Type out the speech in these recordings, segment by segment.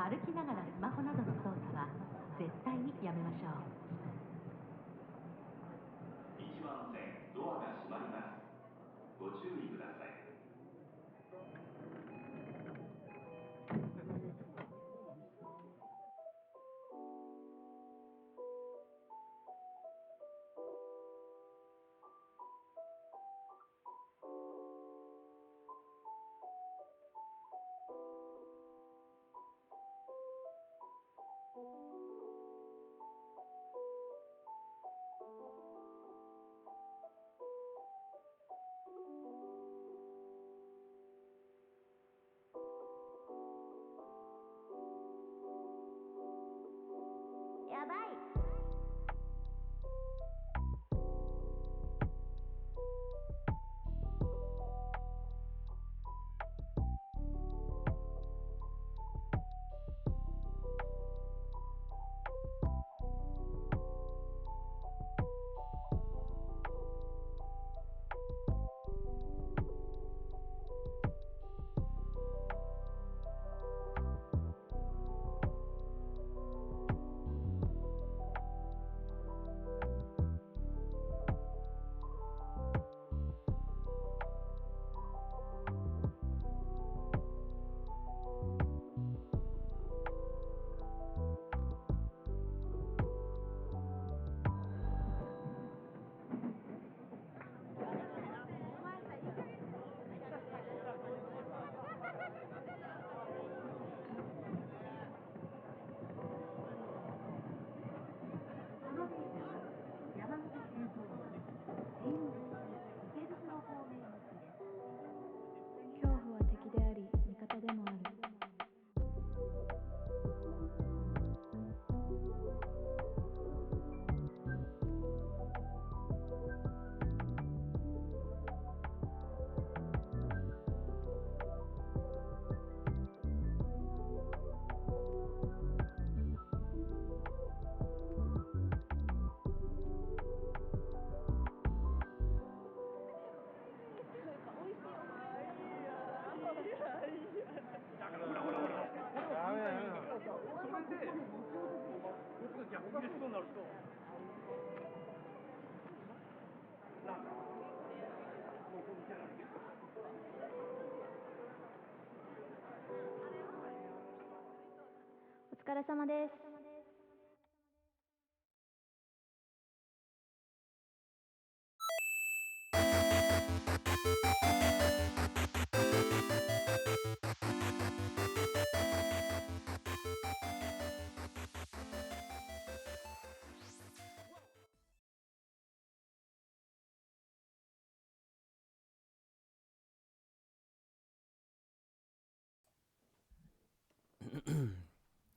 歩きながらスマホなどの操作は絶対にやめましょう。1番線ドアが閉まります。ご注意ください。やばい。恐怖は敵であり味方でもある。お疲れ様です。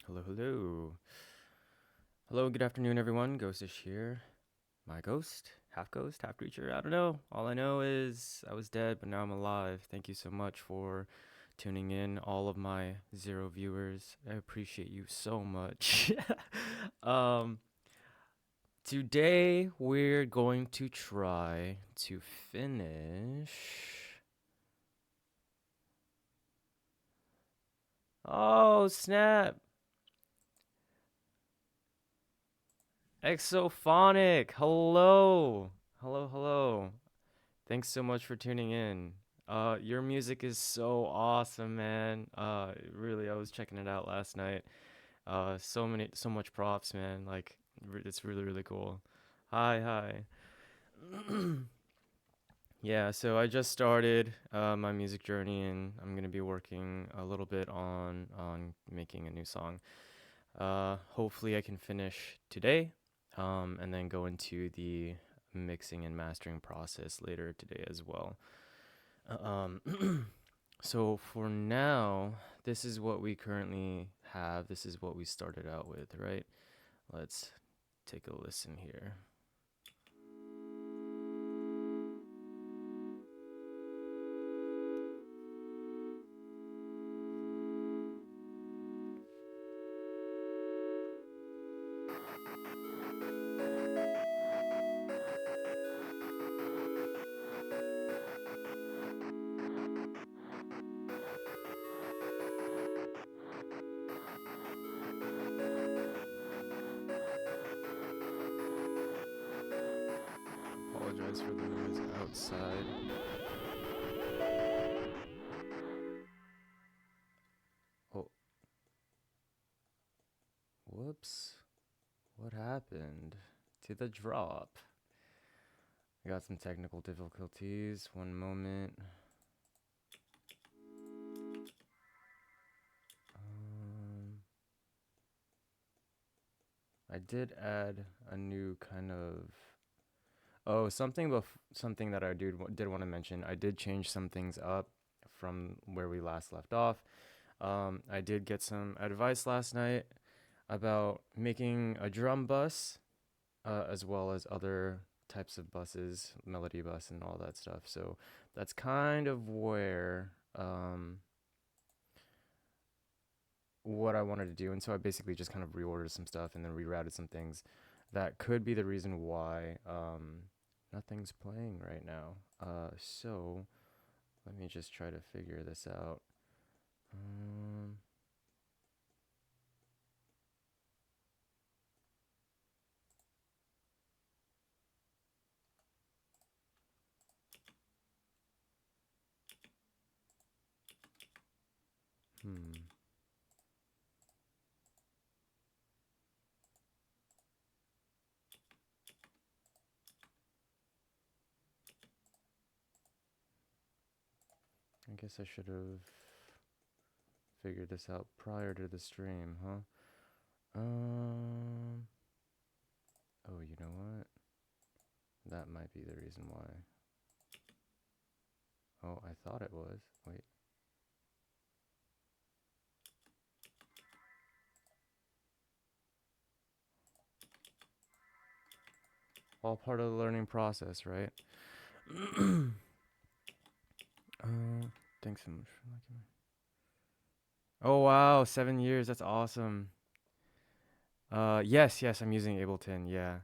Hello, hello. Hello, good afternoon, everyone. Ghostish here. My ghost? Half creature? I don't know. All I know is I was dead, but now I'm alive. Thank you so much for tuning in, all of my 0 viewers. I appreciate you so much. Today we're going to try to finish. Oh, snap! Exophonic, hello. Hello. Thanks so much for tuning in. Your music is so awesome, man. Really, I was checking it out last night. So much props, man. Like, it's really cool. Hi. Yeah, so I just started my music journey, and I'm gonna be working a little bit on making a new song. Hopefully, I can finish today, and then go into the mixing and mastering process later today as well. So for now, this is what we currently have. This is what we started out with, right? Let's take a listen here. apologize for the noise outside. Oh. Whoops. What happened to the drop? I got some technical difficulties. One moment. I did add a new kind of... Oh, something that I did want to mention. I did change some things up from where we last left off. I did get some advice last night about making a drum bus, as well as other types of buses, melody bus and all that stuff. So that's kind of where what I wanted to do. And so I basically just kind of reordered some stuff and then rerouted some things. That could be the reason why nothing's playing right now. So let me just try to figure this out. I guess I should have figured this out prior to the stream, huh? Oh, you know what? That might be the reason why. Oh, I thought it was. Wait. All part of the learning process, right? Thanks so much for liking me. Oh wow, 7 years. That's awesome. Yes, I'm using Ableton. Yeah.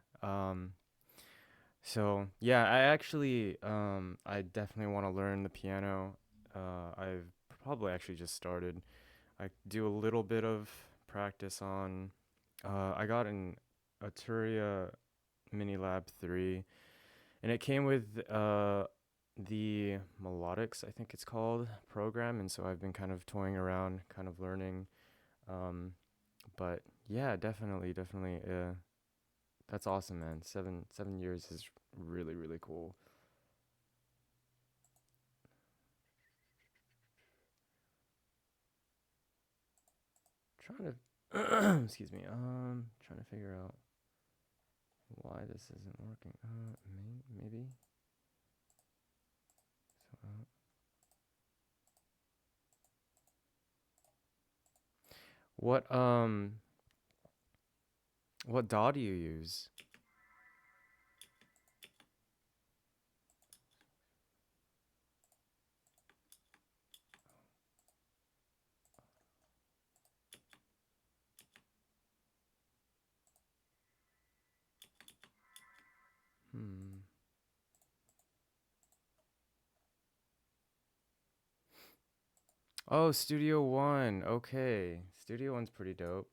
So yeah, I actually I definitely want to learn the piano. I've probably actually just started. I do a little bit of practice on. I got an Arturia MiniLab 3, and it came with the Melodics, I think it's called, program, and so I've been kind of toying around, kind of learning. But yeah, definitely. That's awesome, man. 7 years is really, really cool. Trying to excuse me. Trying to figure out why this isn't working. Maybe. So, what DAW do you use? Oh, Studio One. Okay, Studio One's pretty dope.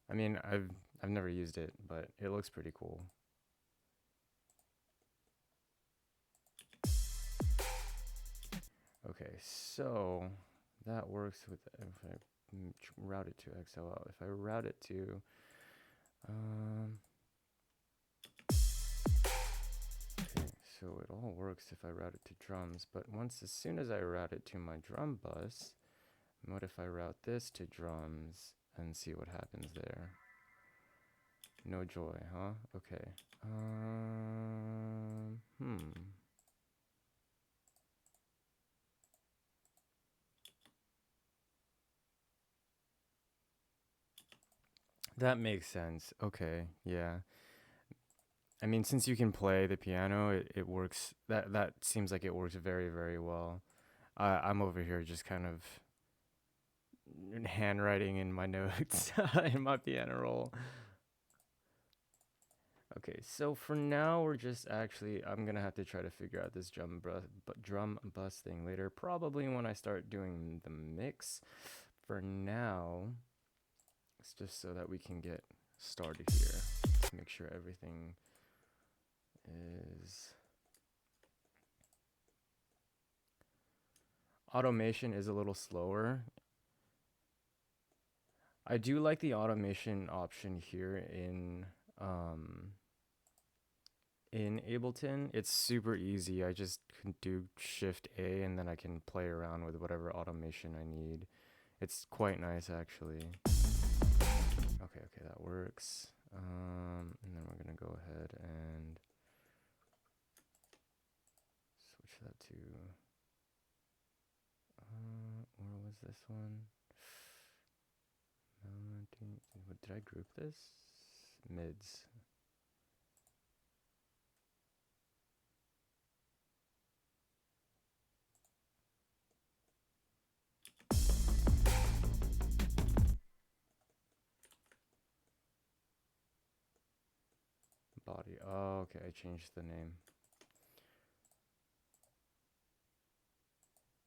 I mean, I've never used it, but it looks pretty cool. Okay, so that works with if I route it to XLL. If I route it to okay, so it all works if I route it to drums, but as soon as I route it to my drum bus, what if I route this to drums and see what happens there? No joy, huh? Okay. That makes sense. Okay, yeah. I mean, since you can play the piano, it works. That seems like it works very, very well. I'm over here just kind of handwriting in my notes in my piano roll. Okay, so for now, we're just actually, I'm gonna have to try to figure out this drum bus thing later, probably when I start doing the mix. For now, it's just so that we can get started here. just make sure everything is... Automation is a little slower. I do like the automation option here in Ableton. It's super easy. I just can do Shift A and then I can play around with whatever automation I need. It's quite nice actually. Okay, that works. And then we're gonna go ahead and switch that to where was this one? What did I group this? Mids. Body. Oh, okay, I changed the name.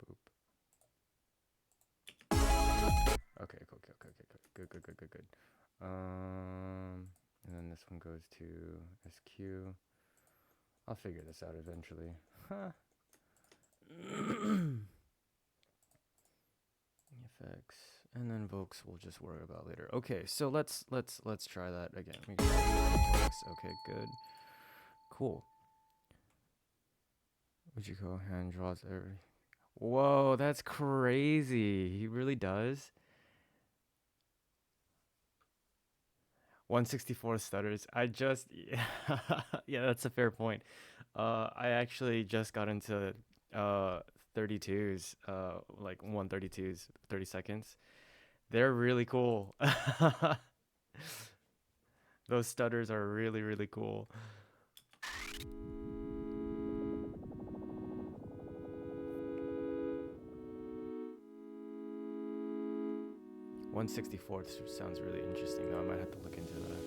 Boop. Okay, cool. Good. And then this one goes to SQ. I'll figure this out eventually. Effects, and then Vocals we'll just worry about later. Okay, so let's try that again. Okay, good, cool. Ujiko hand draws every. Whoa, that's crazy. He really does. 164 stutters. I just yeah, that's a fair point. I actually just got into 32s, like 132s, 30 seconds. They're really cool. Those stutters are really cool. .164 sounds really interesting though. I might have to look into that.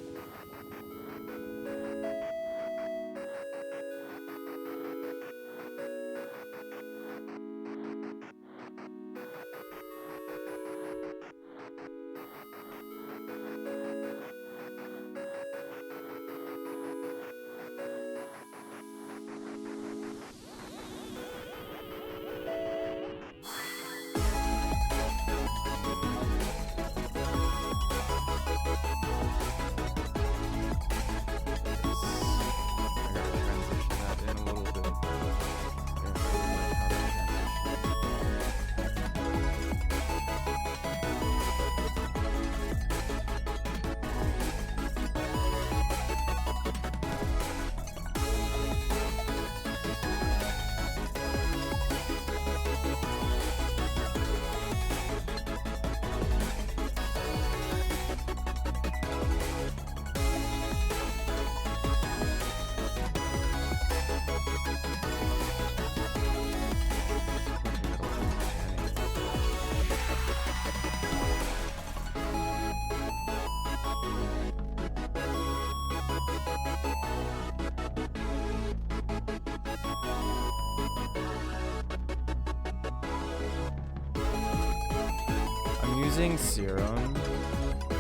Using Serum,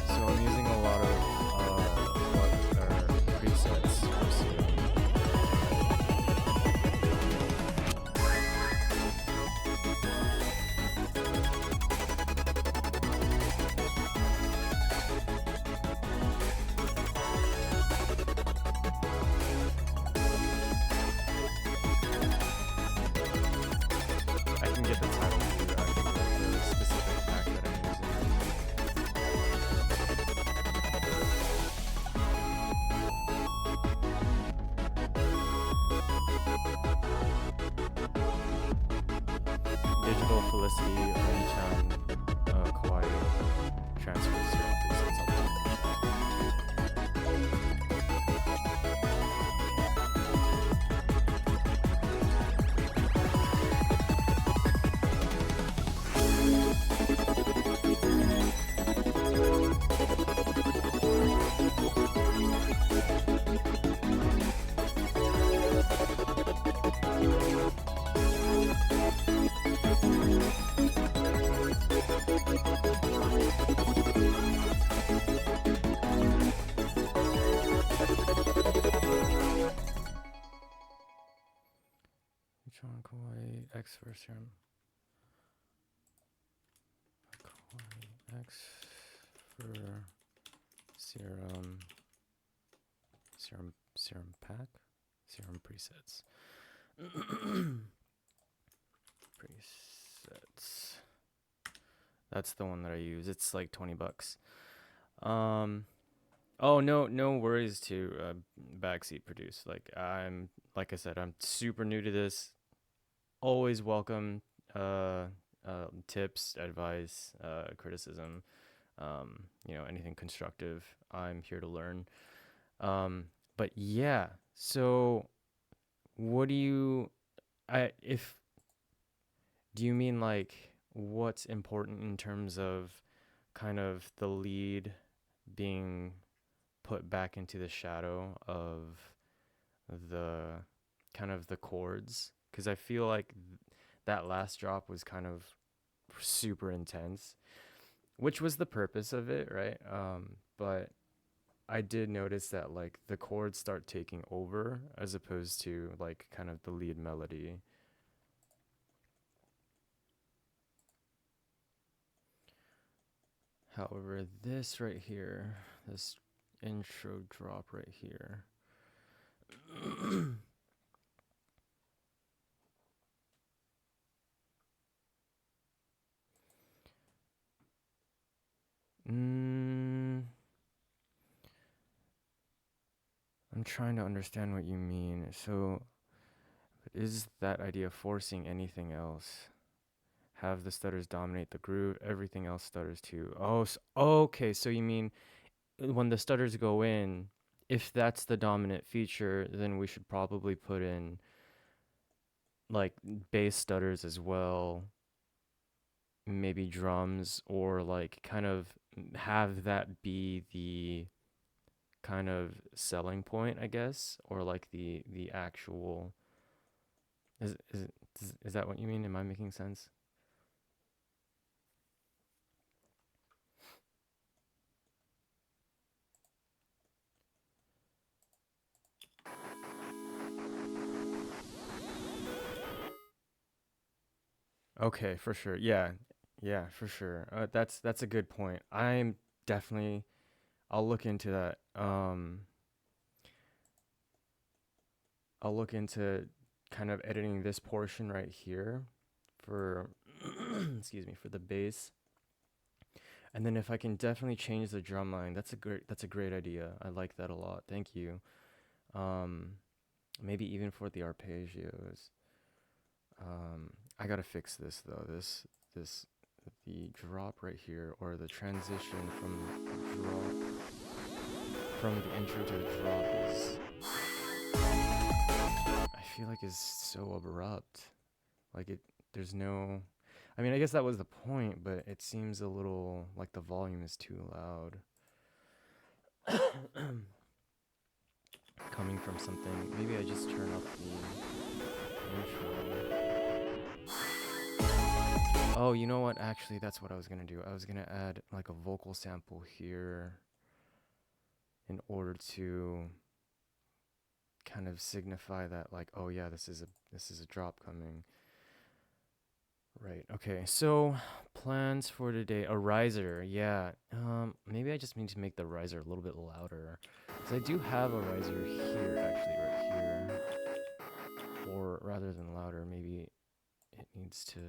so I'm using a lot of presets for Serum. I can get the title for the specific pack that I'm using. Digital Felicity anytime Kawaii transfers your presets up. X for serum. Kawaii X for serum. Serum pack? Serum presets. Presets. That's the one that I use. It's like 20 bucks. Oh, no worries to backseat produce. Like I said, I'm super new to this. Always welcome tips, advice, criticism, anything constructive. I'm here to learn. But yeah, so what do you mean like what's important in terms of kind of the lead being put back into the shadow of the kind of the chords? Because I feel like that last drop was kind of super intense, which was the purpose of it, right? But I did notice that like the chords start taking over as opposed to like kind of the lead melody. However, this right here, this intro drop right here, I'm trying to understand what you mean. So, is that idea forcing anything else? Have the stutters dominate the groove, everything else stutters too. Oh, okay. So you mean when the stutters go in, if that's the dominant feature, then we should probably put in like bass stutters as well, maybe drums, or like kind of have that be the kind of selling point, I guess, or like the actual. Is that what you mean? Am I making sense? Okay, for sure. Yeah, for sure. That's a good point. I'll look into that. I'll look into kind of editing this portion right here for, excuse me, for the bass. And then if I can definitely change the drum line, that's a great idea. I like that a lot. Thank you. Maybe even for the arpeggios. I gotta fix this though. The drop right here, or the transition from the intro to the drop I feel like is so abrupt. Like there's no, I mean, I guess that was the point, but it seems a little like the volume is too loud. Coming from something, maybe I just turn up the intro. Oh, you know what? Actually, that's what I was gonna do. I was gonna add like a vocal sample here in order to kind of signify that, like, oh yeah, this is a drop coming. Right. Okay. So plans for today. A riser. Yeah. Maybe I just need to make the riser a little bit louder, because I do have a riser here, actually, right here. Or rather than louder, maybe it needs to.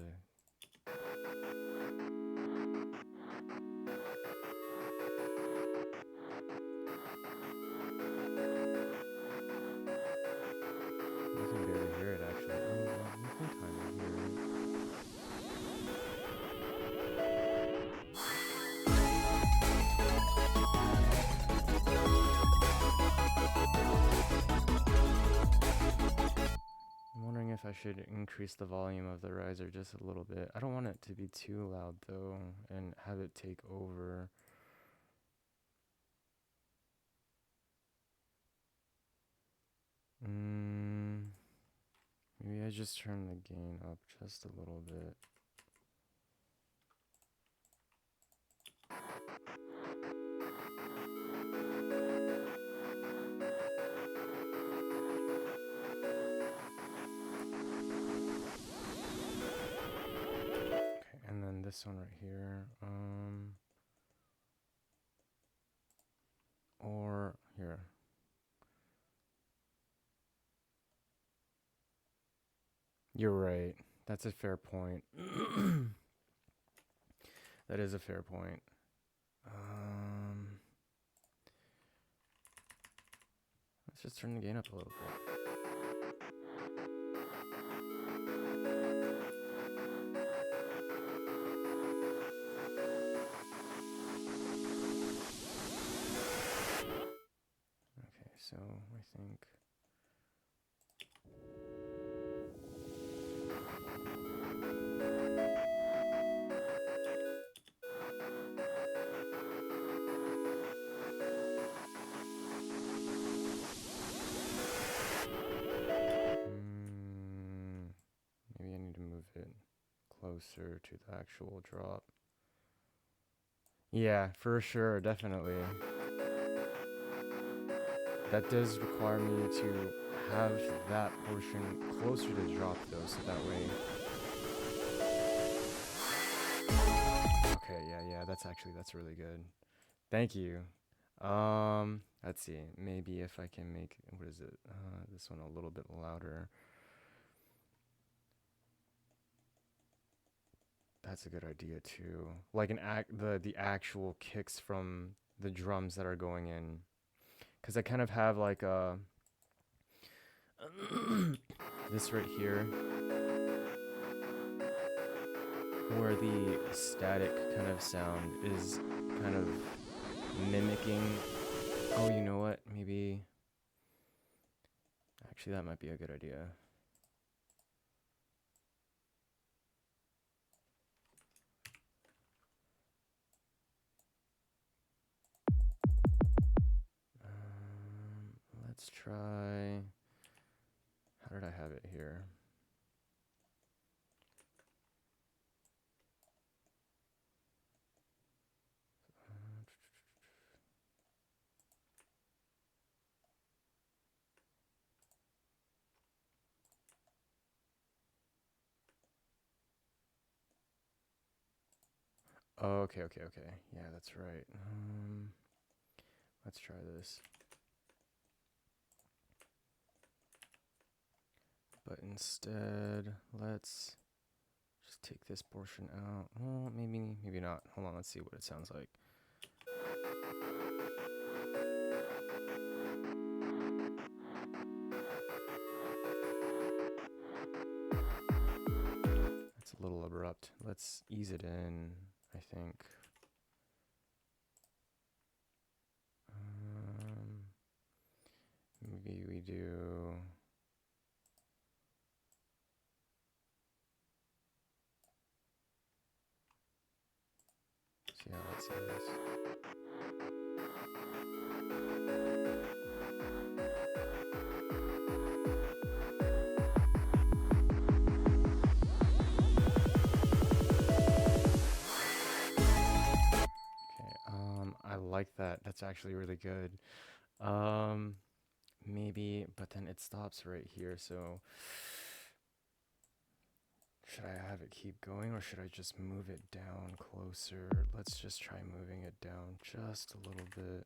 You can barely hear it, actually. Oh, well, you can kind of hear it. I'm wondering if I should increase the volume of the riser just a little bit. I don't want it to be too loud, though, and have it take over. Maybe I just turn the gain up just a little bit. this one right here. Or here. You're right. That's a fair point. That is a fair point. Let's just turn the gain up a little bit. Okay, so I think maybe I need to move it closer to the actual drop. Yeah, for sure, definitely. That does require me to have that portion closer to the drop though, so that way. Okay, yeah, that's really good. Thank you. Let's see, maybe if I can make, what is it, this one a little bit louder. That's a good idea too. Like the actual kicks from the drums that are going in. Because I kind of have like a this right here where the static kind of sound is kind of mimicking. Oh, you know what? Maybe actually that might be a good idea. Let's try. How did I have it here? Oh, okay. Yeah, that's right. Let's try this. But instead, let's just take this portion out. Well, maybe not. Hold on, let's see what it sounds like. That's a little abrupt. Let's ease it in, I think. Maybe we do... See how that sounds. Okay, I like that. That's actually really good. Maybe, but then it stops right here, so should I have it keep going or should I just move it down closer? Let's just try moving it down just a little bit.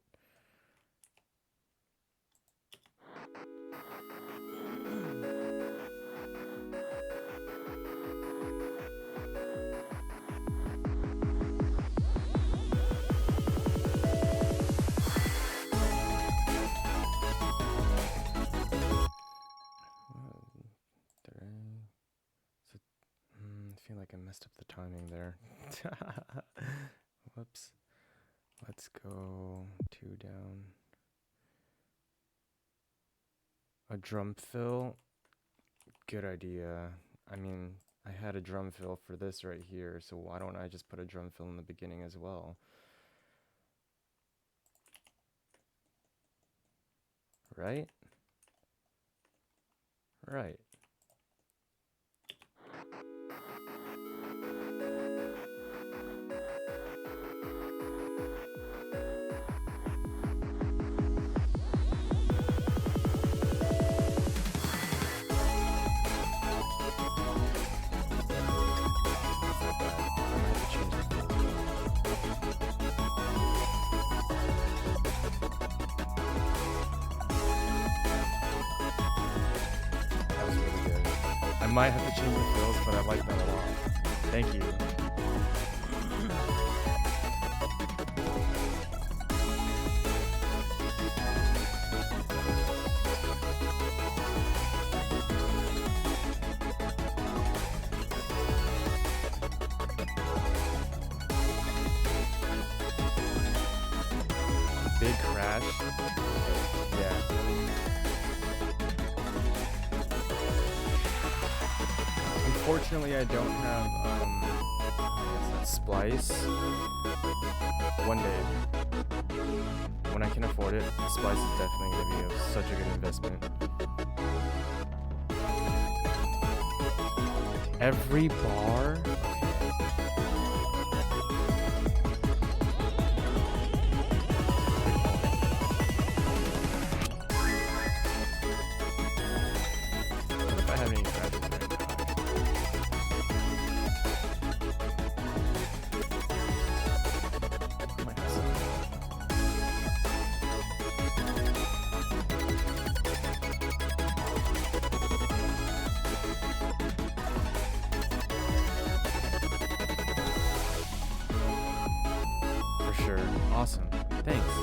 I feel like I messed up the timing there. Whoops. Let's go 2 down. A drum fill? Good idea. I mean, I had a drum fill for this right here, so why don't I just put a drum fill in the beginning as well? Right? Right. might have to change the fills, but I like that a lot. Thank you. Big crash. Yeah. Unfortunately, I don't have Splice. One day, when I can afford it, Splice is definitely going to be such a good investment. Every bar? What if I have any crashes right now? For sure. Awesome. Thanks.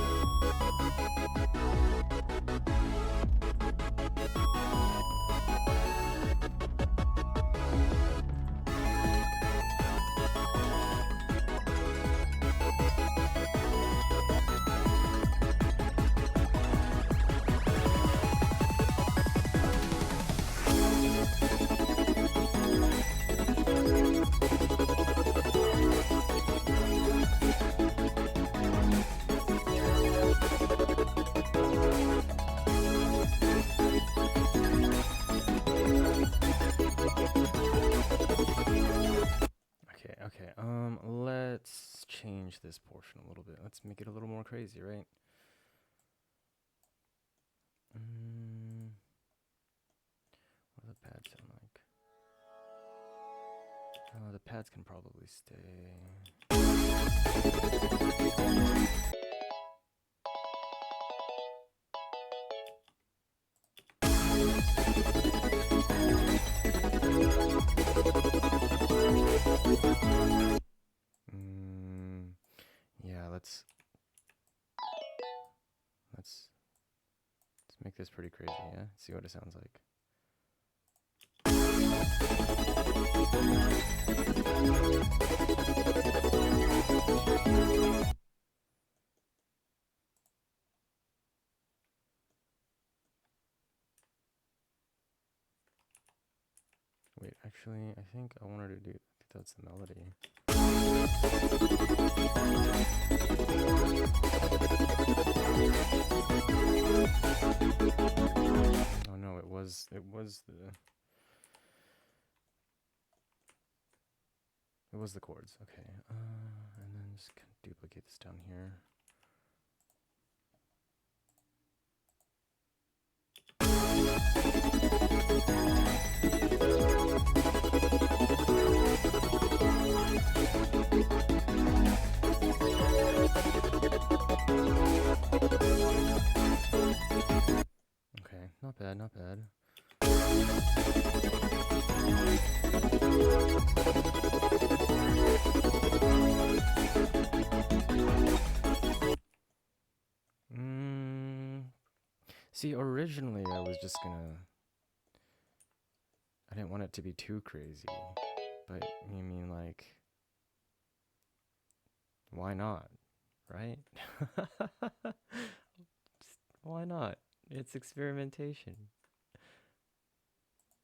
Okay, let's change this portion a little bit. Let's make it a little more crazy, right? What do the pads sound like? The pads can probably stay. Yeah, let's make this pretty crazy, yeah? See what it sounds like. Wait, actually, I think I wanted to do, I think that's the melody. Oh no, it was the chords. Okay, and then just kind of duplicate this down here. Okay, not bad, not bad. See, originally I was just gonna, I didn't want it to be too crazy, but I mean, like, why not, right? Why not? It's experimentation.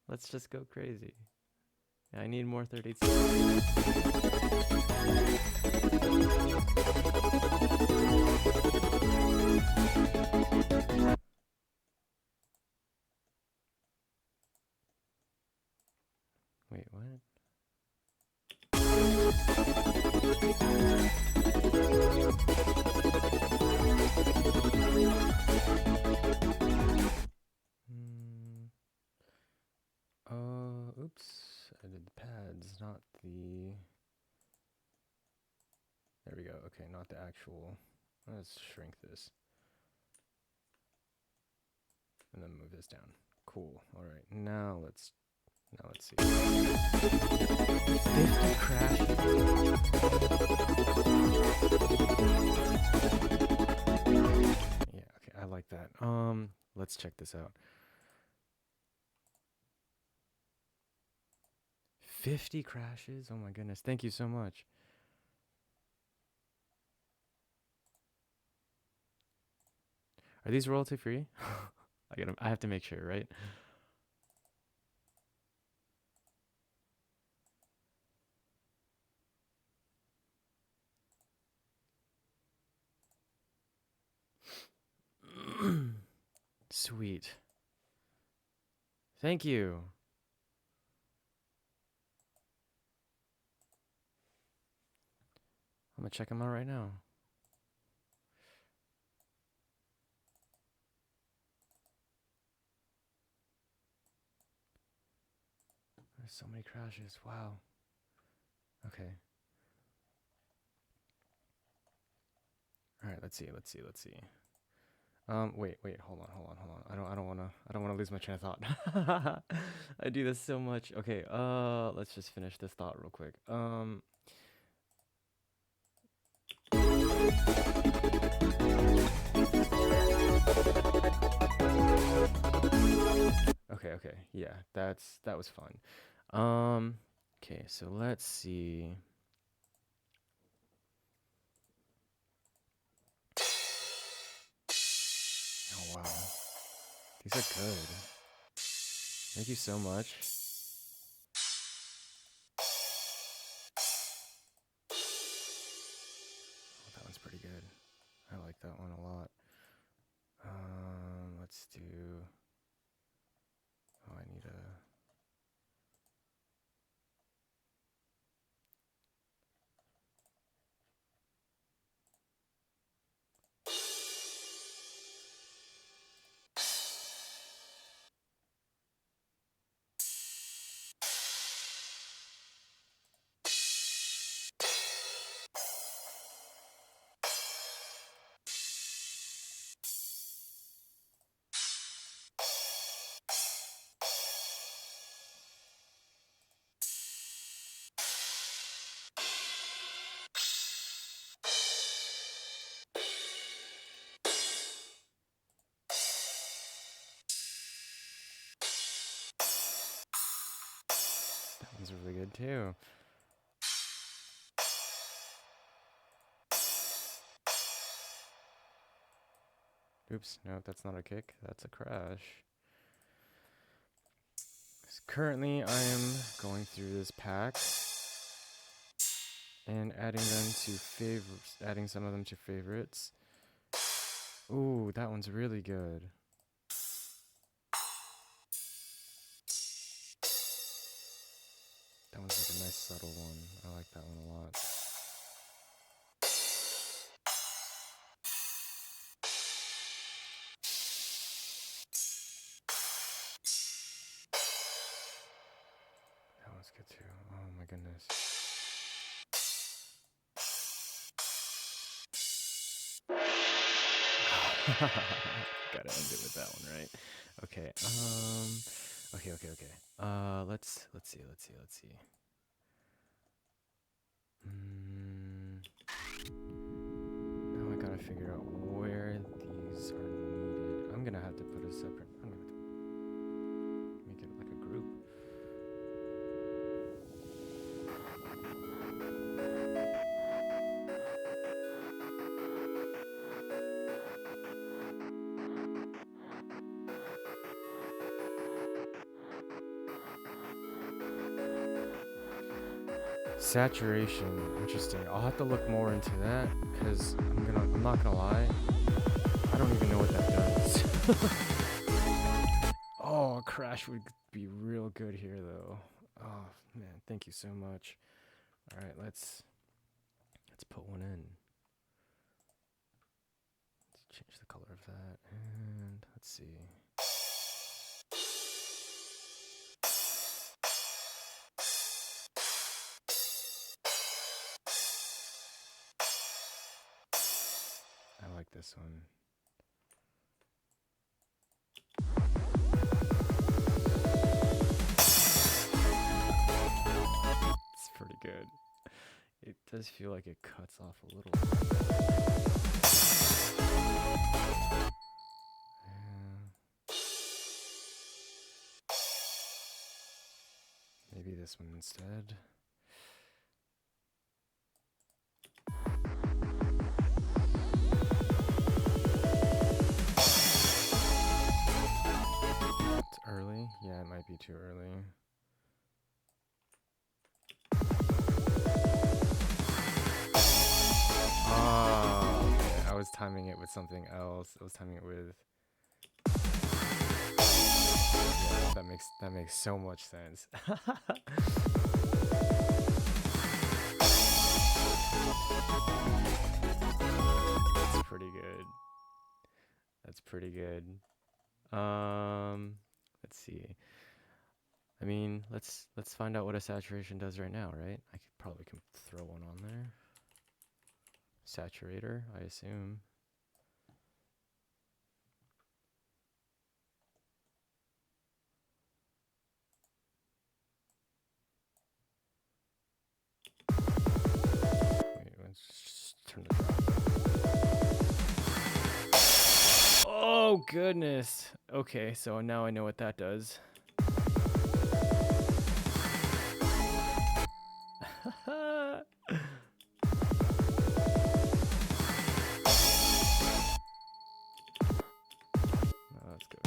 Let's just go crazy. I need more 32. Wait, what? Oops. I did the pads, not the... There we go. Okay, not the actual... Let's shrink this. And then move this down. Cool. Alright, now let's Now let's see. 50 crashes. Yeah, okay, I like that. Let's check this out. 50 crashes? Oh my goodness. Thank you so much. Are these royalty free? I have to make sure, right? Sweet. Thank you. I'm gonna check them out right now. There's so many crashes. Wow. Okay. All right, let's see. Wait, hold on. I don't wanna lose my train of thought. I do this so much. Okay, let's just finish this thought real quick. Okay, yeah, that was fun. Okay, so let's see. Oh wow, these are good. Thank you so much. Oh, that one's pretty good. I like that one a lot. Let's do. Oh, I need a. That one's really good too. Oops, no, that's not a kick. That's a crash. Currently, I am going through this pack and adding some of them to favorites. Ooh, that one's really good. That one's like a nice subtle one. I like that one a lot. That one's good too. Oh my goodness. Gotta end it with that one, right? Okay. Okay. Let's see. Now I gotta figure out where these are needed. I'm gonna have to put a separate. I'm gonna have to make it like a group. Saturation, interesting. I'll have to look more into that because I'm not gonna lie, I don't even know what that does. Oh, a crash would be real good here though. Oh man, thank you so much. All right, let's put one in. Let's change the color of that, and let's see. I like this one. good. It does feel like it cuts off a little. Maybe this one instead. It's early. Yeah, it might be too early. Oh, okay. I was timing it with something else. I was timing it with. Yeah, that makes so much sense. That's pretty good. That's pretty good. Let's see. I mean, let's find out what a saturation does right now, right? I could probably throw one on there. Saturator, I assume. Wait, let's just turn the drop. Oh goodness. Okay, so now I know what that does. Let's go.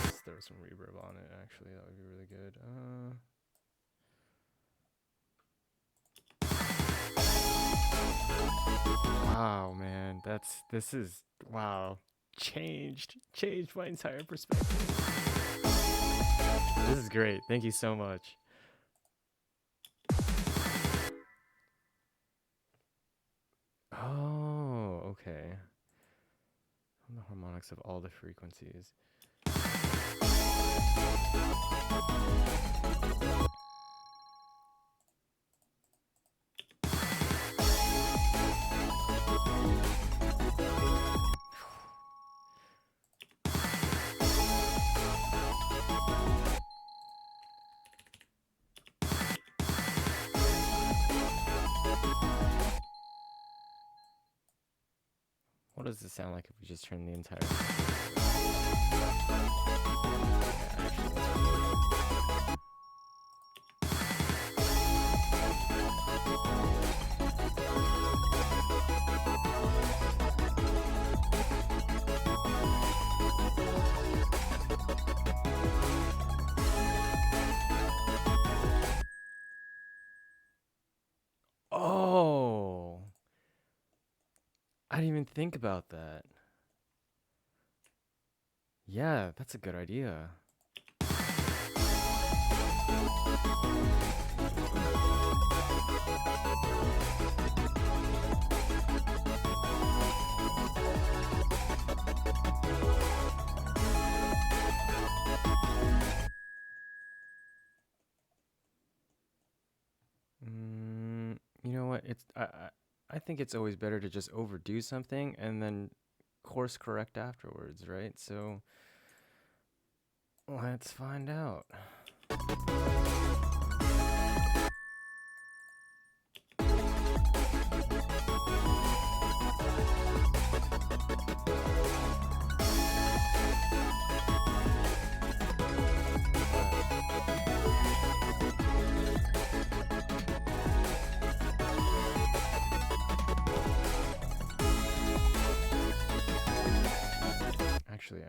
Let's throw some reverb on it, actually. That would be really good. Wow, man. This is, wow. Changed my entire perspective. This is great. Thank you so much. Oh, okay. On the harmonics of all the frequencies. What does this sound like if we just turn the entire... Oh! I didn't even think about that. Yeah, that's a good idea. You know what? I think it's always better to just overdo something and then course correct afterwards, right? So let's find out.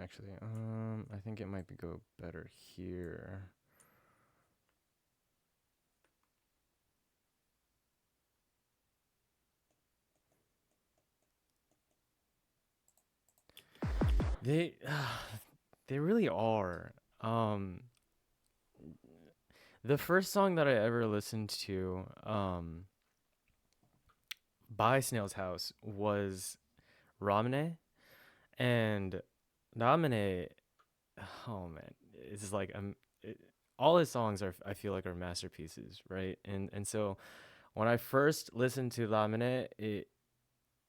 Actually, I think it might go better here. They really are. The first song that I ever listened to by Snail's House was Ramune, and Ramune, oh man, it's like all his songs are, I feel like, are masterpieces, right? And so when I first listened to Ramune,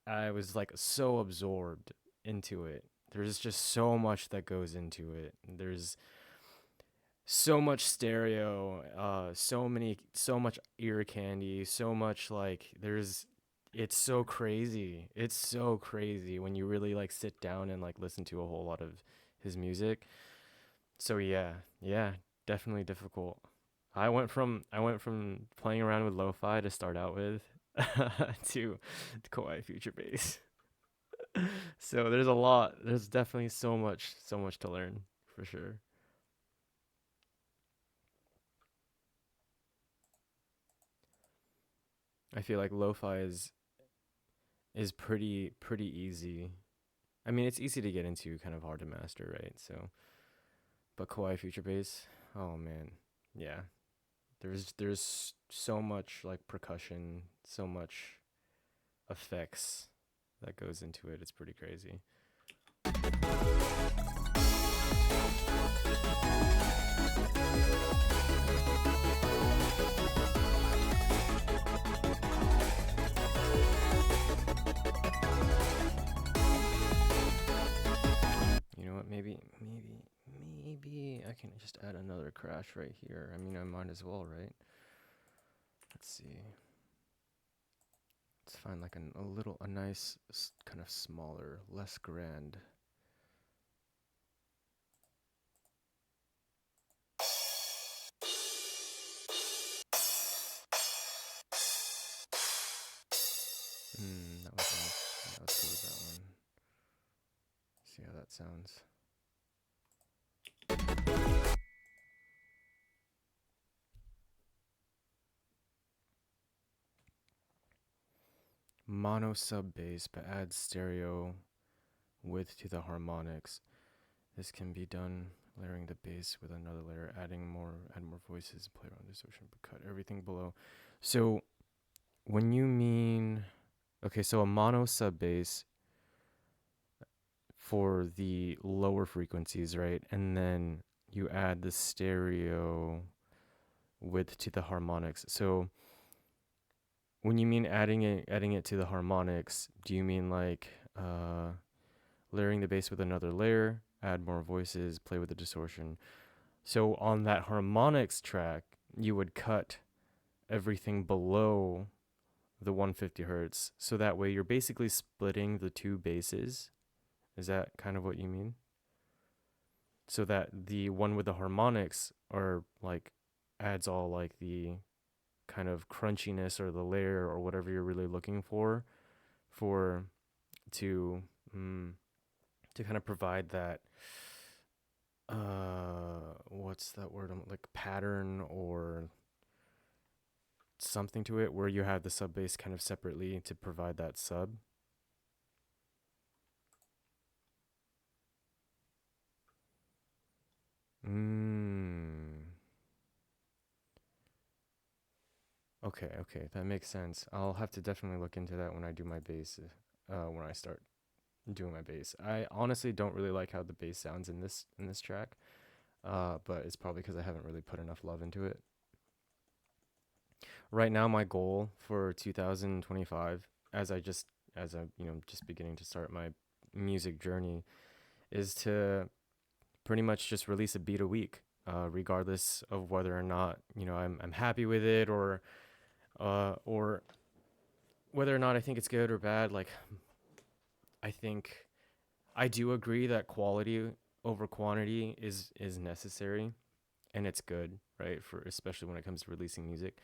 I was like so absorbed into it. There's just so much that goes into it. so much stereo, so much ear candy, so much like it's so crazy. It's so crazy when you really like sit down and like listen to a whole lot of his music. So yeah, definitely difficult. I went from playing around with lo-fi to start out with to Kawaii future bass. So there's a lot. There's definitely so much to learn for sure. I feel like lo-fi is pretty easy. I mean, it's easy to get into, kind of hard to master, right? So, but Kawaii future bass, oh man, yeah. There's so much like percussion, so much effects that goes into it. It's pretty crazy. You know what? Maybe I can just add another crash right here. I mean, I might as well, right? Let's see. Let's find like a nice kind of smaller, less grand. That was nice. Let's go with that one. See how that sounds. Mono sub bass, but add stereo width to the harmonics. This can be done layering the bass with another layer, add more voices, play around distortion, but cut everything below. So when you mean, okay, so a mono sub bass for the lower frequencies, right? And then you add the stereo width to the harmonics. So when you mean adding it to the harmonics, do you mean like layering the bass with another layer, add more voices, play with the distortion? So on that harmonics track, you would cut everything below the 150 hertz. So that way you're basically splitting the two basses. Is that kind of what you mean? So that the one with the harmonics are like adds all like the kind of crunchiness or the layer or whatever you're really looking for to kind of provide that what's that word, like pattern or something to it, where you have the sub bass kind of separately to provide that sub. Okay, that makes sense. I'll have to definitely look into that when I do my bass, when I start doing my bass. I honestly don't really like how the bass sounds in this track, but it's probably because I haven't really put enough love into it. Right now, my goal for 2025, as I'm just beginning to start my music journey, is to pretty much just release a beat a week, regardless of whether or not I'm happy with it or whether or not I think it's good or bad. Like, I think I do agree that quality over quantity is necessary, and it's good, right? For especially when it comes to releasing music.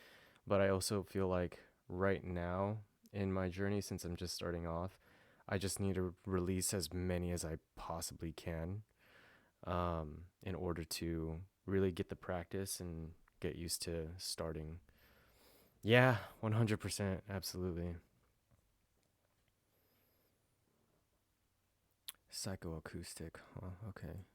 But I also feel like right now in my journey, since I'm just starting off, I just need to release as many as I possibly can, in order to really get the practice and get used to starting. Yeah, 100%, absolutely. Psychoacoustic, huh? Okay.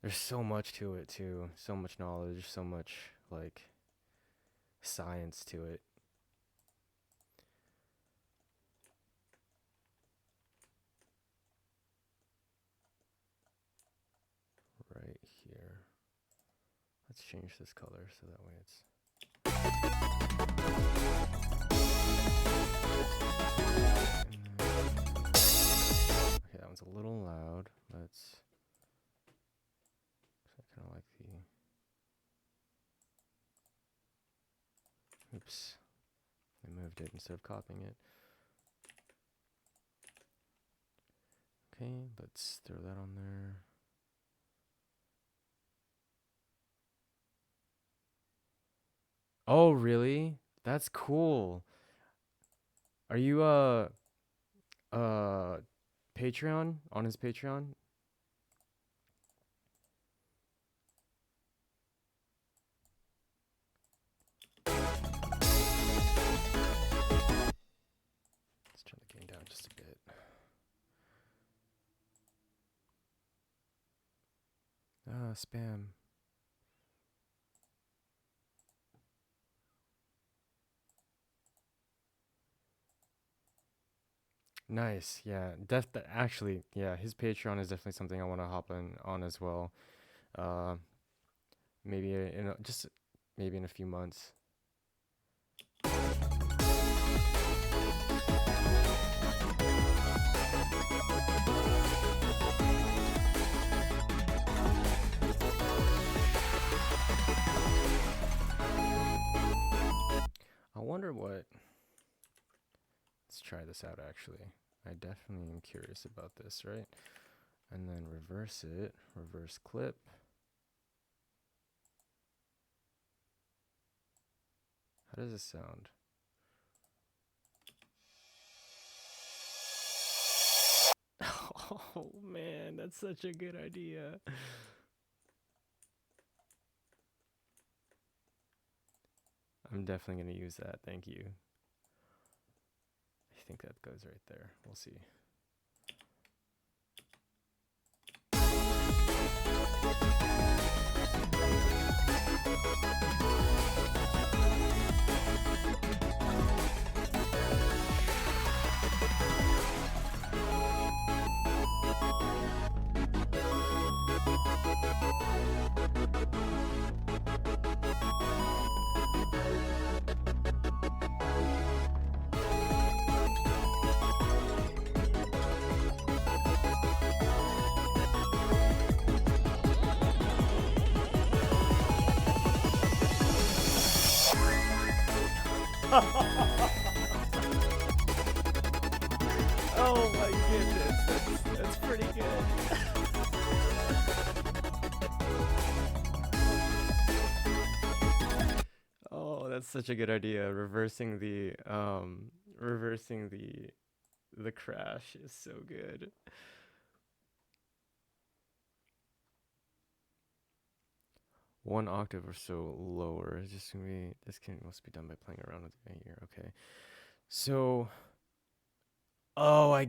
There's so much to it too, so much knowledge, so much like science to it. Right here. Let's change this color so that way it's okay, that sounds a little loud. Let's. I kind of like the. Oops. I moved it instead of copying it. Okay, let's throw that on there. Oh, really? That's cool. Are you Patreon? On his Patreon? Let's turn the gain down just a bit. Spam. Nice. Yeah. Actually, yeah, his Patreon is definitely something I want to hop on as well. Uh, maybe just maybe in a few months. I wonder what. Let's try this out actually. I definitely am curious about this, right? And then reverse it, reverse clip. How does this sound? Oh man, that's such a good idea. I'm definitely going to use that. Thank you. I think that goes right there. We'll see. Oh my goodness, that's pretty good. Oh, that's such a good idea. Reversing the crash is so good. One octave or so lower. It's just gonna be must be done by playing around with it here. Okay. So I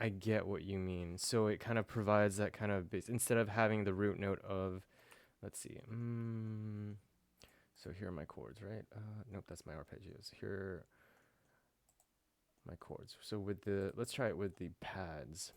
get what you mean. So it kind of provides that kind of base instead of having the root note of, let's see. So here are my chords, right? Nope, that's my arpeggios. Here are my chords. So with let's try it with the pads.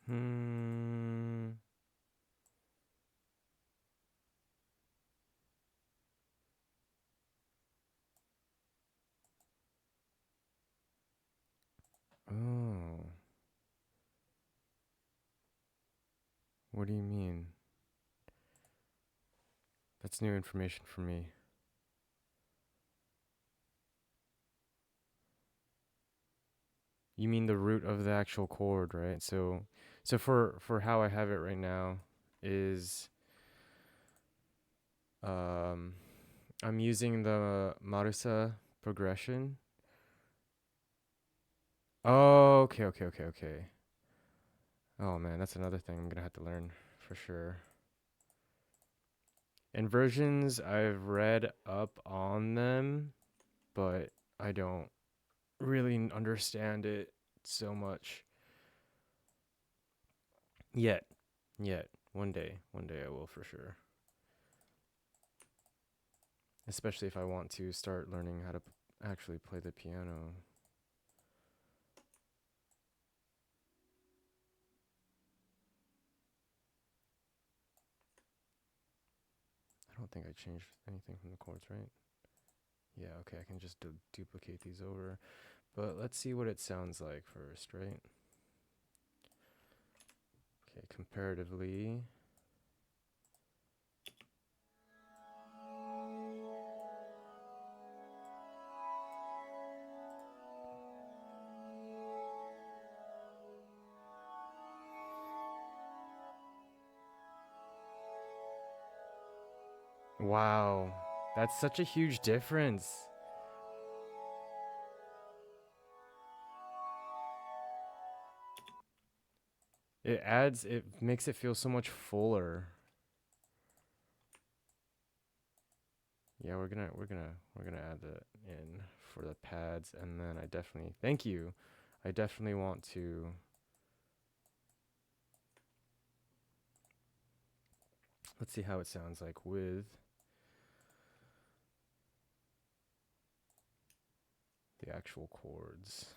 Oh. What do you mean? That's new information for me. You mean the root of the actual chord, right? So for how I have it right now is I'm using the Marusa progression. Oh, okay. Oh man, that's another thing I'm gonna have to learn for sure. Inversions, I've read up on them, but I don't really understand it so much yet. One day I will for sure. Especially if I want to start learning how to actually play the piano. I don't think I changed anything from the chords, right? Yeah, okay, I can just duplicate these over. But let's see what it sounds like first, right? Okay, comparatively. Wow, that's such a huge difference. It makes it feel so much fuller. Yeah, we're gonna add that in for the pads, and then I definitely thank you. I definitely want to let's see how it sounds like with the actual chords.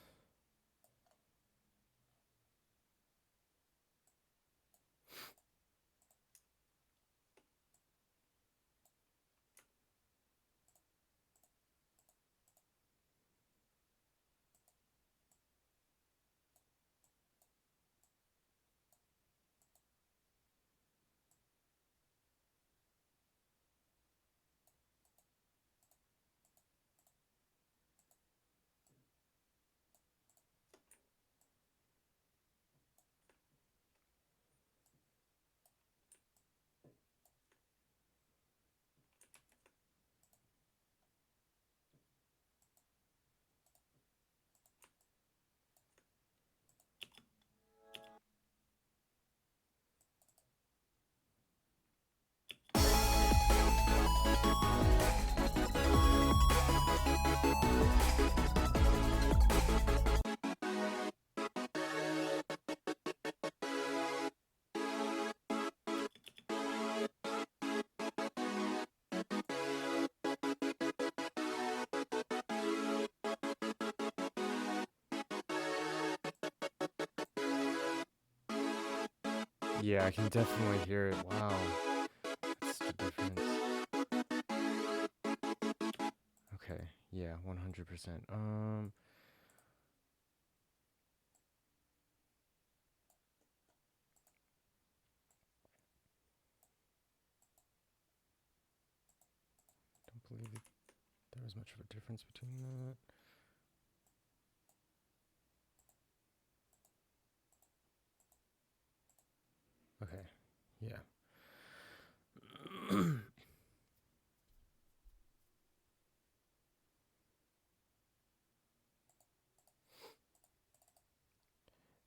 Yeah, I can definitely hear it. Wow. That's the difference. Okay. Yeah, 100%. Don't believe there was much of a difference between that. Okay. Yeah.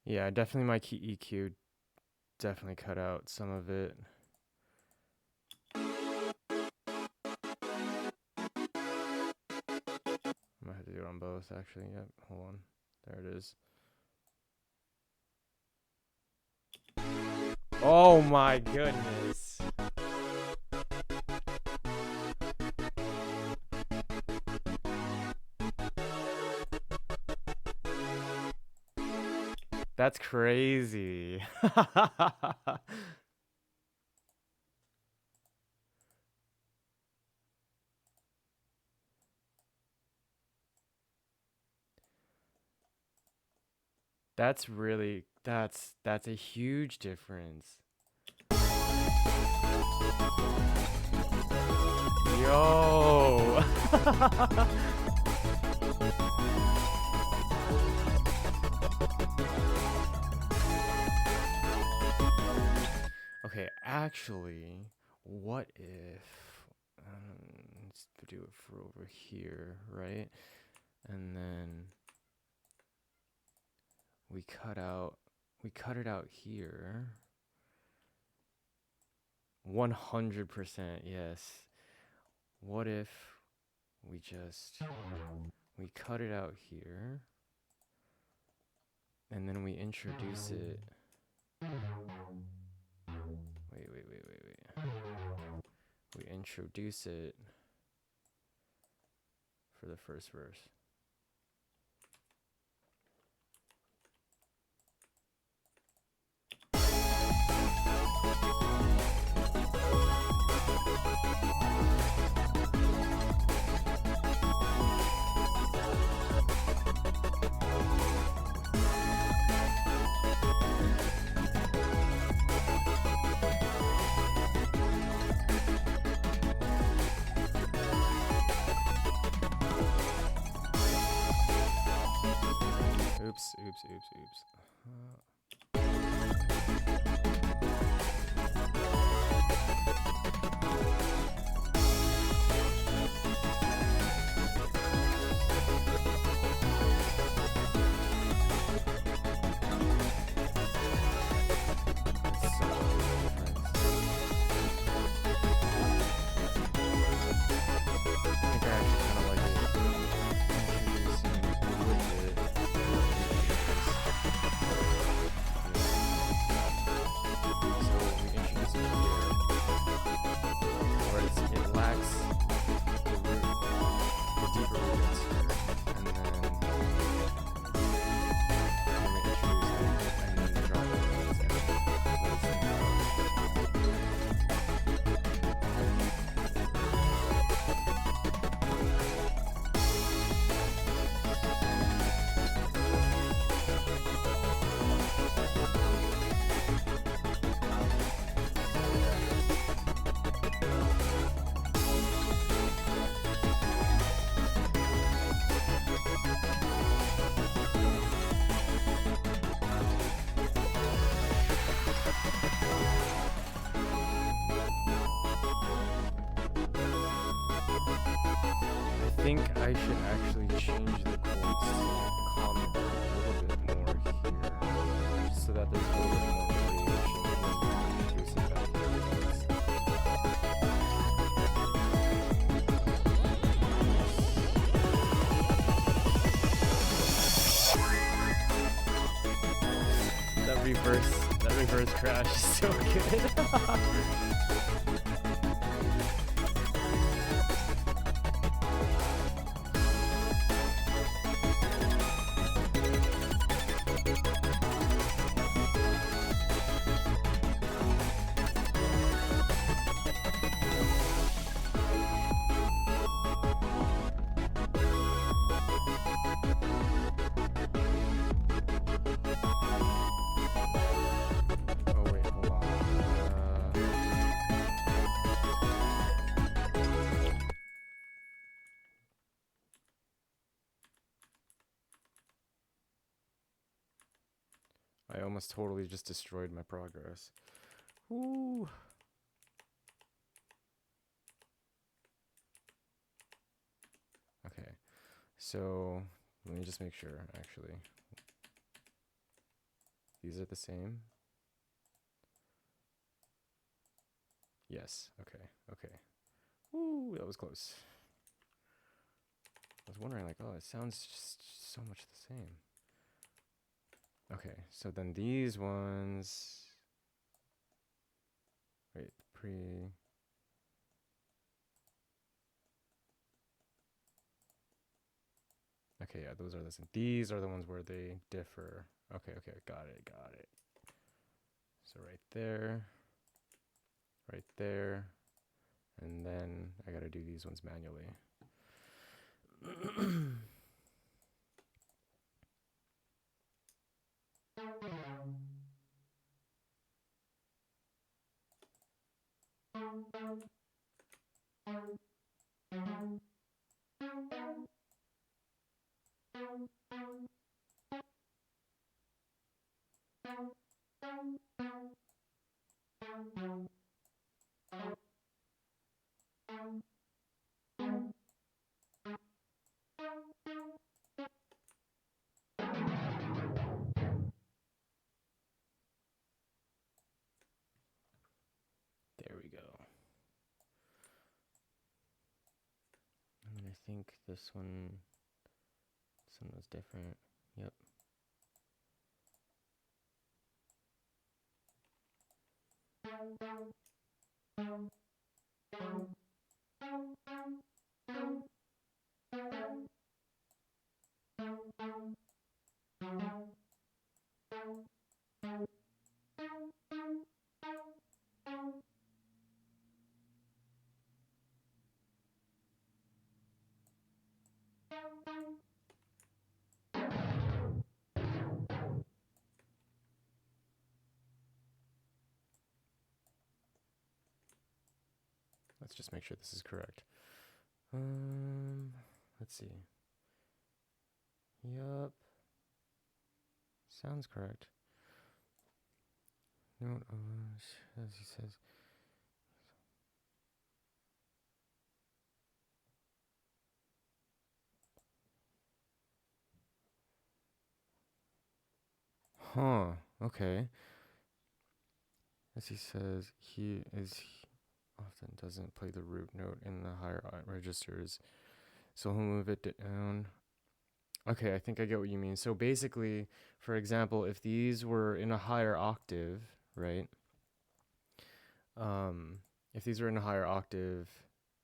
Yeah, definitely my key EQ definitely cut out some of it. I might have to do it on both actually. Yep, hold on. There it is. Oh my goodness. That's crazy. That's a huge difference. Yo. Okay, actually, what if let's do it for over here, right? And then we cut it out here. 100%, yes. What if we cut it out here, and then we introduce it. Wait. We introduce it for the first verse. Oops. I think I should actually change the chords to calm it a little bit more here, just so that there's a little bit more variation when we introduce it back here. That reverse crash is so good. I almost totally just destroyed my progress. Woo. Okay, so let me just make sure, actually. These are the same? Yes, okay. Woo, that was close. I was wondering, like, oh, it sounds just so much the same. Okay, so then these ones, wait, okay, yeah, those are the same. These are the ones where they differ. Okay, got it. So right there, and then I gotta do these ones manually. think this one was different. Yep. Let's just make sure this is correct. Let's see. Yup. Sounds correct. Note as he says. Huh. Okay. As he says, he often doesn't play the root note in the higher registers, so he'll move it down. Okay, I think I get what you mean. So basically, for example, if these were in a higher octave, right? If these were in a higher octave,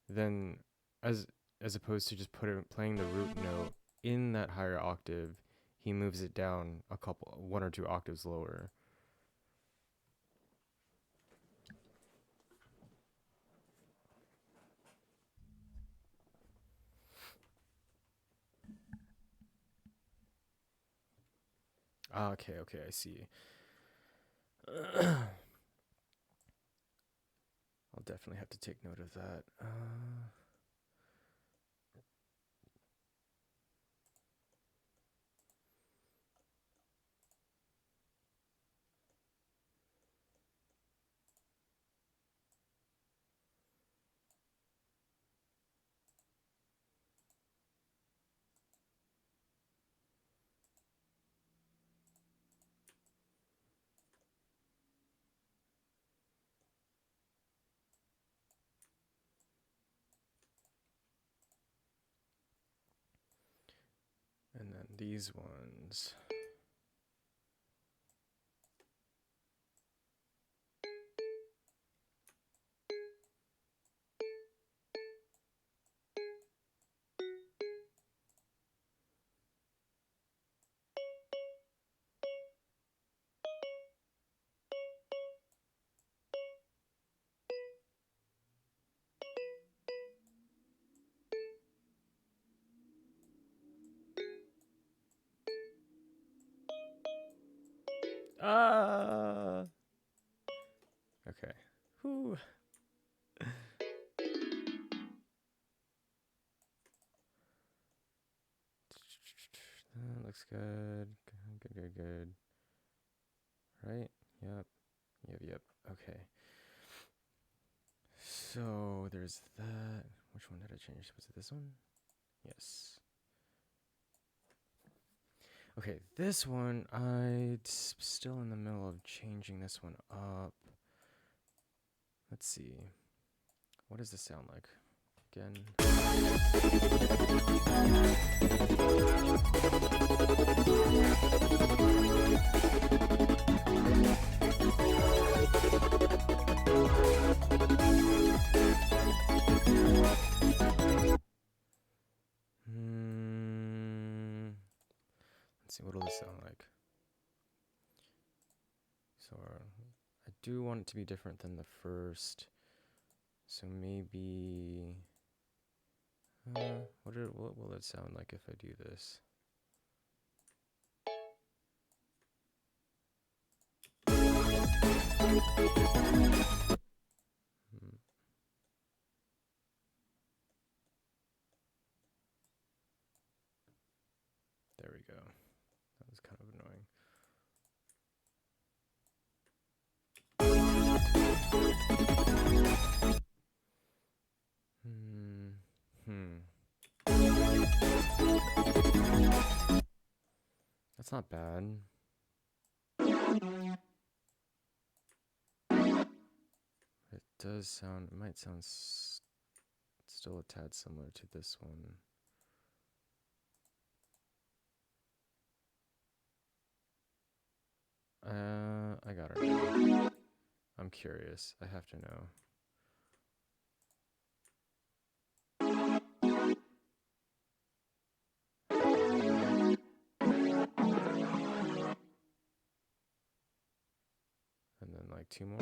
then as opposed to just playing the root note in that higher octave, he moves it down one or two octaves lower. Okay, I see. I'll definitely have to take note of that. And then these ones. Okay. Whew. That looks good. Good. Right? Yep. Okay. So there's that. Which one did I change? Was it this one? Yes. Okay, this one, I'm still in the middle of changing this one up. Let's see. What does this sound like? Again. Let's see, what'll this sound like? So I do want it to be different than the first. So maybe what will it sound like if I do this? There we go. That was kind of annoying. That's not bad. It does sound, it might sound still a tad similar to this one. I got it now. I'm curious. I have to know. And then like 2 more.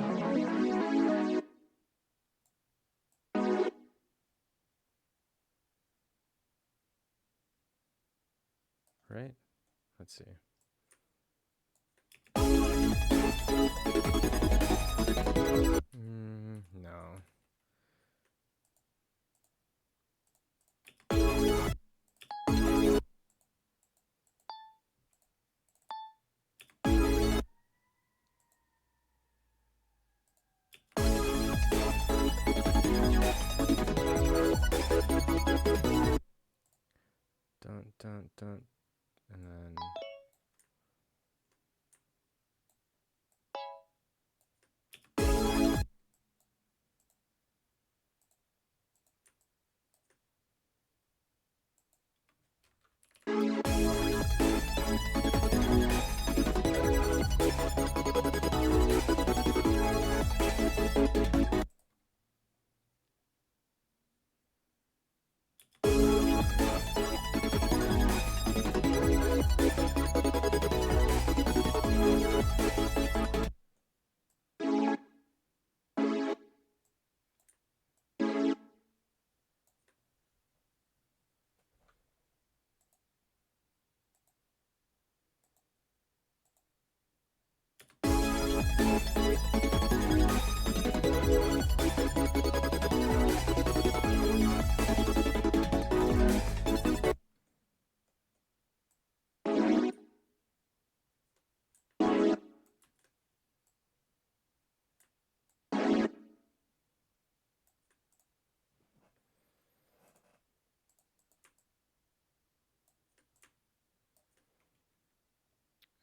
Right? Let's see. No. Dun.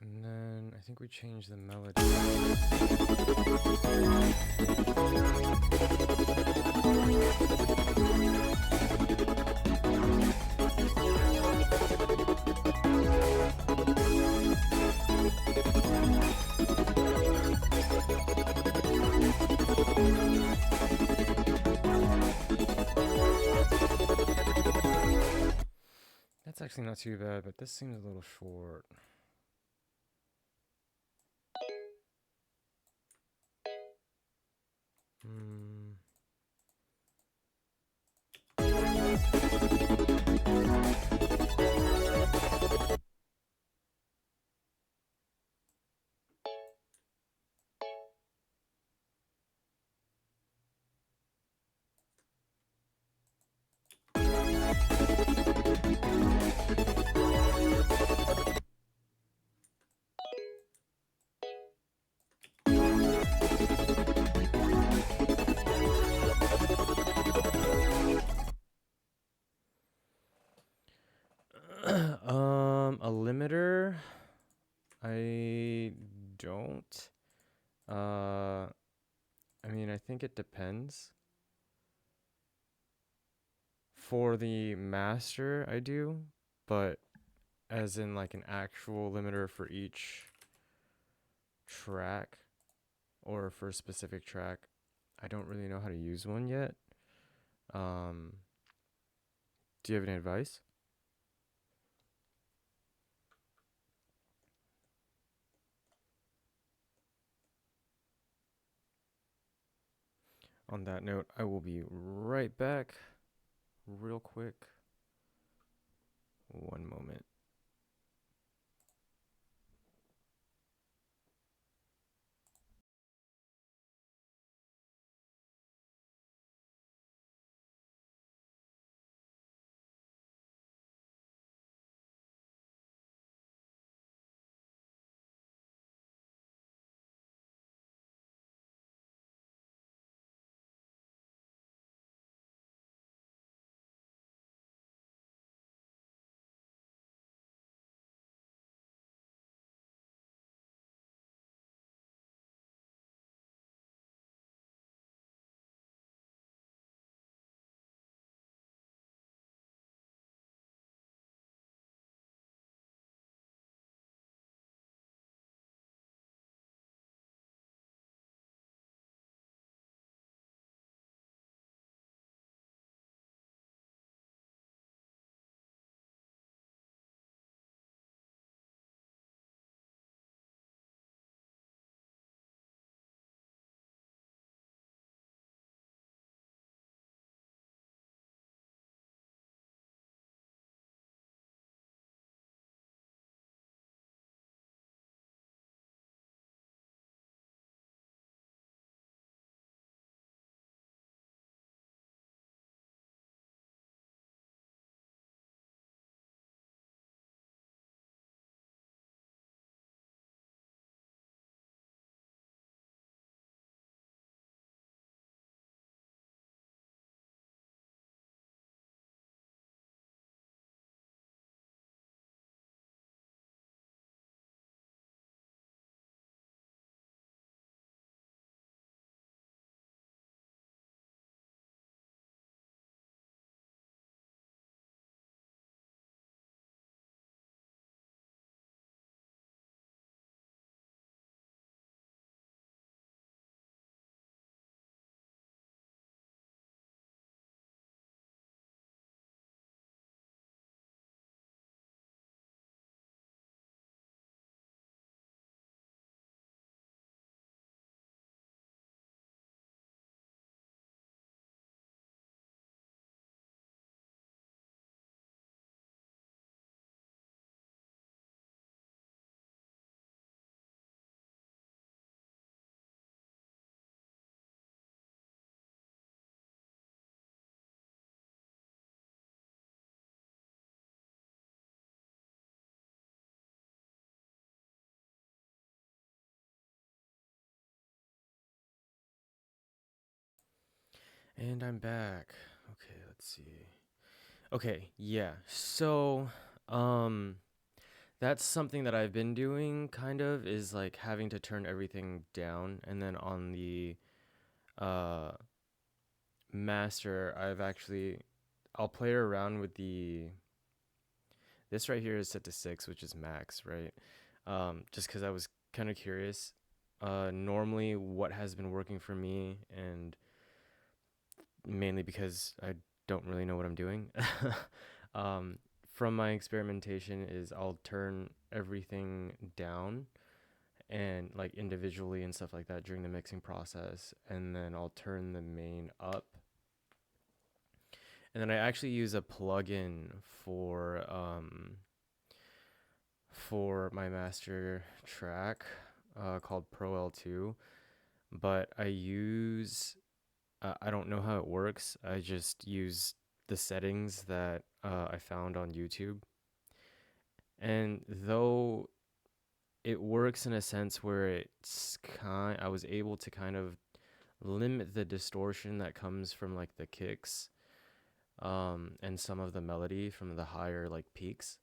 And then I think we changed the melody. That's actually not too bad, but this seems a little short. A limiter? I don't. I mean, I think it depends. For the master, I do, but as in like an actual limiter for each track or for a specific track, I don't really know how to use one yet. Do you have any advice? On that note, I will be right back real quick. One moment. And I'm back. Okay, let's see. Okay, yeah. So, that's something that I've been doing kind of is like having to turn everything down, and then on the uh master, I'll play around with this right here is set to 6, which is max, right? Just cuz I was kind of curious normally what has been working for me, and mainly because I don't really know what I'm doing. um, from my experimentation is I'll turn everything down and like individually and stuff like that during the mixing process, and then I'll turn the main up. And then I actually use a plugin for my master track called Pro L2, but I don't know how it works. I just use the settings that I found on YouTube. And though it works in a sense where I was able to kind of limit the distortion that comes from like the kicks and some of the melody from the higher like peaks.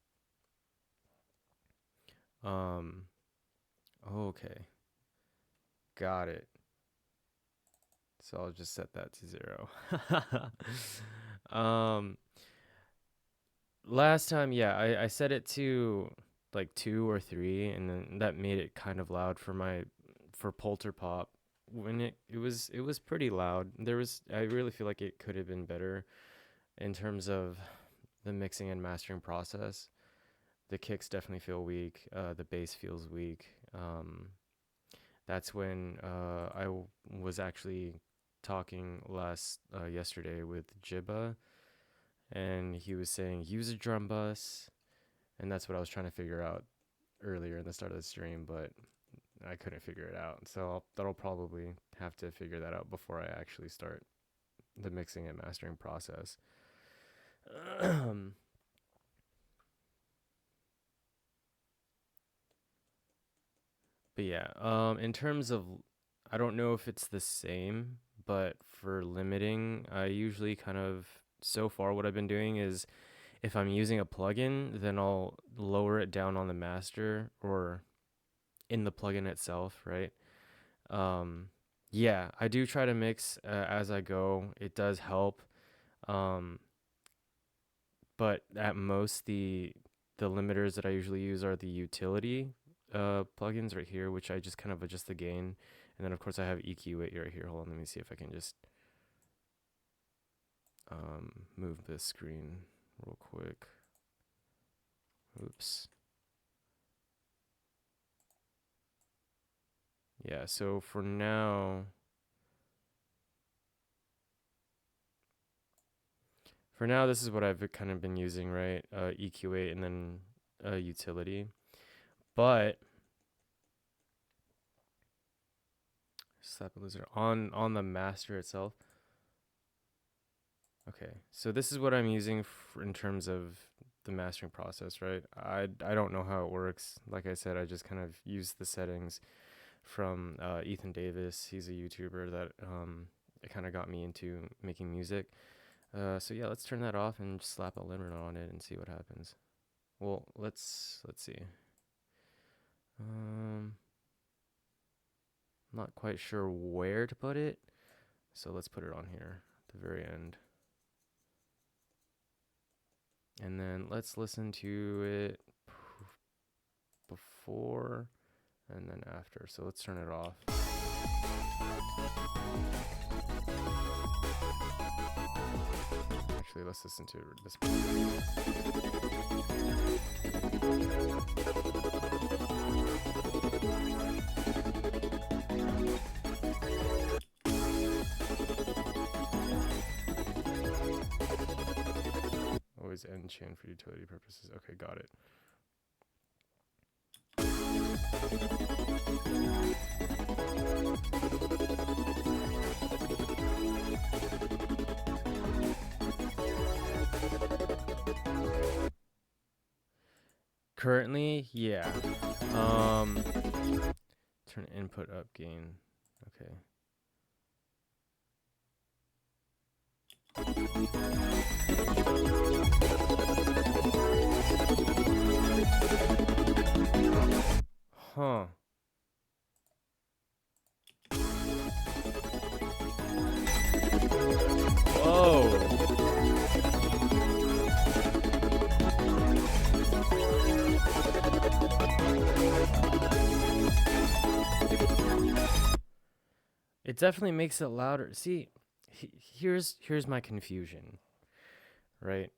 Okay. Got it. So I'll just set that to 0. Last time, yeah, I set it to like 2 or 3, and then that made it kind of loud for Polter Pop. When it was pretty loud. I really feel like it could have been better in terms of the mixing and mastering process. The kicks definitely feel weak. The bass feels weak. That's when was actually talking yesterday with Jibba, and he was saying use a drum bus, and that's what I was trying to figure out earlier in the start of the stream, but I couldn't figure it out. So that'll probably have to figure that out before I actually start the mixing and mastering process. But yeah, in terms of, I don't know if it's the same, but for limiting, I usually so far what I've been doing is if I'm using a plugin, then I'll lower it down on the master or in the plugin itself, right? Yeah, I do try to mix as I go. It does help. But at most the limiters that I usually use are the utility plugins right here, which I just kind of adjust the gain. And then of course I have EQ right here. Hold on, let me see if I can just move this screen real quick. Oops. Yeah, so for now this is what I've kind of been using, right? EQ8 and then utility. But slap a lizard on the master itself. Okay, so this is what I'm using in terms of the mastering process, right? I don't know how it works. Like I said, I just kind of use the settings from Ethan Davis. He's a YouTuber that it kind of got me into making music. So yeah, let's turn that off and just slap a limiter on it and see what happens. Well, let's see. I'm not quite sure where to put it, so let's put it on here at the very end. And then let's listen to it before and then after. So let's turn it off. Actually, let's listen to this part. Always end chain for utility purposes. Okay, got it. Currently, yeah. Turn input up gain. Okay. Huh. Whoa. It definitely makes it louder. See, here's my confusion, right?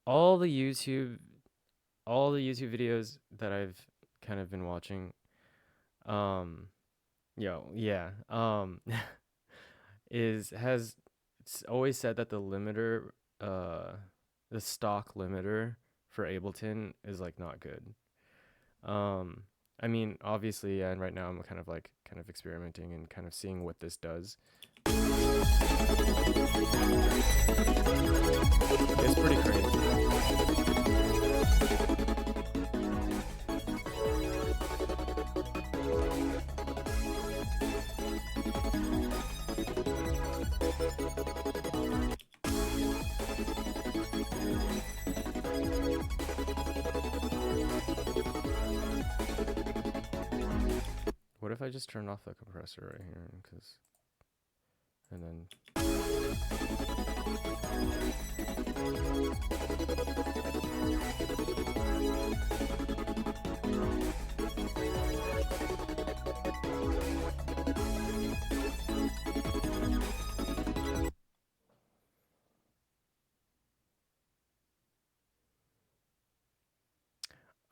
All the YouTube videos that I've kind of been watching, yeah, it's always said that the limiter, the stock limiter for Ableton is like not good. I mean, obviously, yeah, and right now I'm kind of experimenting and kind of seeing what this does. It's pretty crazy. What if I just turn off the compressor right here, and then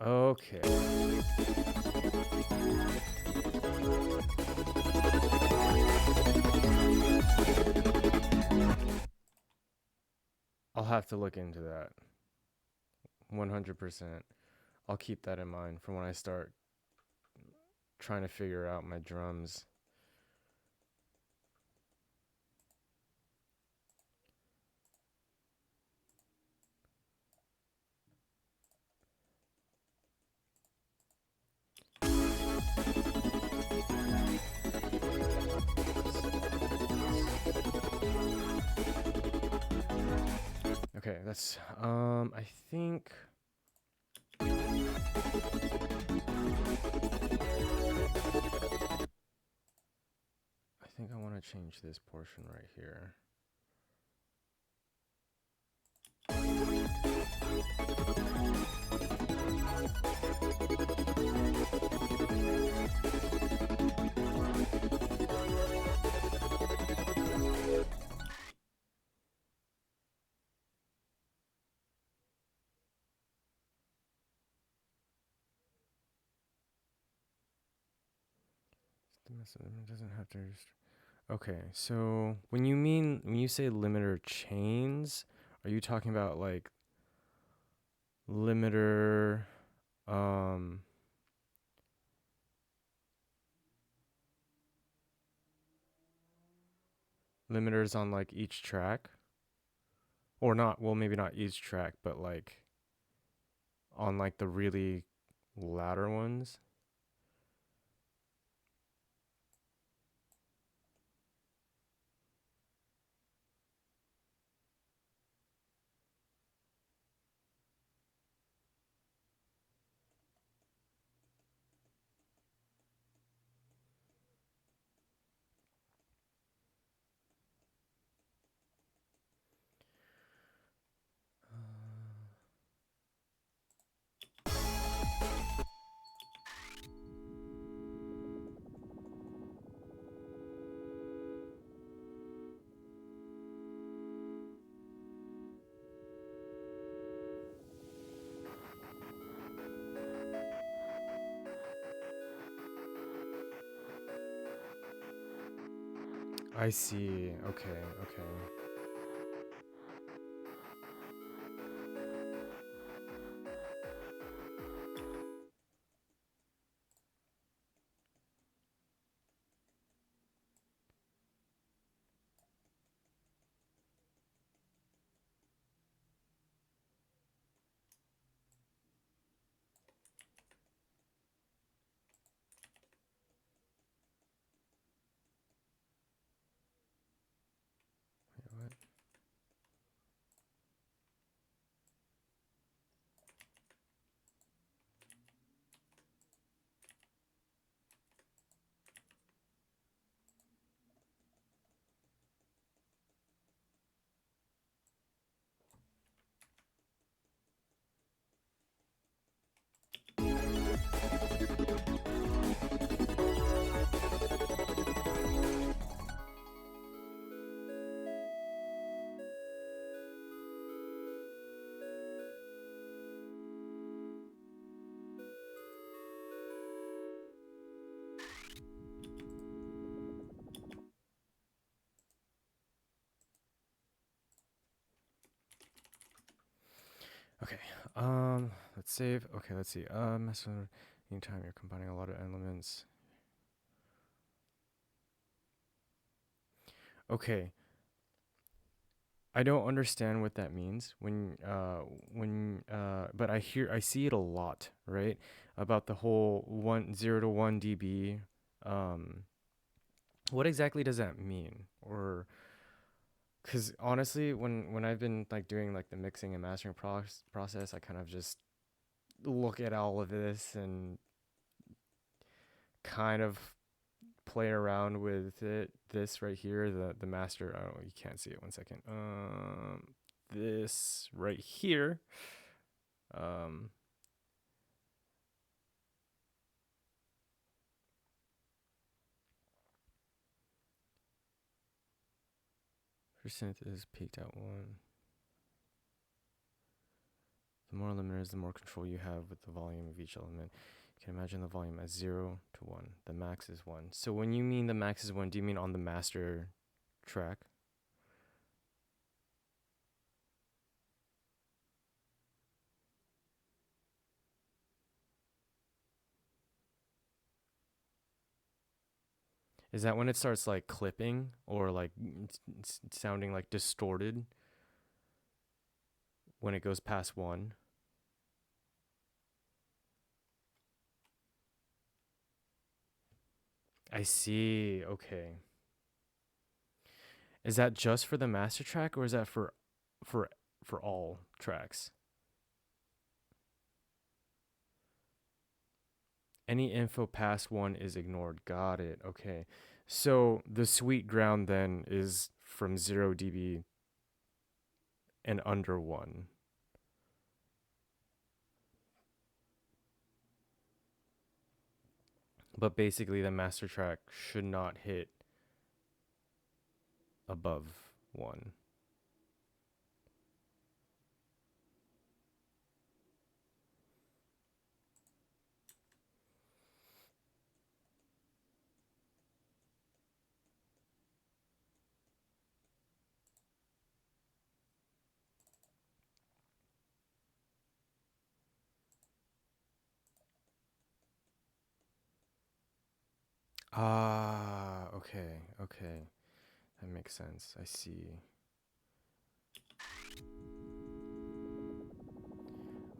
okay. I'll have to look into that. 100%. I'll keep that in mind for when I start trying to figure out my drums. Okay, that's I think I want to change this portion right here. It doesn't have to. Okay, so when you say limiter chains, are you talking about like limiter limiters on like each track? Or not, well, maybe not each track, but like on like the really louder ones? I see. Okay, okay. Wait, Okay. Let's save. Okay, let's see. So anytime you're combining a lot of elements. Okay. I don't understand what that means but I see it a lot, right? About the whole 0 to 1 dB. What exactly does that mean? Or because honestly, when I've been like doing like the mixing and mastering process, I kind of just look at all of this and kind of play around with it. This right here, the master. Oh, you can't see it. 1 second. This right here. Percent is peaked at 1. The more limiters, the more control you have with the volume of each element. You can imagine the volume as 0 to 1. The max is 1. So when you mean the max is 1, do you mean on the master track? Is that when it starts like clipping or like sounding like distorted when it goes past 1? I see. Okay. Is that just for the master track or is that for all tracks? Any info past 1 is ignored. Got it. Okay. So the sweet ground then is from 0 dB and under 1. But basically the master track should not hit above 1. Ah, okay, okay. That makes sense. I see.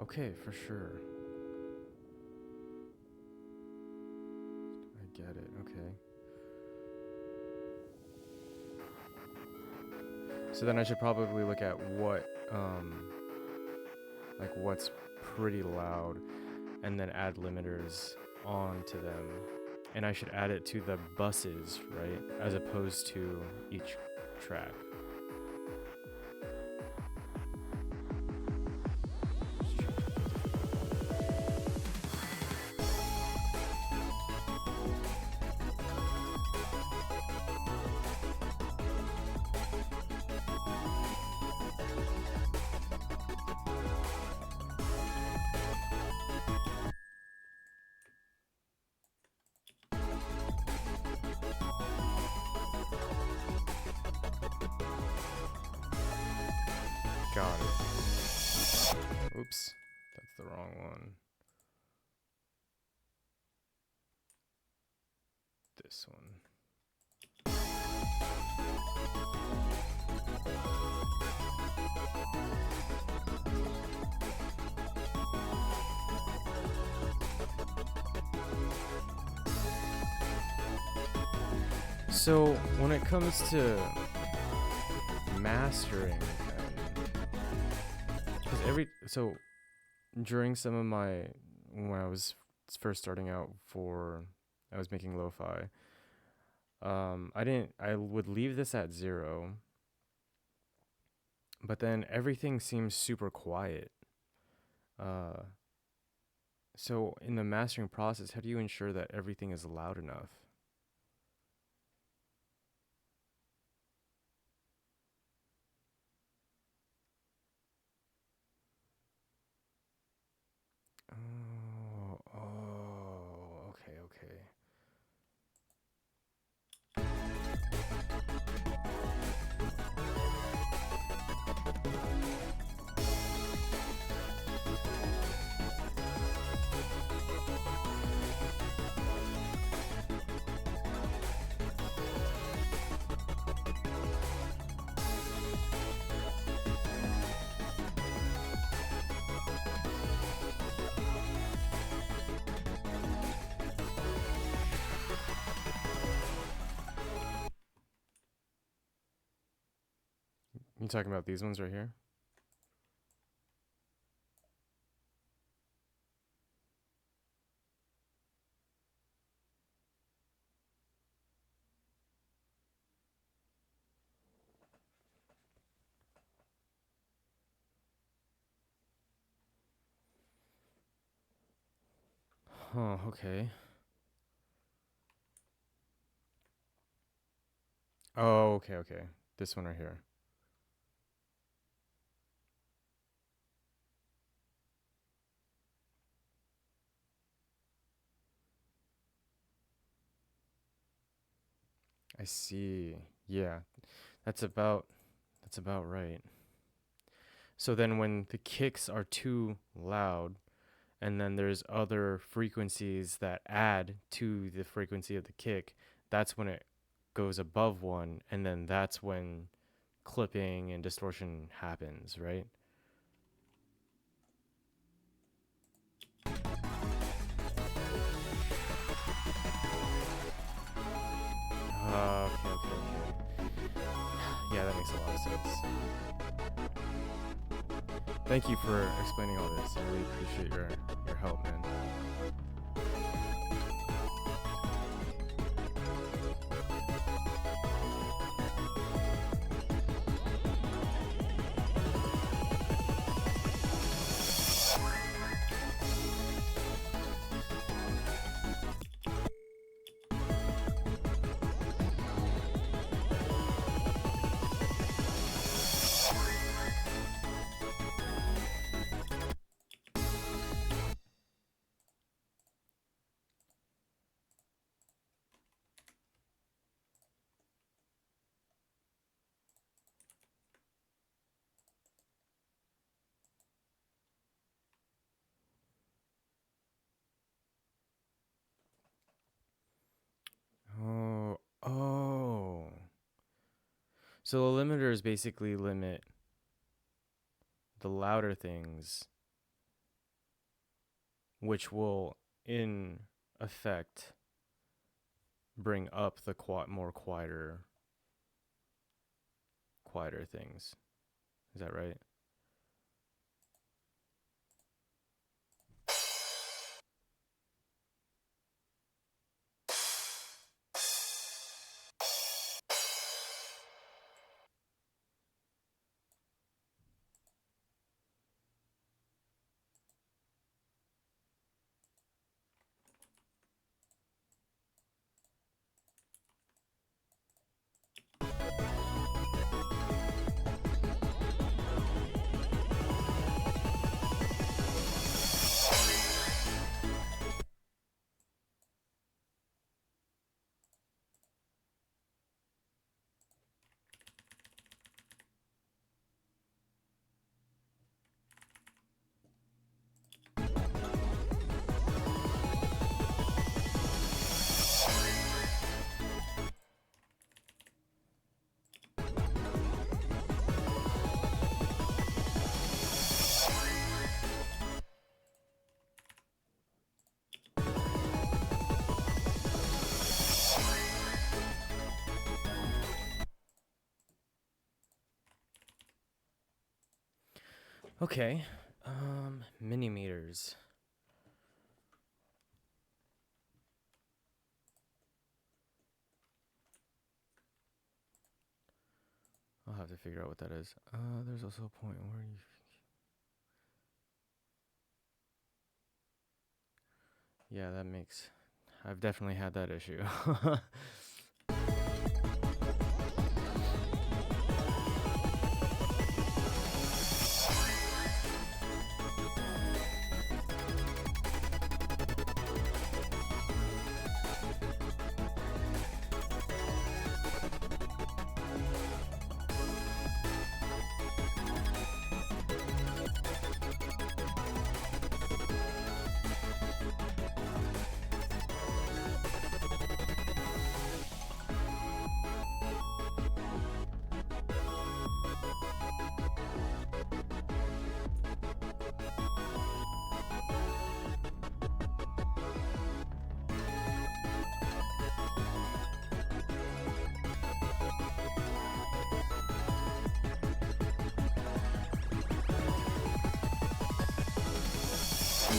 Okay, for sure. I get it. Okay. So then I should probably look at what like what's pretty loud and then add limiters onto them. And I should add it to the buses, right? As opposed to each track. Got it. Oops, that's the wrong one. This one. So when it comes to mastering, because during some of when I was first starting out I was making lo-fi. I would leave this at 0, but then everything seems super quiet. So in the mastering process, how do you ensure that everything is loud enough? Okay. You talking about these ones right here? Oh, okay. Oh, okay, okay. This one right here. I see. Yeah. That's about right. So then when the kicks are too loud and then there's other frequencies that add to the frequency of the kick, that's when it goes above one, and then that's when clipping and distortion happens, right? Okay. Yeah, that makes a lot of sense. Thank you for explaining all this. I really appreciate your help, man. Oh. So the limiters basically limit the louder things, which will, in effect, bring up the more quieter things. Is that right? Okay. Mini meters. I'll have to figure out what that is. There's also a point where you... Yeah, that makes... I've definitely had that issue. I'm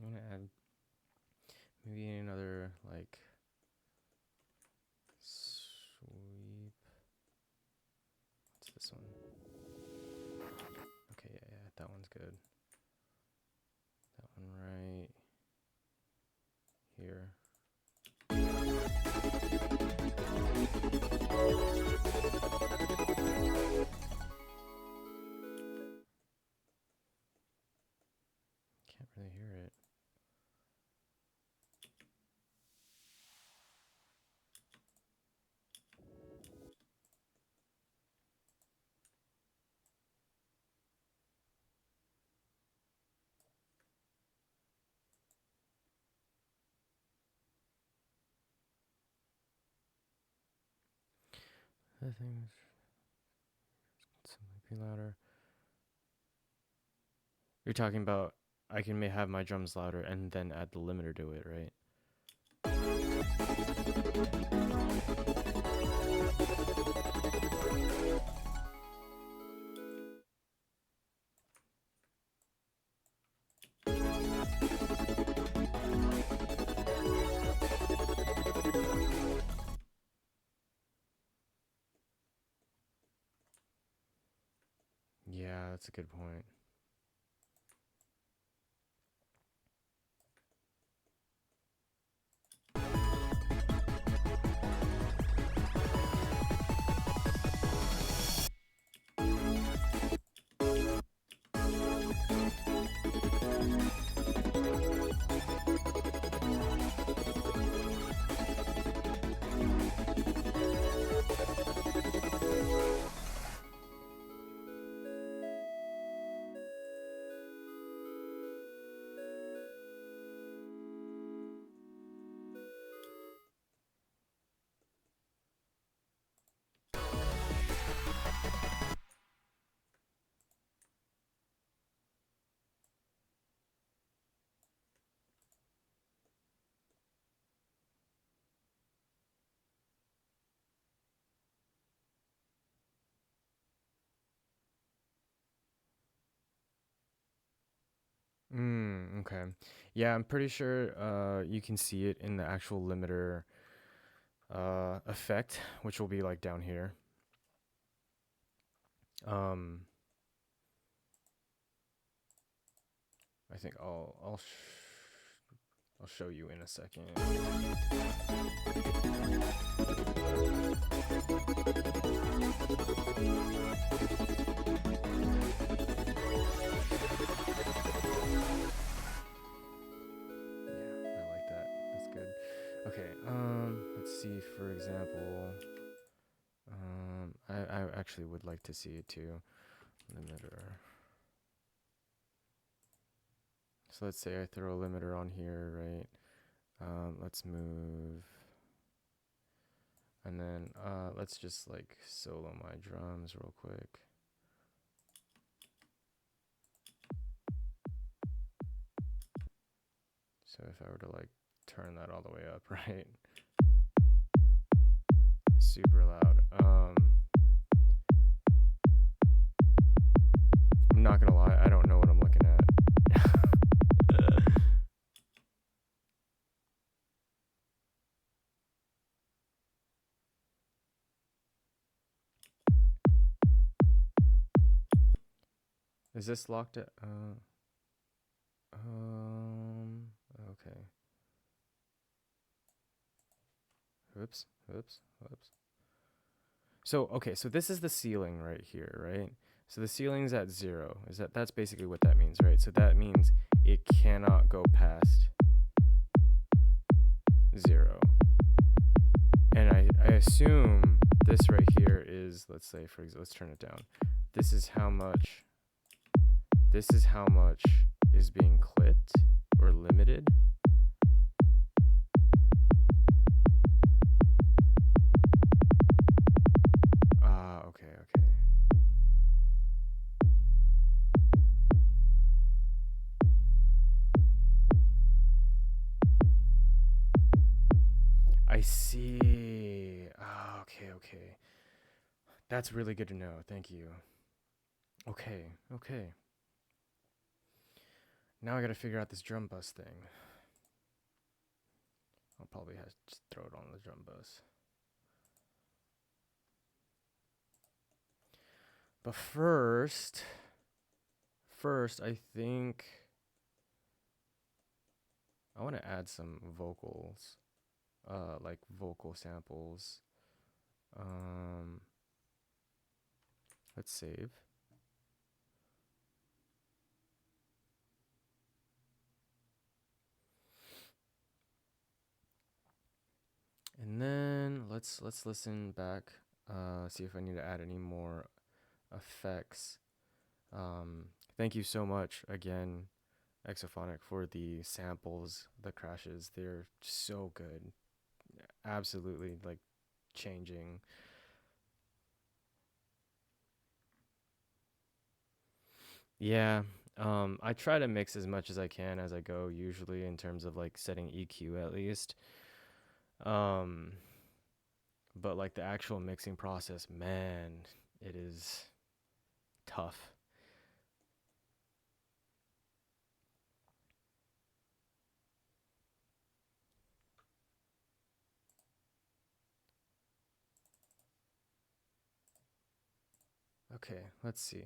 gonna add maybe another like sweep. What's this one? Okay, yeah, that one's good. That one right here. Can't really hear it. The thing is simply be louder. You're talking about I can have my drums louder and then add the limiter to it, right? Yeah, that's a good point. Okay. Yeah, I'm pretty sure you can see it in the actual limiter effect, which will be like down here. I think I'll show you in a second. Okay, let's see, for example, I actually would like to see it too, limiter. So let's say I throw a limiter on here, right? Let's move, and then let's just like solo my drums real quick. So if I were to like turn that all the way up, right? Super loud. I'm not gonna lie, I don't know what I'm looking at. Is this locked at, okay. Whoops. So, okay, so this is the ceiling right here, right? So the ceiling's at 0. That's basically what that means, right? So that means it cannot go past 0. And I assume this right here is, let's say, for example, let's turn it down. This is how much is being clipped or limited. I see. Oh, okay. That's really good to know. Thank you. Okay. Now I gotta figure out this drum bus thing. I'll probably have to just throw it on the drum bus. But first, I think I want to add some vocals, like vocal samples. Let's save. And then let's listen back, see if I need to add any more effects. Thank you so much again, Exophonic, for the samples, the crashes. They're so good. Absolutely, like, changing. Yeah, I try to mix as much as I can as I go, usually in terms of like setting EQ at least. Um, but like the actual mixing process, man, it is tough. Okay, let's see.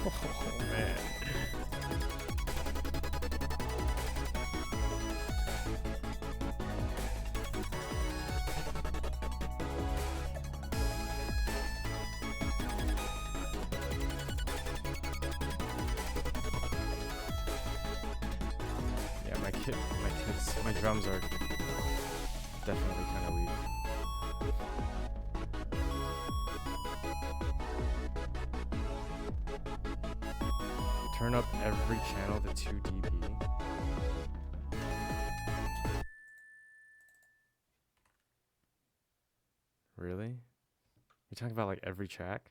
Oh man. Yeah, my drums are definitely kind of weak. Turn up every channel to 2 dB. Really? You're talking about like every track?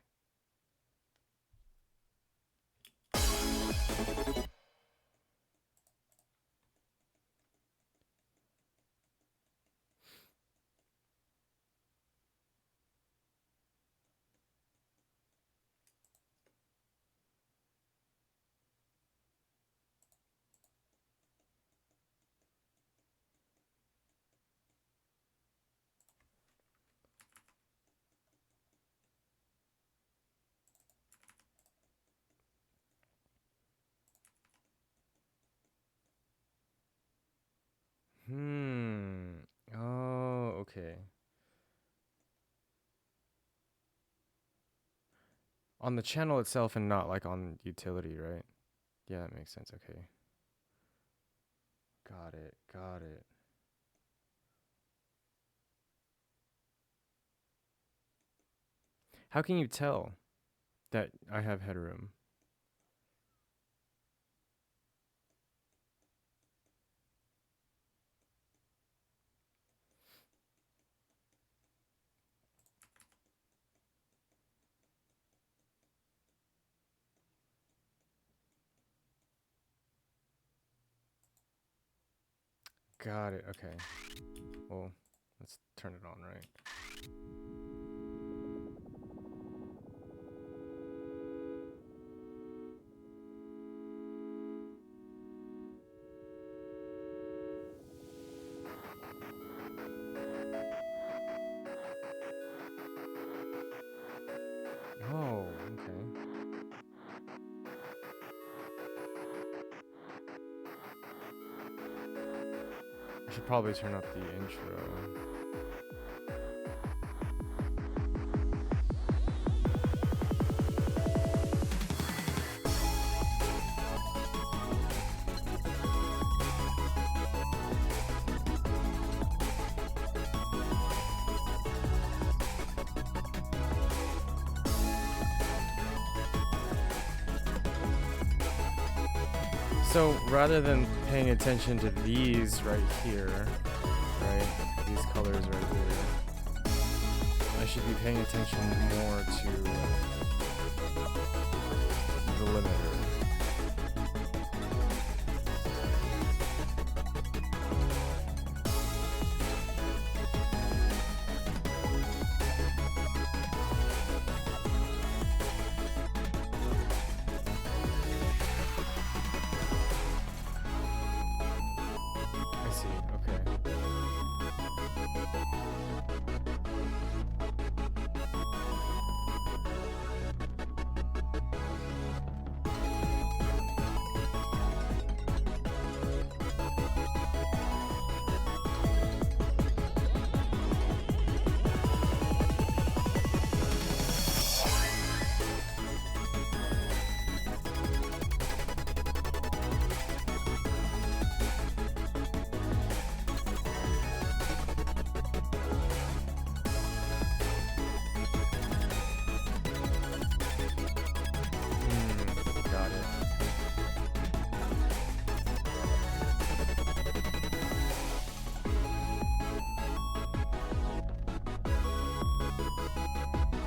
Oh, okay. On the channel itself and not like on utility, right? Yeah, that makes sense. Okay. Got it. Got it. How can you tell that I have headroom? Got it. Okay. Well, let's turn it on, right? Oh, okay. I should probably turn up the intro. So rather than paying attention to these right here, right, these colors right here, I should be paying attention more to the limiter.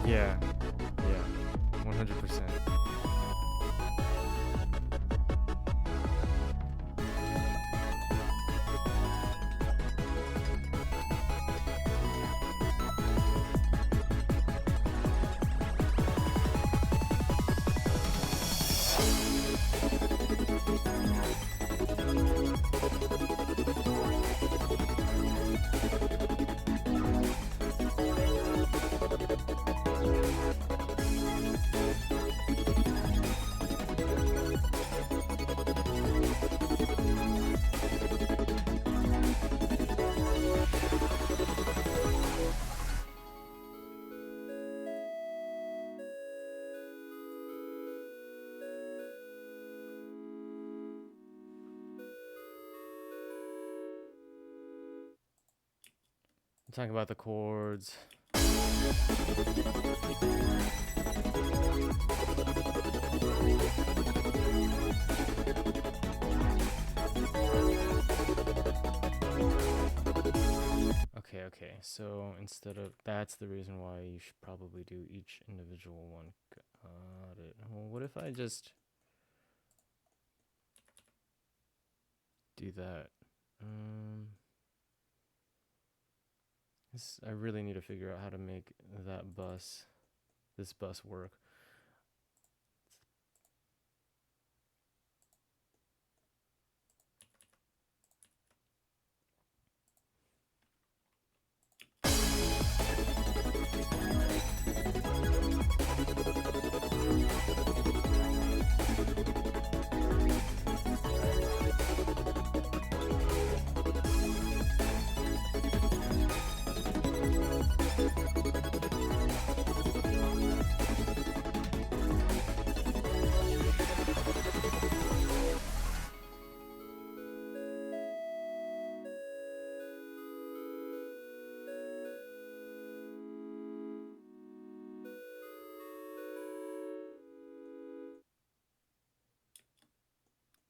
Yeah, 100%. Talking about the chords. Okay, so instead of, that's the reason why you should probably do each individual one. Got it. Well, what if I just do that? I really need to figure out how to make this bus work.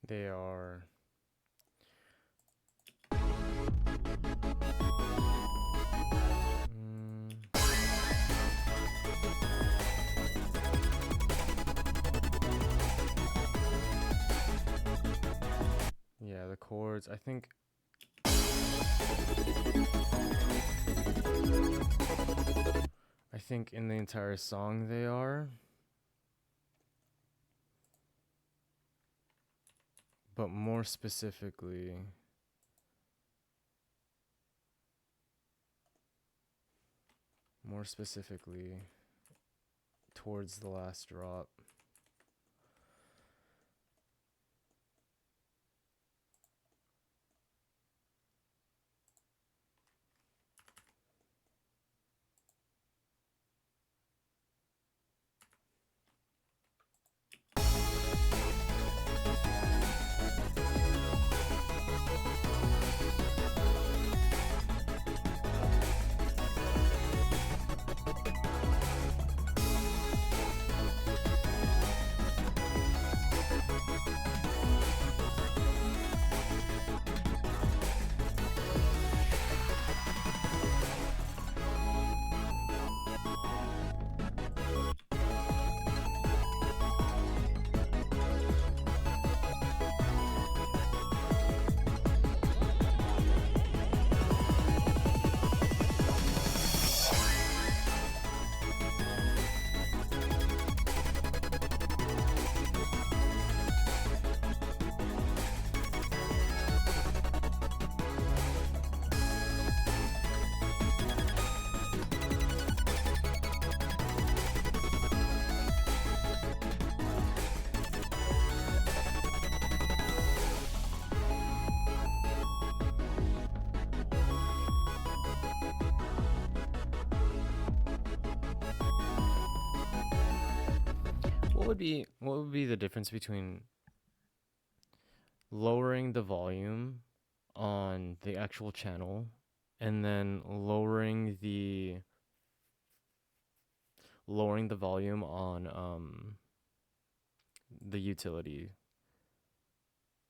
They are yeah, the chords, I think in the entire song they are, but more specifically towards the last drop. What would be the difference between lowering the volume on the actual channel and then lowering the volume on the utility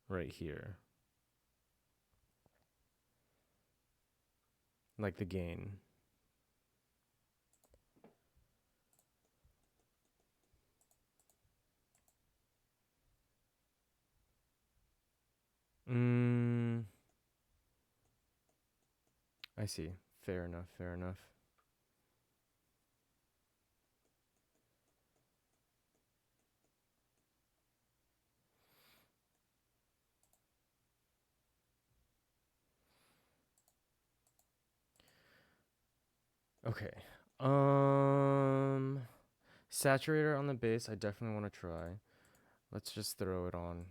right here, like the gain? I see. Fair enough, fair enough. Okay. Saturator on the bass, I definitely want to try. Let's just throw it on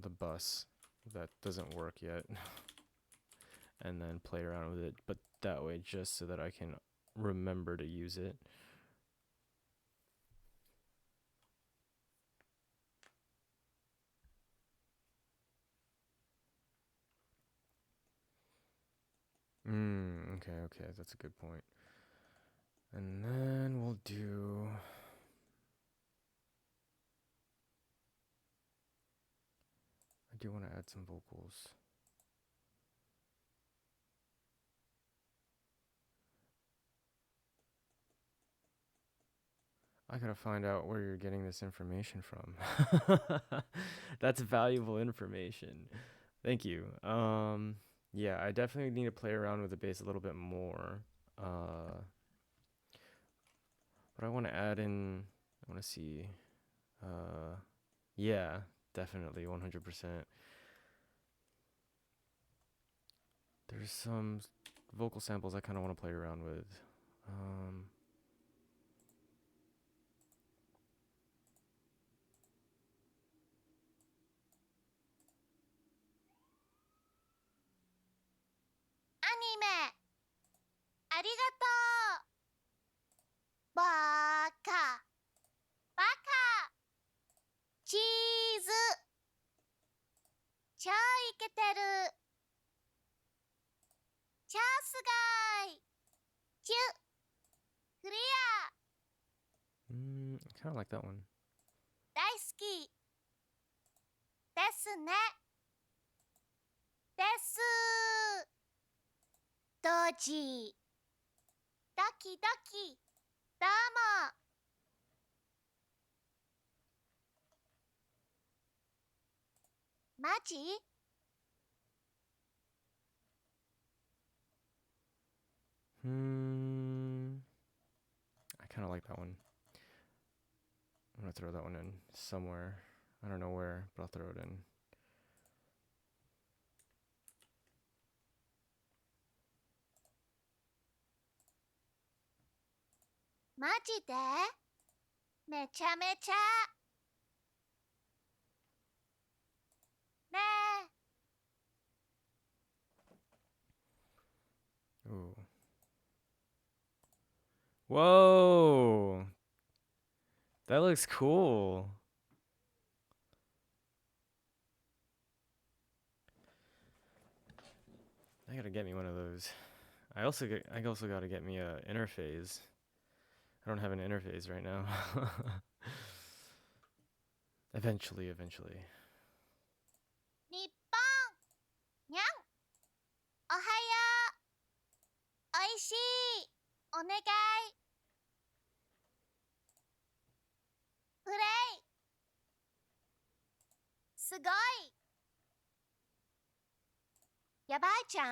the bus. That doesn't work yet. And then play around with it, but that way just so that I can remember to use it. Okay, that's a good point. And then we'll do... I do want to add some vocals. I gotta find out where you're getting this information from. That's valuable information. Thank you. Yeah, I definitely need to play around with the bass a little bit more. But I want to add in, I want to see, yeah, definitely, 100%. There's some vocal samples I kind of want to play around with. Anime ありがとうバカバカチーズ超イケてるチャースガイキュクリア I kind of like that one. 大好きですね。です。ドジ。ドキドキ。どうも。マジ？I kind of like that one. I'm gonna throw that one in somewhere. I don't know where, but I'll throw it in. マジで？めちゃめちゃ。ねえ。 Ooh. Whoa! That looks cool. I gotta get me one of those. I also gotta get me a interface. I don't have an interface right now. Eventually. 日本。にゃん。おはよう。おいしい。お願い。プレイ。すごい。やばいちゃん。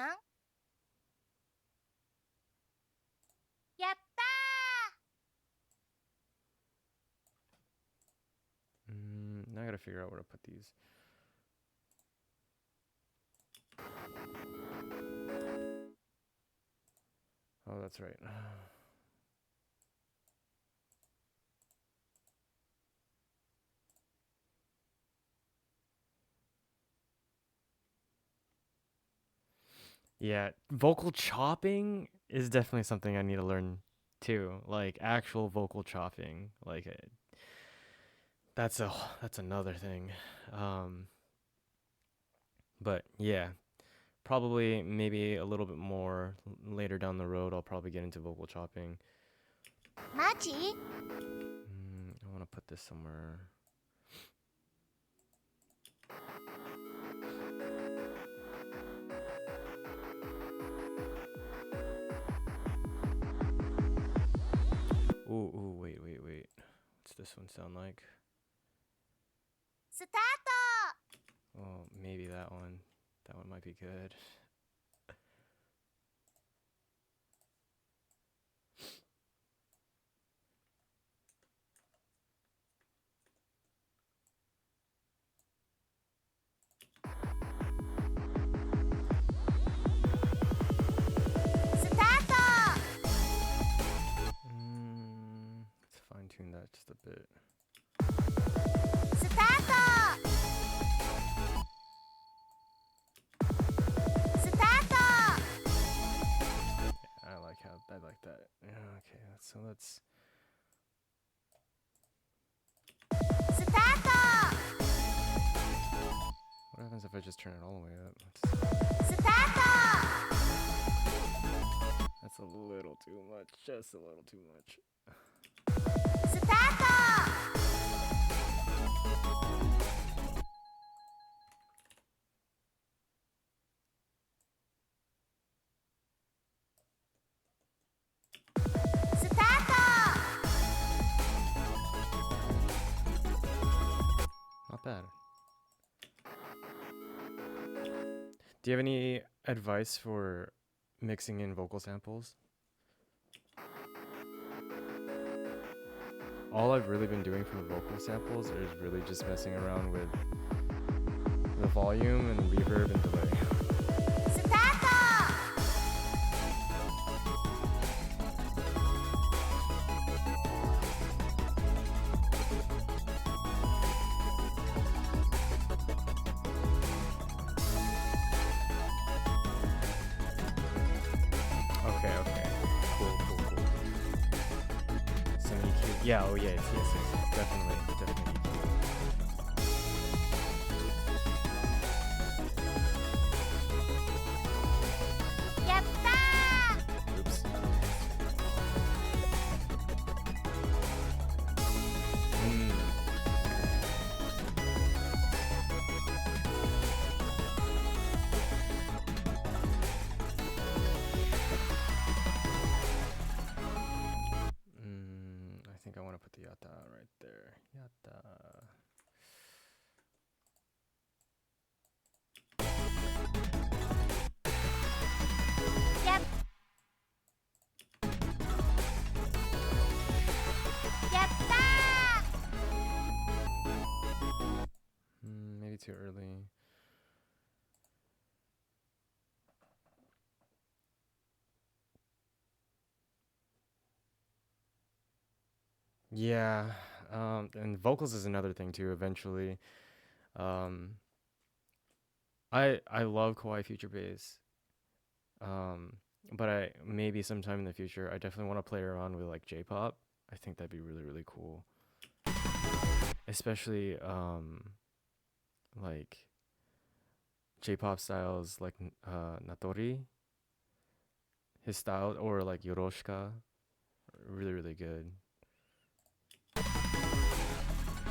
やったー。Now I gotta figure out where to put these. Oh, that's right. Yeah, vocal chopping is definitely something I need to learn too. Like actual vocal chopping, like that's another thing. But yeah, probably maybe a little bit more later down the road. I'll probably get into vocal chopping. マジ？ I want to put this somewhere. Ooh, wait. What's this one sound like? スタート。 Oh, maybe that one. That one might be good. Let's fine tune that just a bit. スタート。スタート。 I like that. Yeah, okay, so let's. スタート。 What happens if I just turn it all the way up? スタート。 That's a little too much. Just a little too much. スタート。 スタート。 Not bad. Do you have any advice for mixing in vocal samples? All I've really been doing for vocal samples is really just messing around with the volume and reverb and delay. スタート。 Okay. Cool. Some EQ. Yeah, oh yeah, yes. Definitely EQ. やったー。 Oops. want to put the yata right there. Yata. Yep. Yatta! Maybe too early. Yeah, and vocals is another thing too. Eventually, I love Kawaii Future Bass. But I maybe sometime in the future, I definitely want to play around with like J-pop. I think that'd be really really cool. Especially like J-pop styles like Natori, his style, or like Yoroshika, really really good.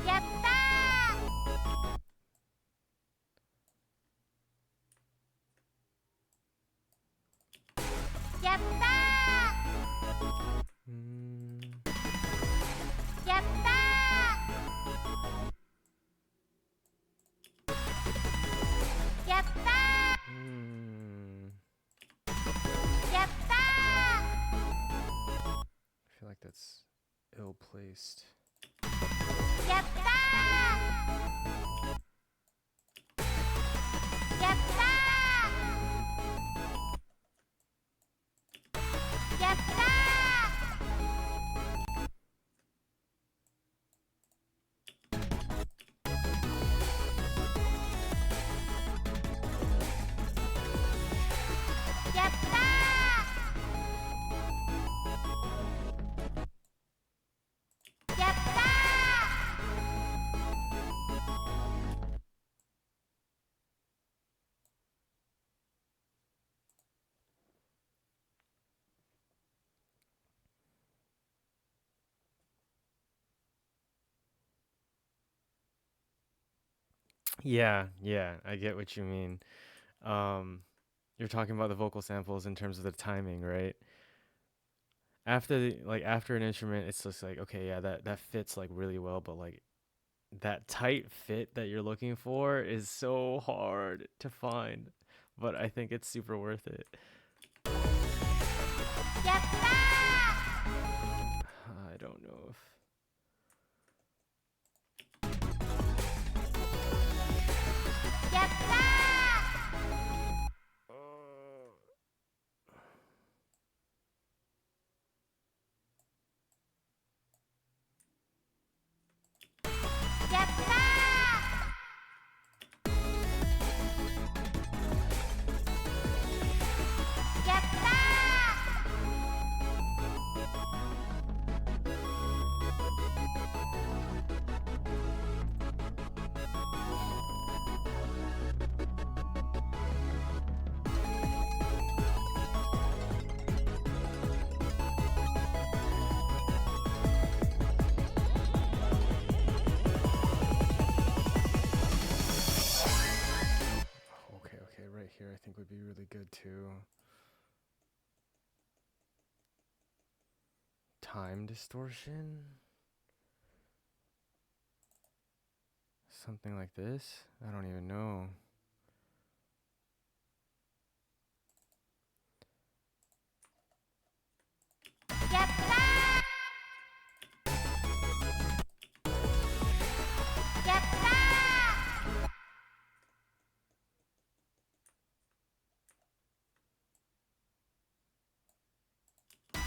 Yatta! Yatta! Yatta! Yatta! Yatta! I feel like that's ill placed. Yatta! Yatta! Yatta! Yatta! Yatta! Yeah, yeah, I get what you mean. You're talking about the vocal samples in terms of the timing, right? After an instrument, it's just like, okay, yeah, that fits like really well, but like that tight fit that you're looking for is so hard to find, but I think it's super worth it. Yatta! I don't know if Yatta! Yatta! Yatta! okay, right here I think would be really good too. Time distortion? Something like this? I don't even know. Yatta! Yatta!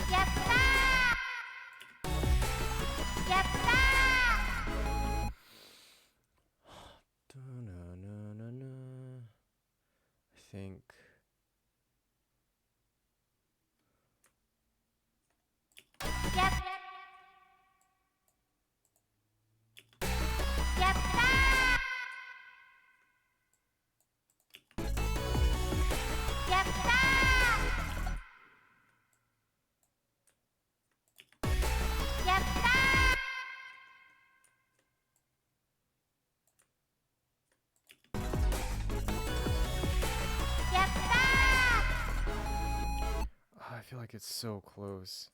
Yatta! Yatta! Da-na-na-na-na. I think. Yatta! Yatta! Yatta! Yatta! Yatta! I feel like it's so close.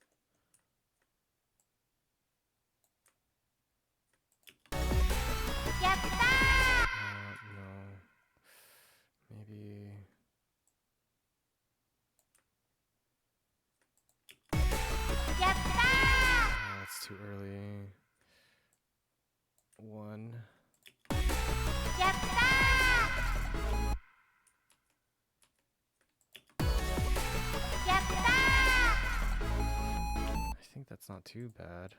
That's not too bad.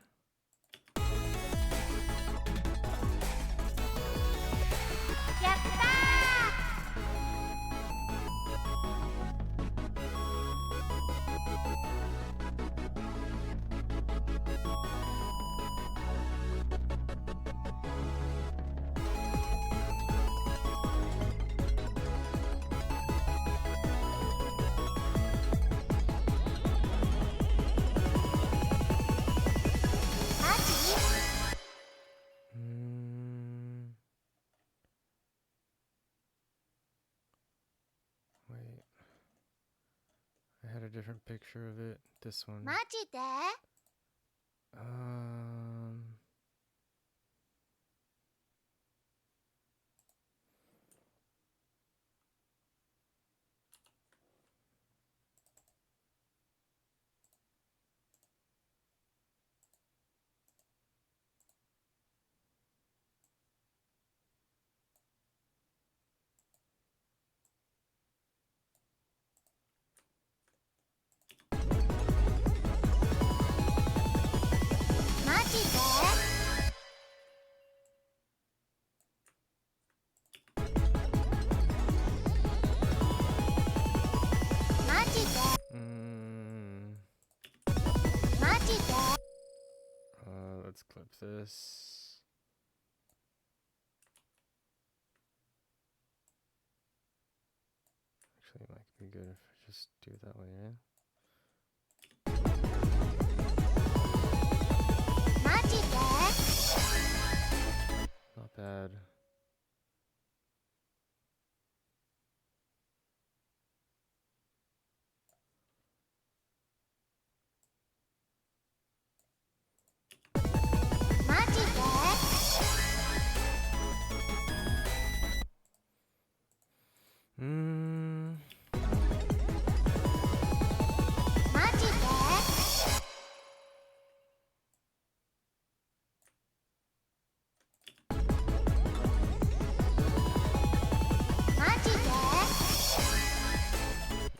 Wait. I had a different picture of it. This one. マジで マジで マジで マジで let's clip this. Actually, it might be good if I just do it that way, yeah? マジで Not bad.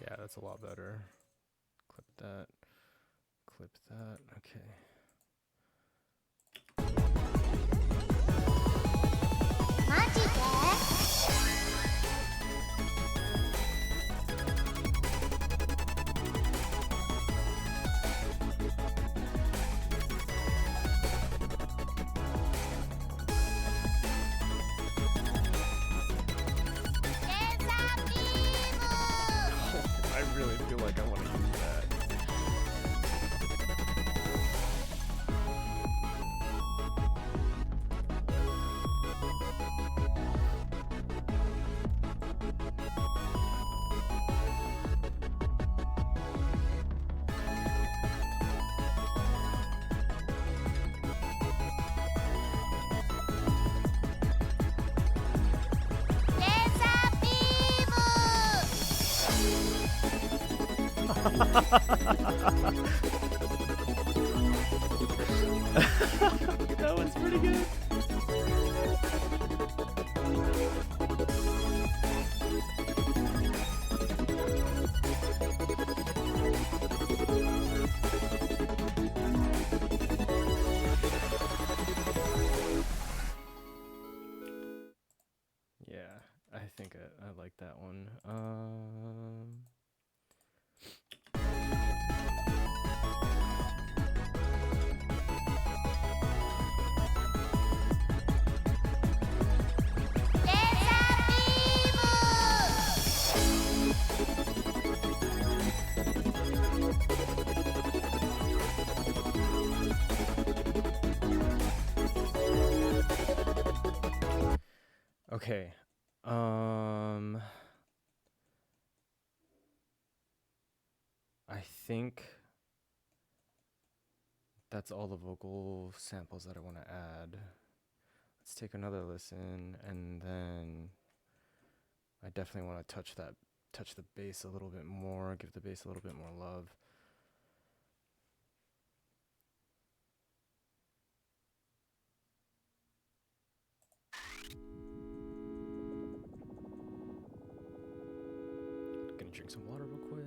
Yeah, that's a lot better. Clip that. Clip that. Okay. I really feel like I want to use that. That one's pretty good. Yeah, I think I like that one. Okay. I think that's all the vocal samples that I want to add. Let's take another listen, and then I definitely want to touch the bass a little bit more, give the bass a little bit more love. Gonna drink some water real quick.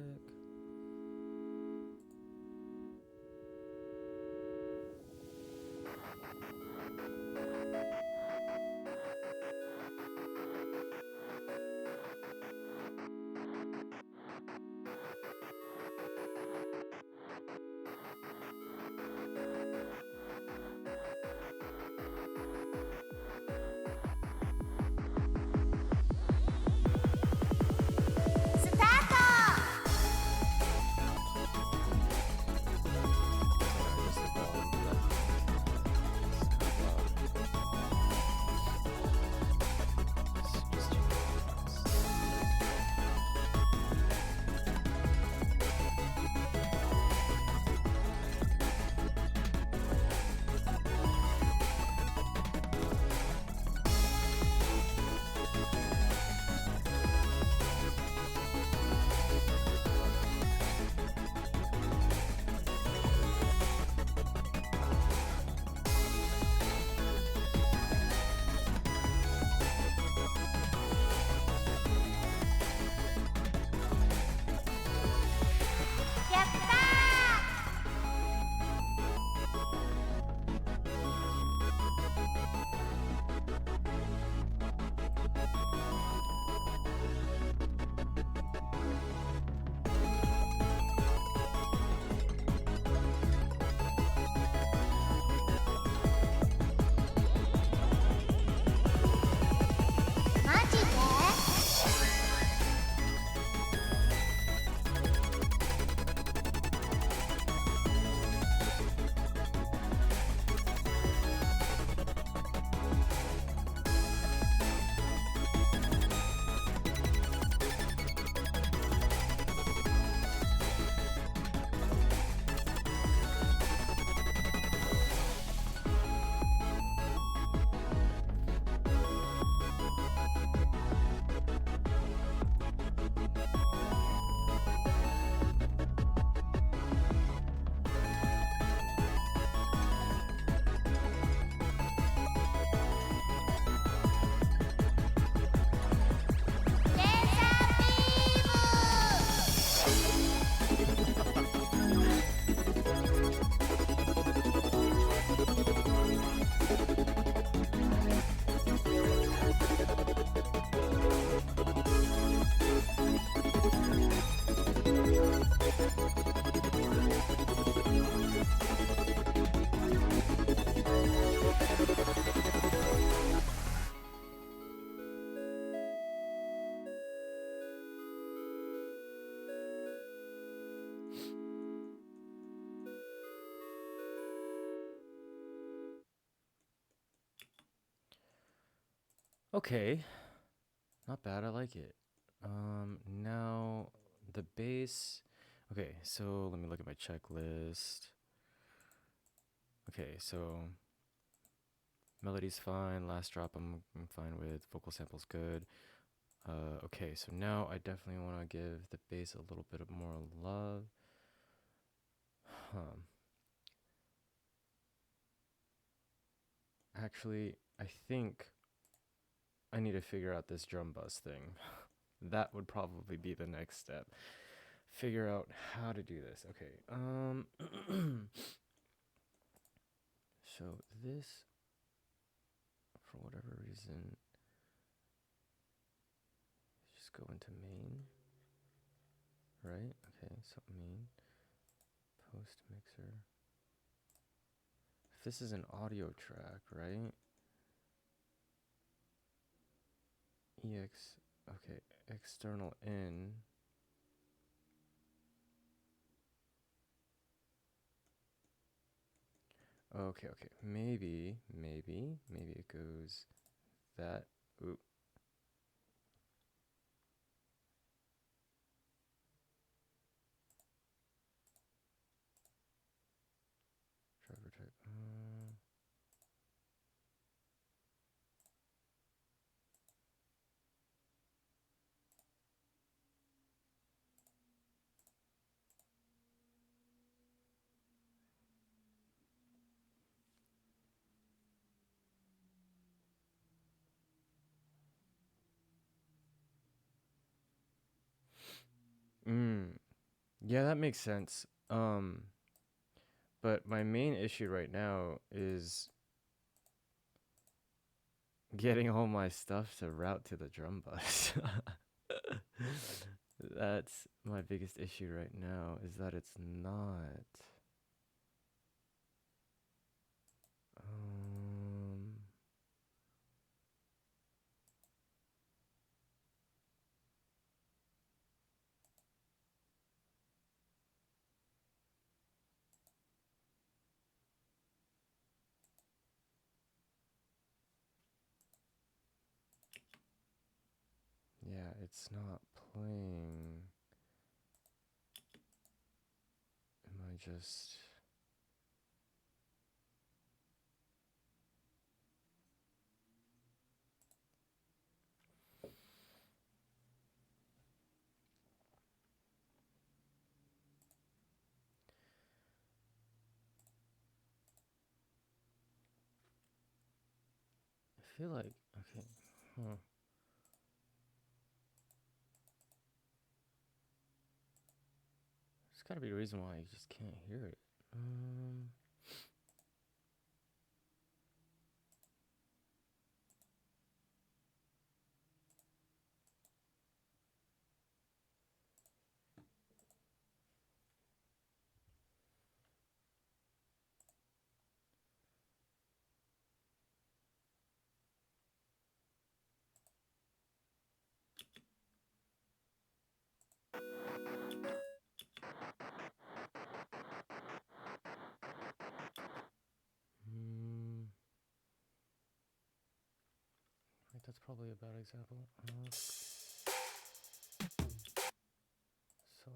Okay, not bad. I like it. Now the bass. Okay, so let me look at my checklist. Okay, so melody's fine. Last drop I'm fine with. Vocal sample's good. Okay, so now I definitely want to give the bass a little bit of more love. Actually, I think I need to figure out this drum bus thing. That would probably be the next step. Figure out how to do this. Okay. So this, for whatever reason, just go into main, right? Okay, so main, post mixer. If this is an audio track, right? Okay, external in. Okay, maybe it goes that. Oop. Driver type. Yeah, that makes sense. But my main issue right now is getting all my stuff to route to the drum bus. That's my biggest issue right now, is that it's not. Yeah, it's not playing. Am I just... I feel like, okay, huh. There's gotta be a reason why you just can't hear it. Right, that's probably a bad example. So...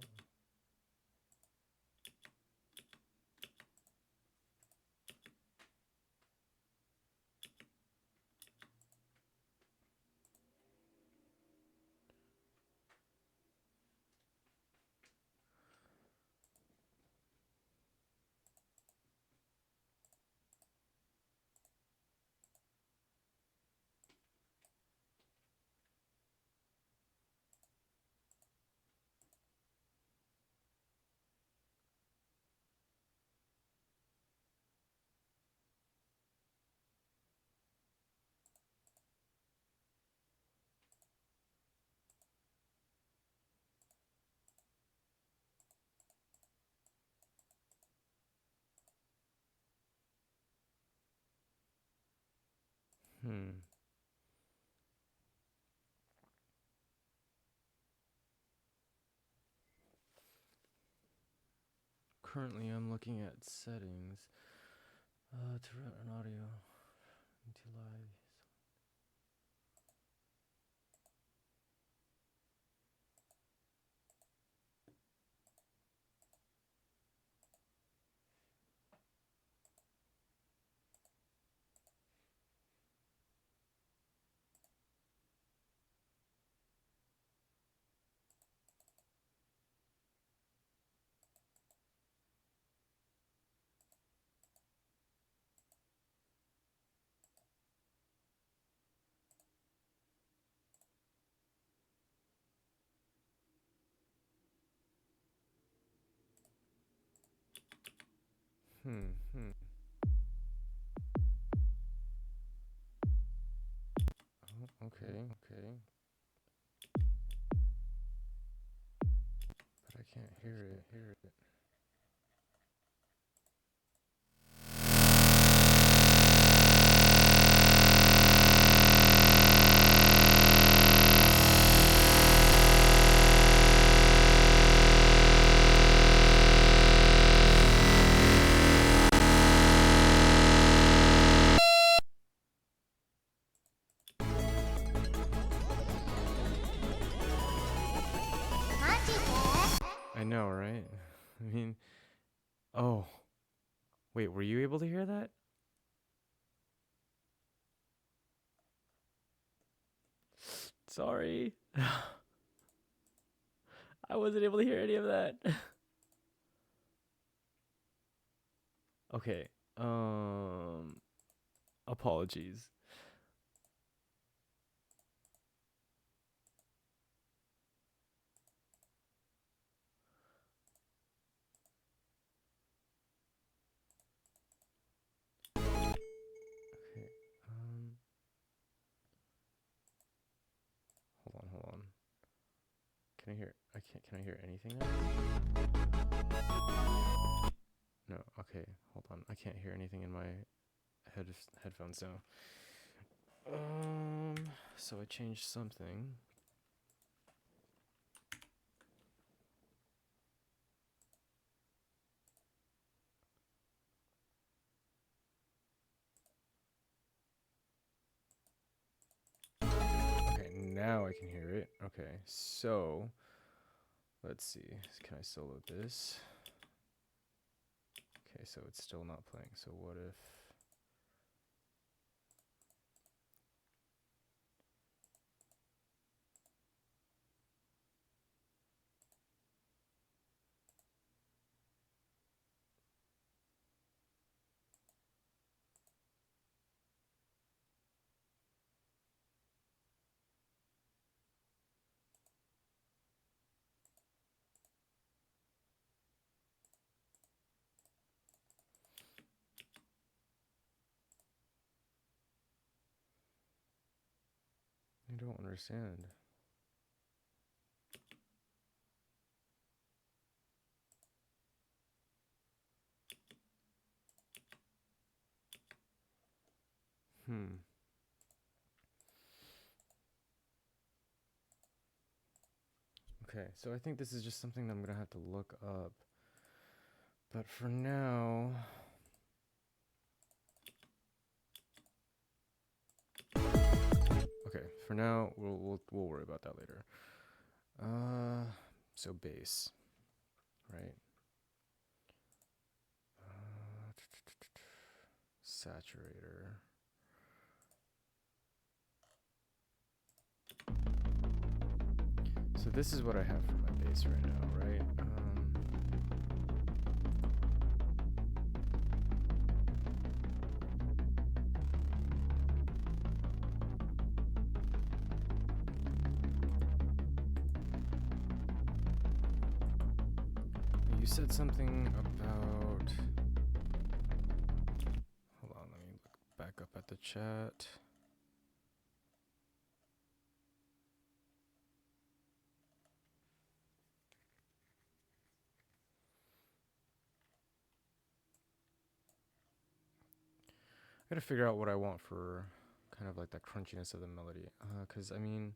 Currently, I'm looking at settings to route an audio into live. Oh, okay. But I can't hear it. I know, right? I mean, oh, wait, were you able to hear that? Sorry. I wasn't able to hear any of that. Okay. Apologies. Okay. Can I hear? Can I hear anything now? No. Okay. Hold on. I can't hear anything in my headphones now. So I changed something. Okay, now I can hear it. Okay, so let's see. Can I solo this? Okay, so it's still not playing. So what if... I don't understand. Okay, so I think this is just something that I'm gonna have to look up. But for now... Okay, for now, we'll worry about that later. So bass, right? Saturator. So this is what I have for my bass right now, right? You said something about... Hold on, let me look back up at the chat. I gotta figure out what I want for kind of like the crunchiness of the melody. Cause I mean,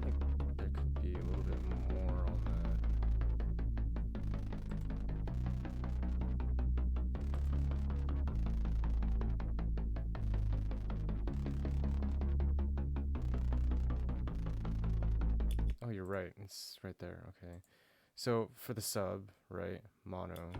like there could be a little bit more on that. Oh, you're right. It's right there. Okay. So for the sub, right? Mono.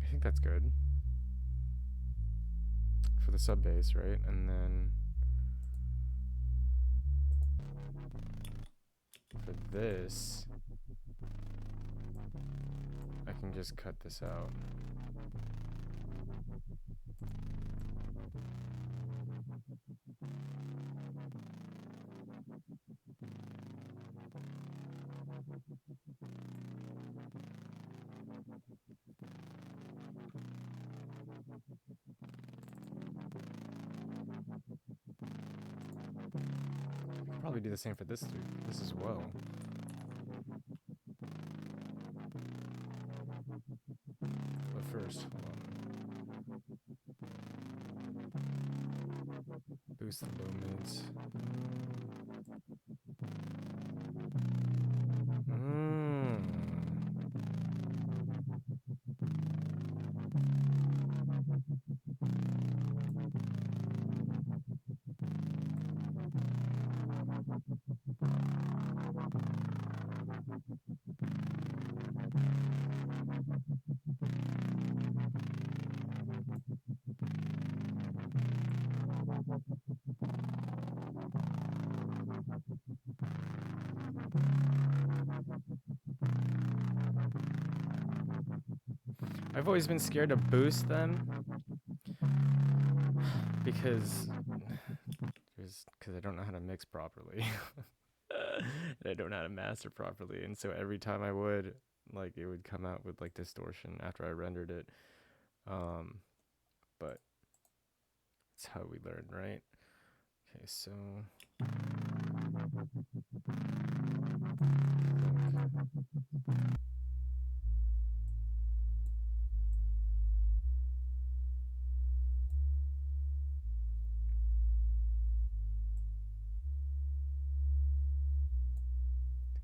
I think that's good. For the sub bass, right? And then for this, I can just cut this out. Probably do the same for this as well. But first, hold on. Boost the low mids. I've always been scared to boost them because I don't know how to mix properly. And I don't know how to master properly, and so every time I would, like, it would come out with like distortion after I rendered it. But that's how we learn, right? Okay, so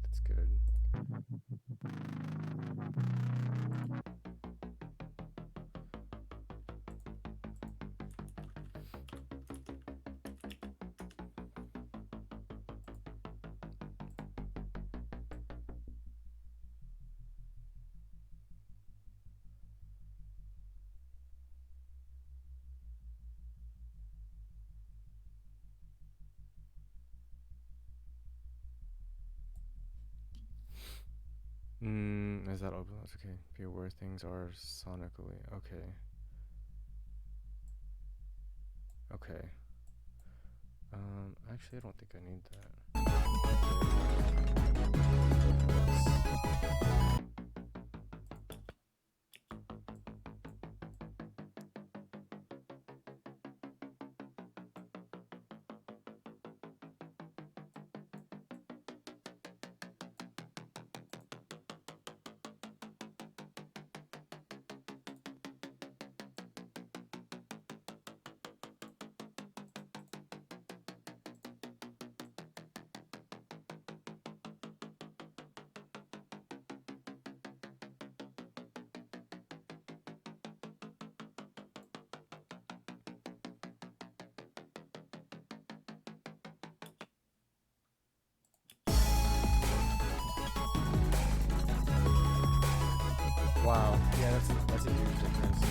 that's good. Is that open? That's okay. Be aware things are sonically. Okay. Okay. Actually, I don't think I need that. Wow. Yeah, that's a huge difference.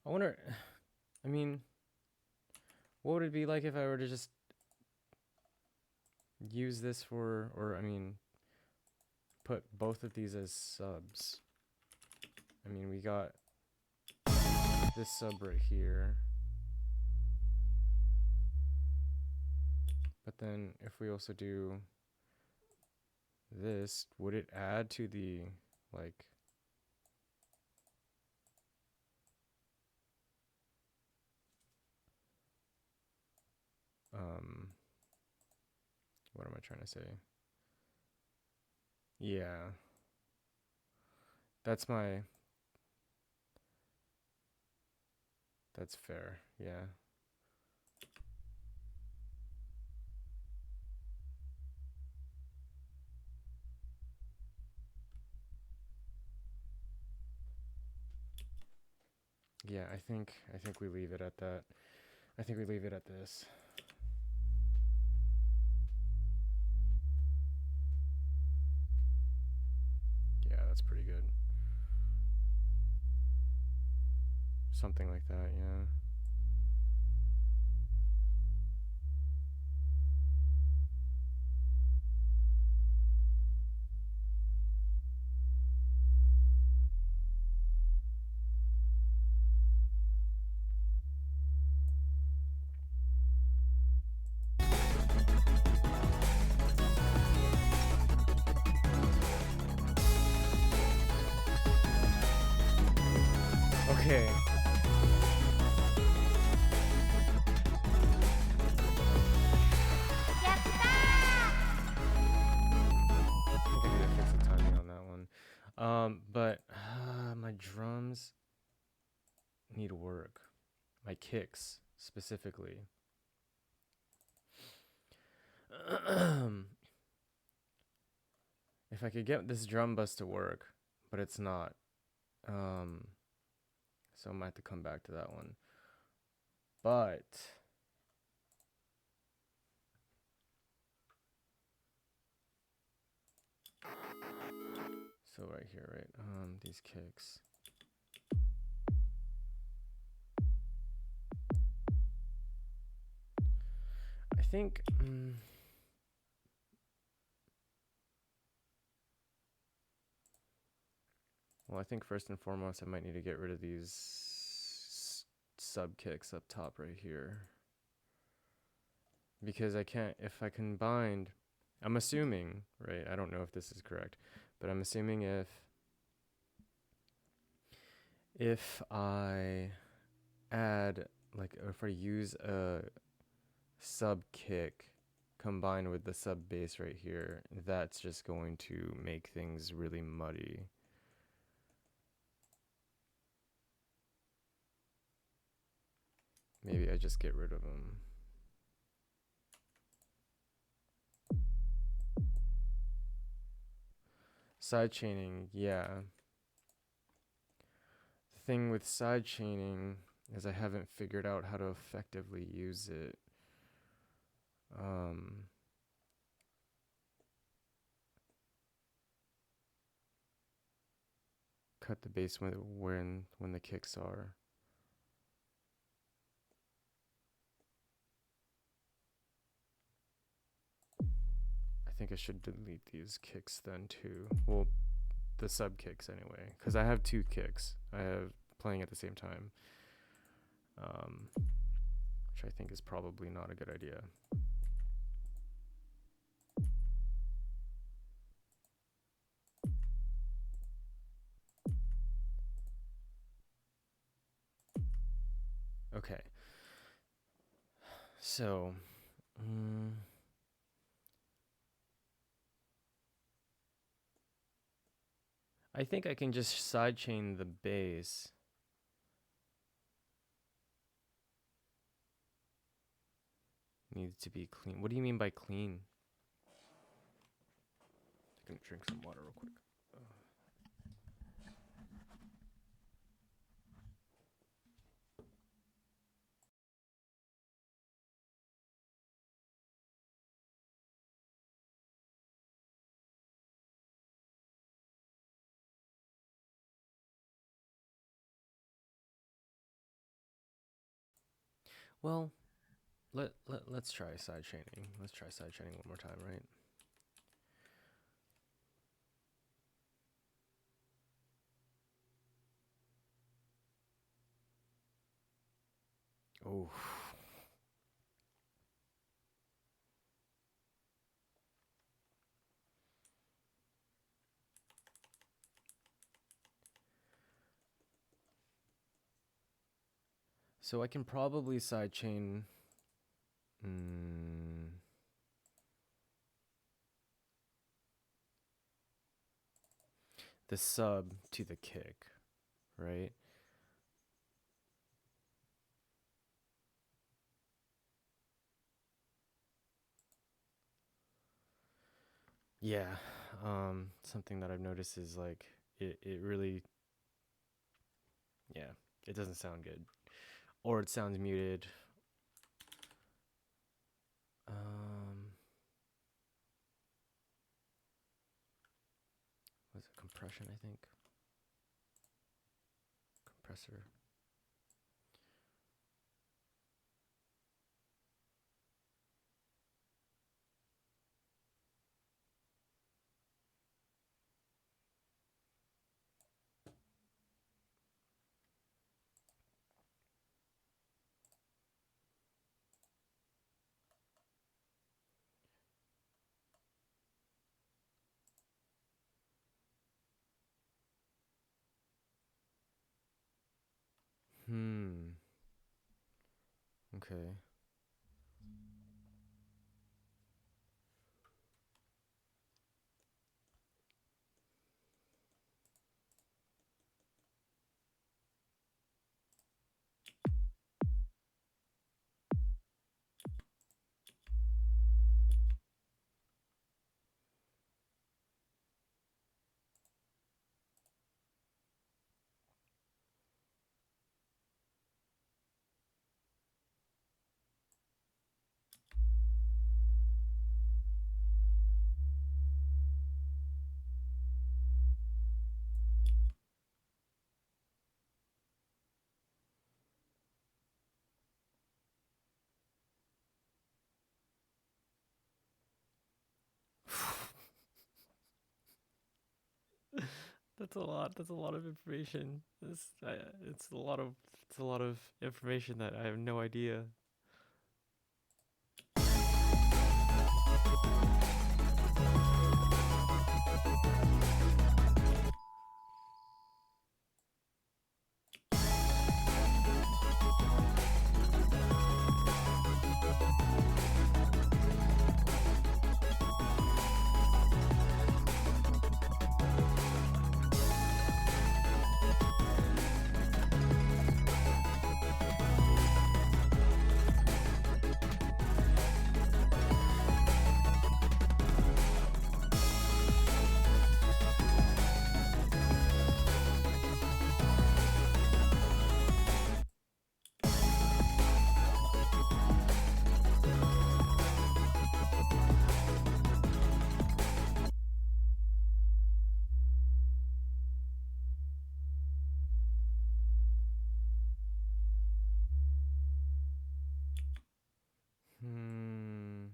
I wonder, I mean, what would it be like if I were to just use this for, or I mean, put both of these as subs? I mean, we got this sub right here. But then if we also do this, would it add to the, like, what am I trying to say? Yeah. That's fair, yeah. Yeah, I think we leave it at that. I think we leave it at this. Yeah, that's pretty good. Something like that, yeah. Okay. I think I need to fix the timing on that one. But my drums. need work. My kicks, specifically. If I could get this drum bus to work, but it's not. So I might have to come back to that one. But so right here, right? These kicks. I think well, I think first and foremost I might need to get rid of these sub kicks up top right here. Because I can't, if I combined, I'm assuming, right? I don't know if this is correct, but I'm assuming if I add, like, or if I use a sub kick combined with the sub bass right here, that's just going to make things really muddy. Maybe I just get rid of them. Side chaining, yeah. The thing with side chaining is I haven't figured out how to effectively use it. Cut the bass when the kicks are. I think I should delete these kicks then too. Well, the sub kicks anyway, because I have two kicks. I have playing at the same time, which I think is probably not a good idea. Okay. So, I think I can just sidechain the bass. Needs to be clean. What do you mean by clean? I'm gonna drink some water real quick. Well, let's try sidechaining. Let's try sidechaining one more time, right? Oh. So I can probably sidechain the sub to the kick, right? Yeah, something that I've noticed is like it really, yeah, it doesn't sound good, or it sounds muted. Was it compression? I think compressor. Okay. That's a lot. That's a lot of information. It's a lot of information that I have no idea. Hmm.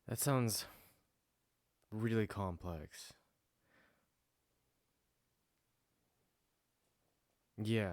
That sounds really complex. Yeah.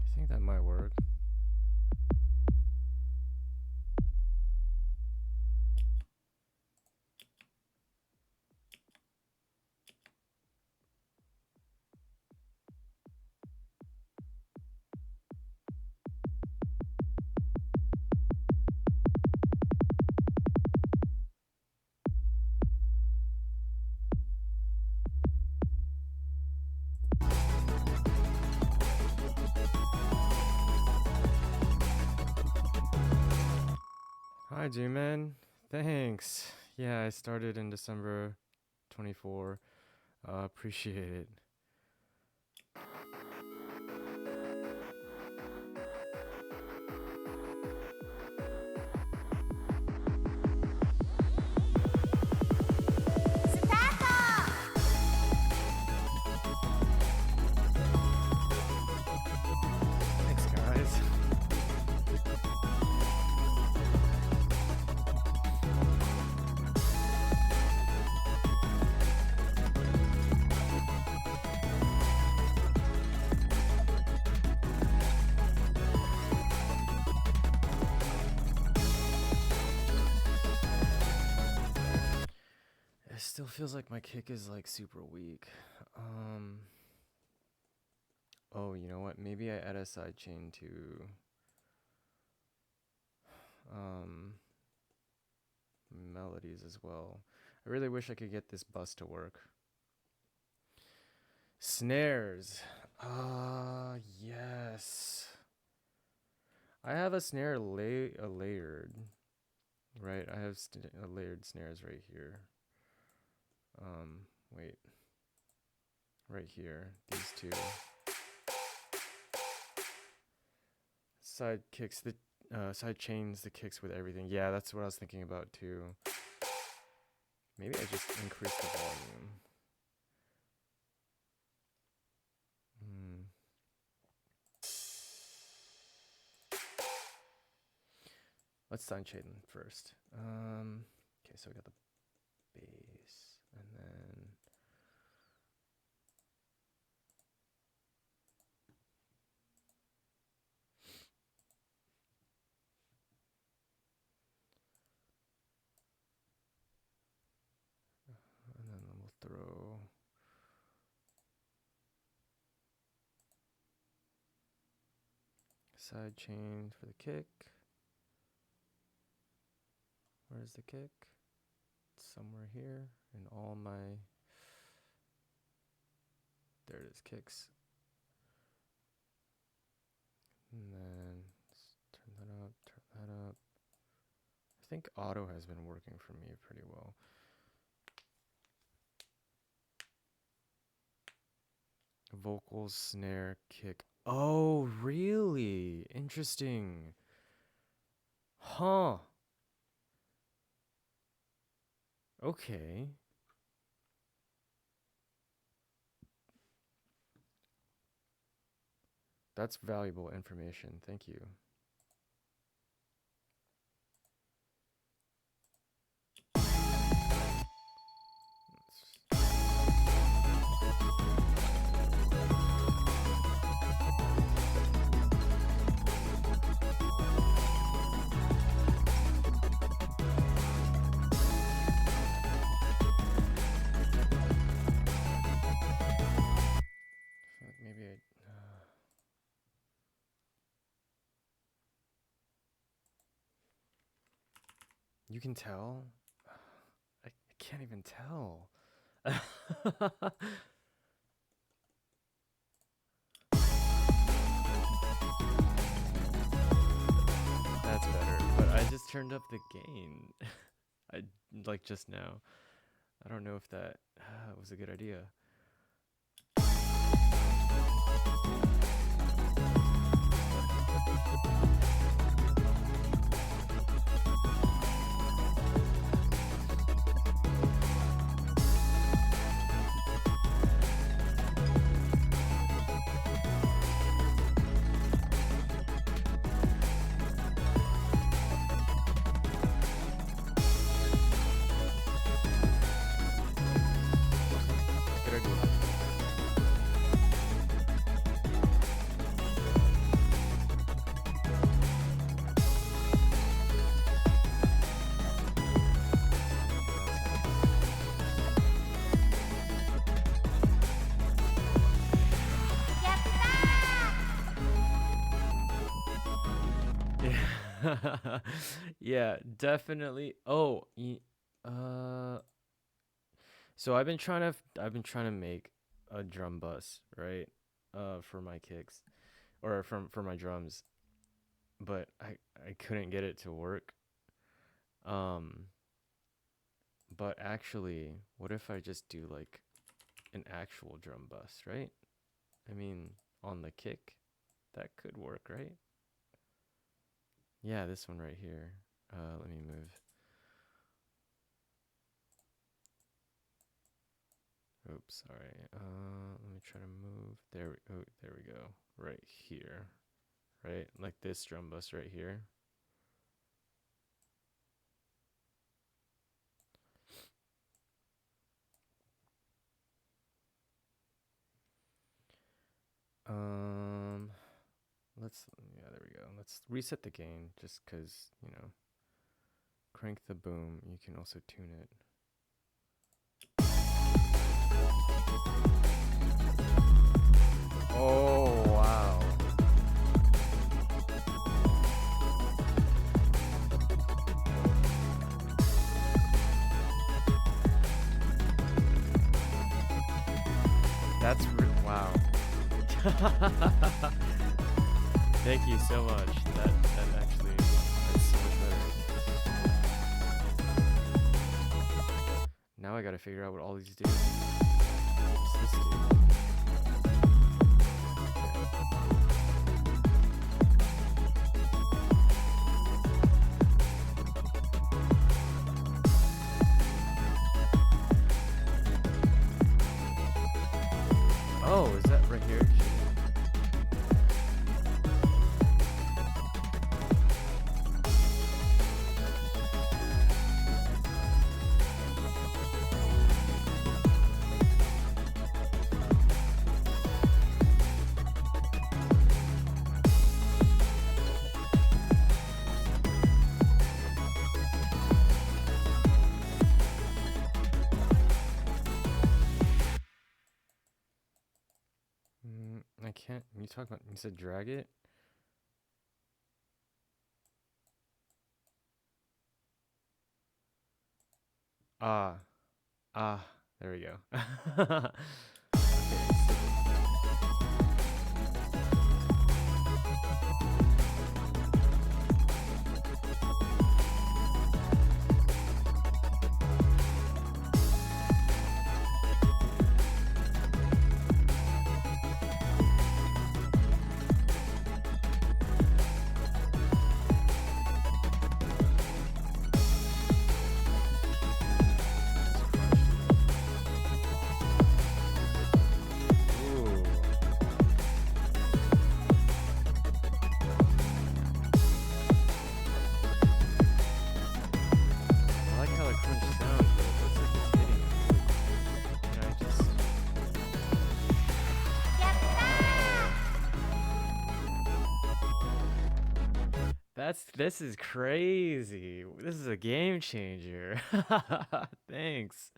I think that might work. Hi, G-Man. Thanks. Yeah, I started in December 24. Appreciate it. feels like my kick is like super weak. Oh, you know what? Maybe I add a sidechain to melodies as well. I really wish I could get this bus to work. Snares. Yes. I have a snare layered, right? I have layered snares right here. Wait. Right here, these two. Side kicks the side chains the kicks with everything. Yeah, that's what I was thinking about too. Maybe I just increase the volume. Let's sidechain first. Okay, so we got the bass, and then we'll throw side chain for the kick. Where's the kick? It's somewhere here in all my. There it is, kicks. And then turn that up, turn that up. I think auto has been working for me pretty well. Vocals, snare, kick. Oh, really? Interesting. Huh. Okay. That's valuable information. Thank you. Maybe I. You can tell? I can't even tell. That's better, but I just turned up the gain. I like just now. I don't know if that was a good idea. Yeah, definitely. Oh, so I've been trying to make a drum bus, right? For my kicks or for my drums, but I couldn't get it to work. But actually, what if I just do like an actual drum bus, right? I mean, on the kick, that could work, right? Yeah, this one right here. Let me move. Oops, sorry. Let me try to move. There we go. Right here. Right? Like this drum bus right here. Yeah, there we go. Let's reset the gain just cuz, you know, crank the boom. You can also tune it. Oh, wow. That's wow. Thank you so much. That actually that's so much better. Now I gotta figure out what all these do. What's this do? Oh, is that right here? I can't. You talk about. You said drag it. There we go. Okay. This is crazy. This is a game changer. Thanks.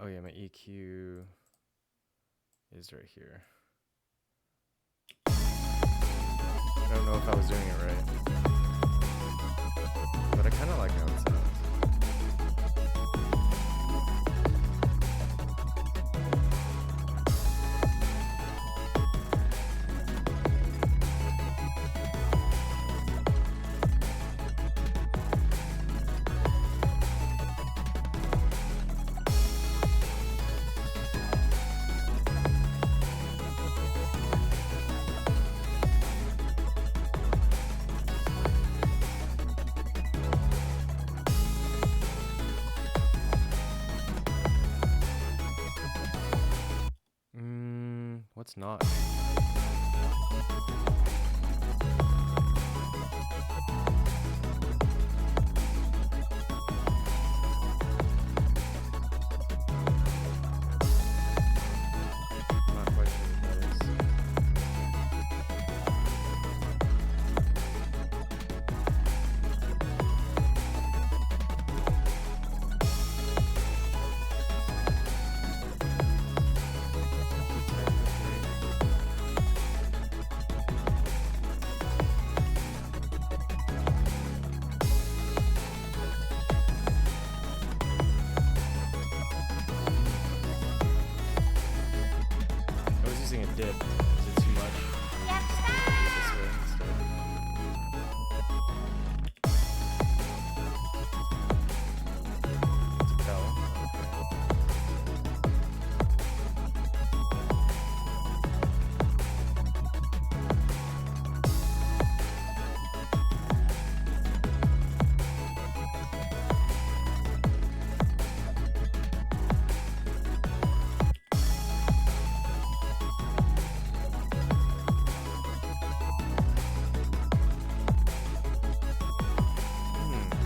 yeah, my EQ is right here. I don't know if I was doing it right, but I kind of like how it sounds. What's not? Not quite sure what that is. I was using a dip. Is it too much? This way instead. It's a bell.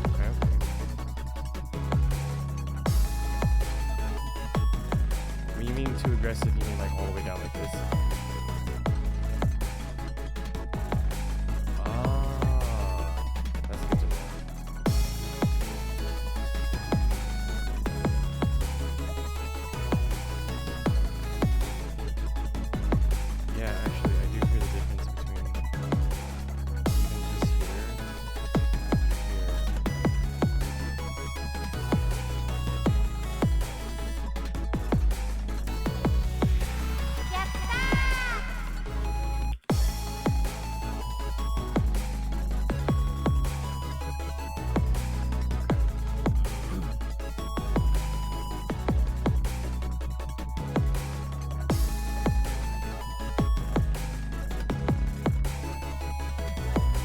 Okay, okay. When you mean too aggressive, you mean like all the way down like this? Ah, that's good to know. Yeah, actually, I do hear the difference between even just here and here.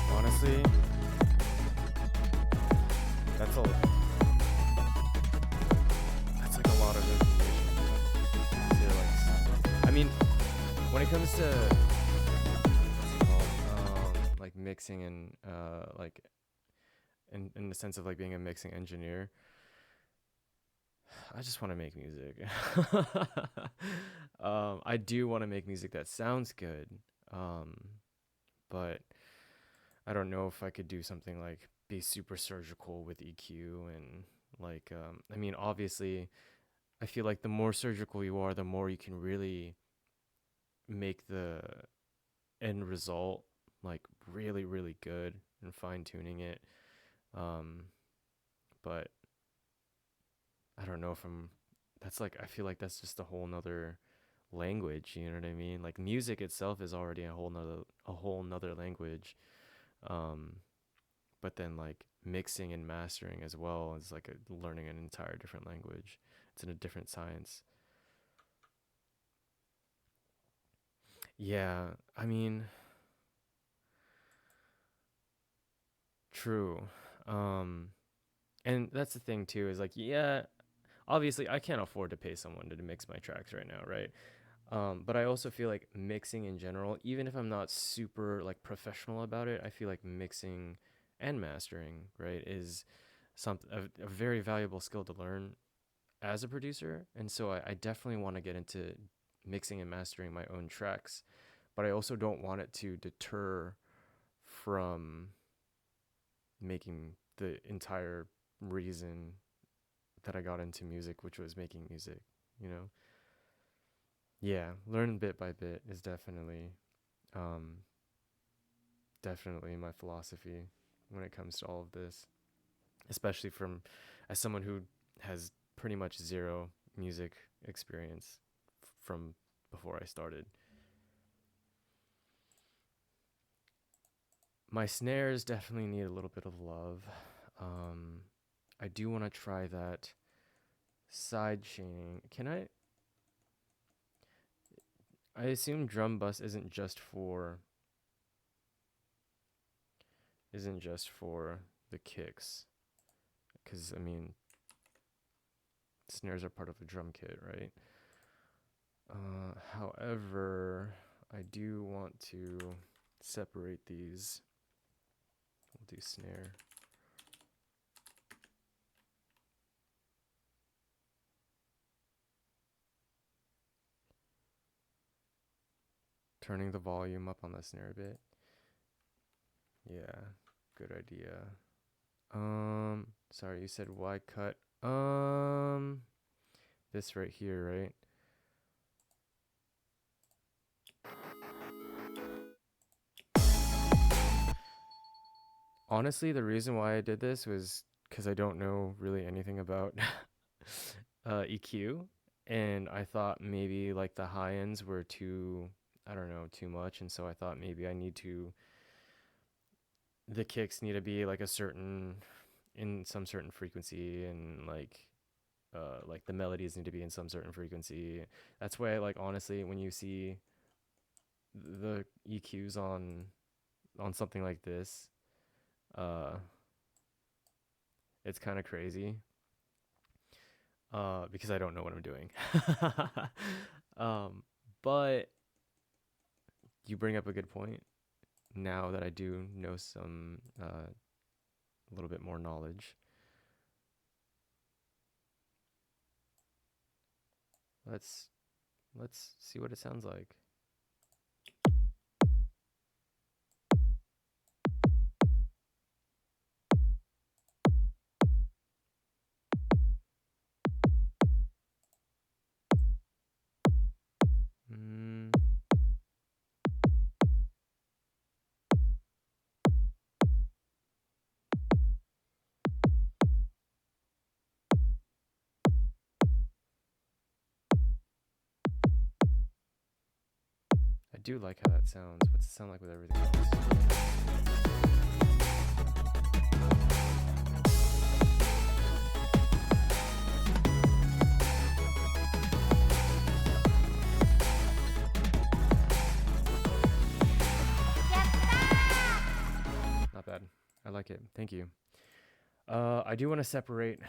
Honestly, that's like a lot of information to I mean, when it comes to what's it called, like mixing and like in the sense of like being a mixing engineer, I just want to make music. I do want to make music that sounds good, but I don't know if I could do something like be super surgical with EQ and like I mean obviously I feel like the more surgical you are, the more you can really make the end result like really really good and fine tuning it. But I don't know if that's like I feel like that's just a whole nother language, you know what I mean? Like music itself is already a whole nother language. But then like mixing and mastering as well is like learning an entire different language. It's in a different science. Yeah, I mean, true. Um, and that's the thing too, is like, yeah, obviously I can't afford to pay someone to mix my tracks right now, right? But I also feel like mixing in general, even if I'm not super like professional about it, I feel like mixing and mastering, right, is a very valuable skill to learn as a producer. And so I definitely want to get into mixing and mastering my own tracks, but I also don't want it to deter from making the entire reason that I got into music, which was making music, you know. Yeah, learn bit by bit is definitely um definitely my philosophy when it comes to all of this, especially from as someone who has pretty much zero music experience from before I started. My snares definitely need a little bit of love. Um, I do want to try that side chaining. I assume drum bus isn't just for the kicks, because I mean snares are part of a drum kit, right? However, I do want to separate these. We'll do snare. Turning the volume up on the snare a bit. Yeah, good idea. Sorry, you said why cut? This right here, right? Honestly, the reason why I did this was because I don't know really anything about EQ, and I thought maybe like the high ends were too, I don't know, too much, and so I thought maybe the kicks need to be like in some certain frequency, and like the melodies need to be in some certain frequency. That's why, like, honestly, when you see the EQs on something like this, uh it's kind of crazy, because I don't know what I'm doing. But you bring up a good point. Now that I do know some a little bit more knowledge, let's see what it sounds like. Mm, I do like how that sounds. What's it sound like with everything else? Not bad. I like it. Thank you. I do want to separate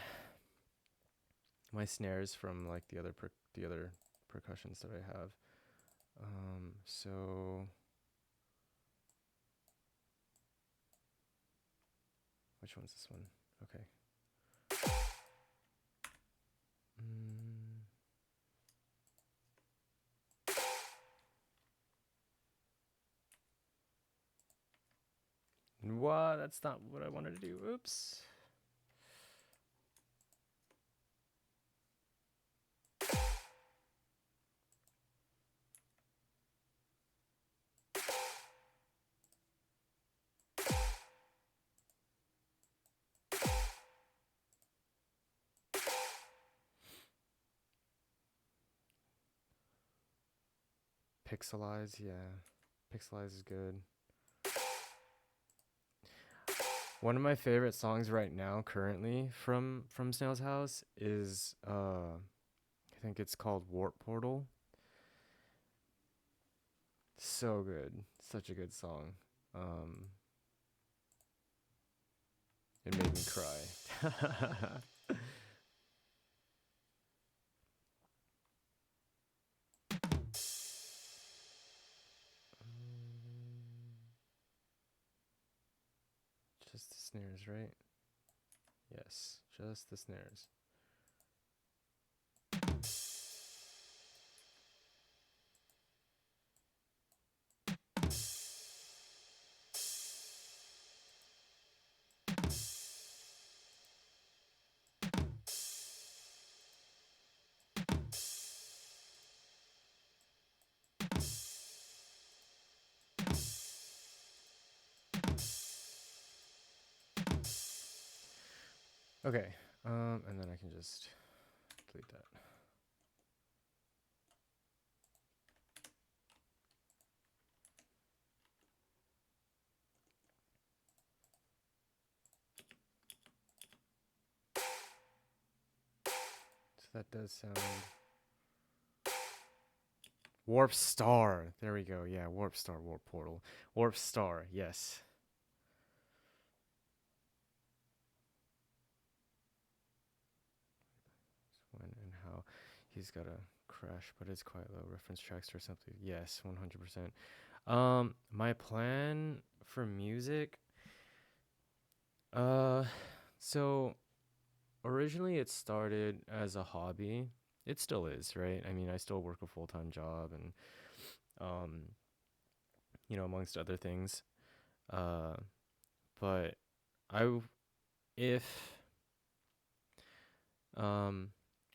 my snares from like the other percussions that I have. So which one's this one? Okay. What? That's not what I wanted to do. Oops. Pixelize, yeah. Pixelize is good. One of my favorite songs right now, currently, from Snail's House is I think it's called Warp Portal. So good. Such a good song. It made me cry. Just the snares, right? Yes, just the snares. Okay, and then I can just delete that. So that does sound... Warp Star. There we go. Yeah, Warp Star, Warp Portal. Warp Star, yes. When and how he's got a crash, but it's quite low. Reference tracks or something. Yes, 100%. My plan for music, so originally it started as a hobby. It still is, right? I mean, I still work a full-time job and you know, amongst other things. But I if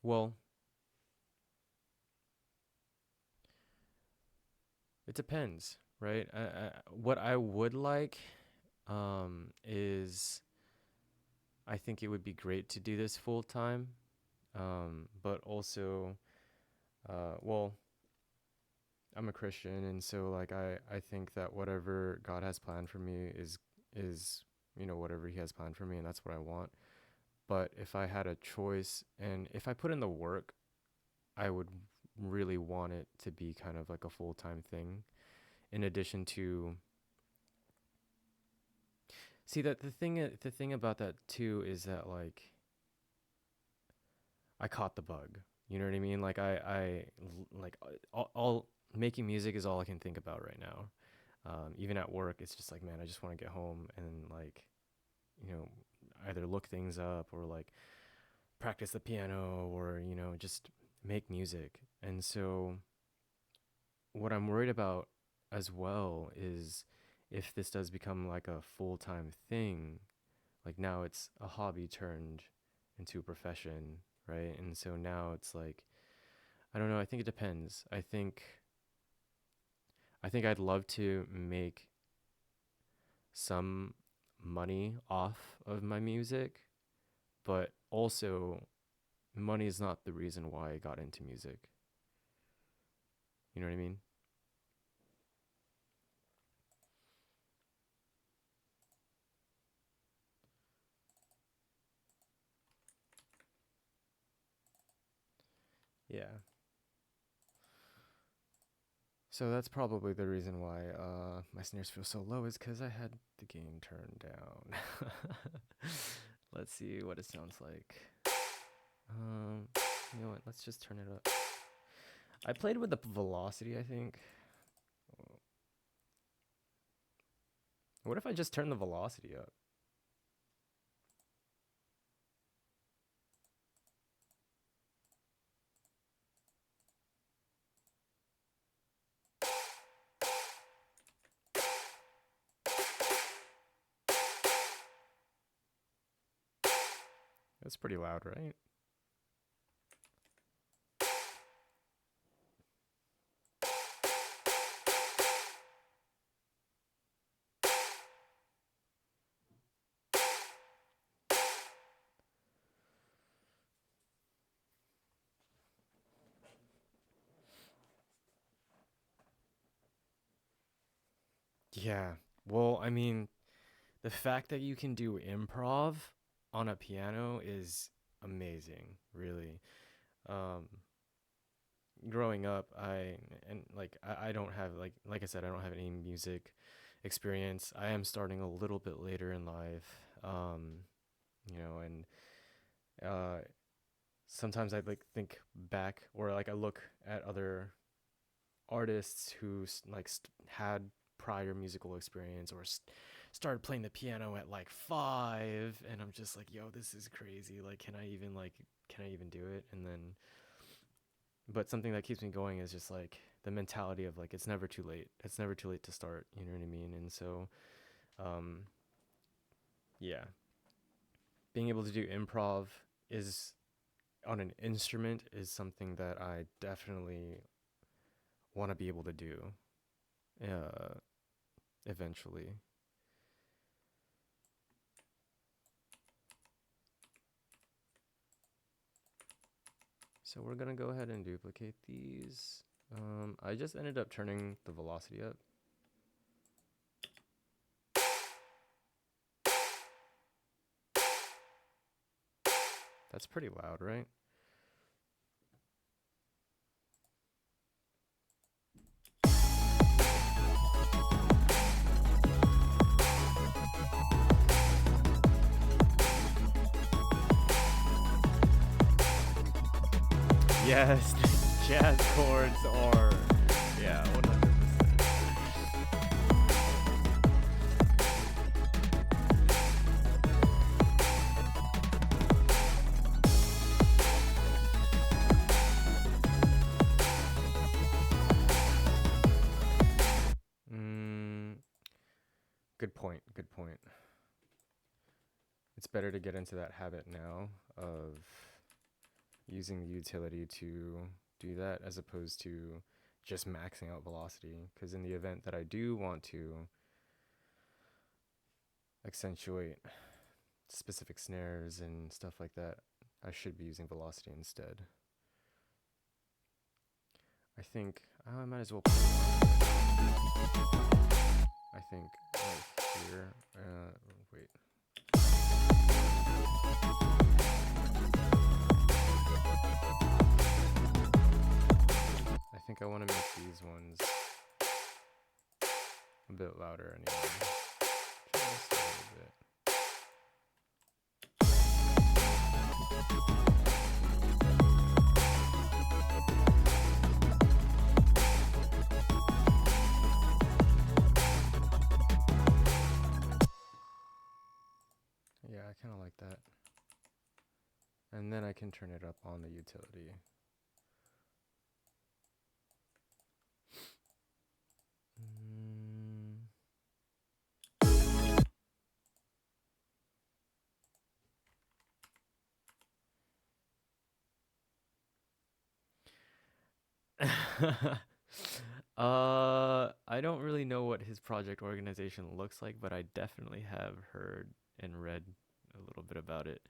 well, it depends, right? What I would like is I think it would be great to do this full time, but also, well, I'm a Christian, and so like I think that whatever God has planned for me is you know whatever He has planned for me, and that's what I want. But if I had a choice, and if I put in the work, I would really want it to be kind of like a full time thing. In addition to, see that the thing about that too is that like I caught the bug. You know what I mean? Like like all making music is all I can think about right now. Even at work, it's just like, man, I just want to get home and like, you know, either look things up or like practice the piano or, you know, just make music. And so what I'm worried about as well is if this does become like a full-time thing, like now it's a hobby turned into a profession, right? And so now it's like, I don't know, I think it depends. I think I'd love to make some money off of my music, but also money is not the reason why I got into music. You know what I mean? Yeah. So that's probably the reason why my snares feel so low is because I had the gain turned down. Let's see what it sounds like. You know what? Let's just turn it up. I played with the velocity, I think. What if I just turn the velocity up? That's pretty loud, right? Yeah. Well, I mean, the fact that you can do improv on a piano is amazing, really. Um, Growing up, I don't have like I said, I don't have any music experience. I am starting a little bit later in life. You know, and uh sometimes I like think back or like I look at other artists who had prior musical experience or started playing the piano at like 5, and I'm just like, yo, this is crazy. Like, can I even do it? And then but something that keeps me going is just like the mentality of like it's never too late. It's never too late to start, you know what I mean? And so um yeah, being able to do improv is on an instrument is something that I definitely want to be able to do uh eventually. So we're gonna go ahead and duplicate these. I just ended up turning the velocity up. That's pretty loud, right? Yes, jazz chords are, yeah, 100%. Good point, good point. It's better to get into that habit now of using the utility to do that as opposed to just maxing out velocity, because in the event that I do want to accentuate specific snares and stuff like that, I should be using velocity instead. I think I might as well put it on. I think right here, wait. I think I want to make these ones a bit louder anyway. Just a little bit. Yeah, I kind of like that. And then I can turn it up on the utility. I don't really know what his project organization looks like, but I definitely have heard and read a little bit about it.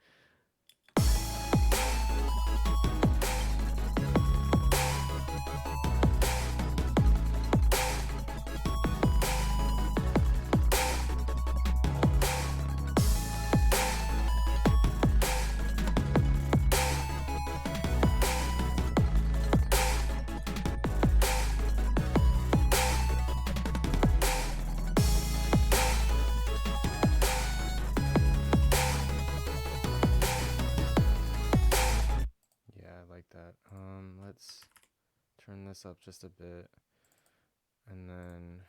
Let's turn this up just a bit, and then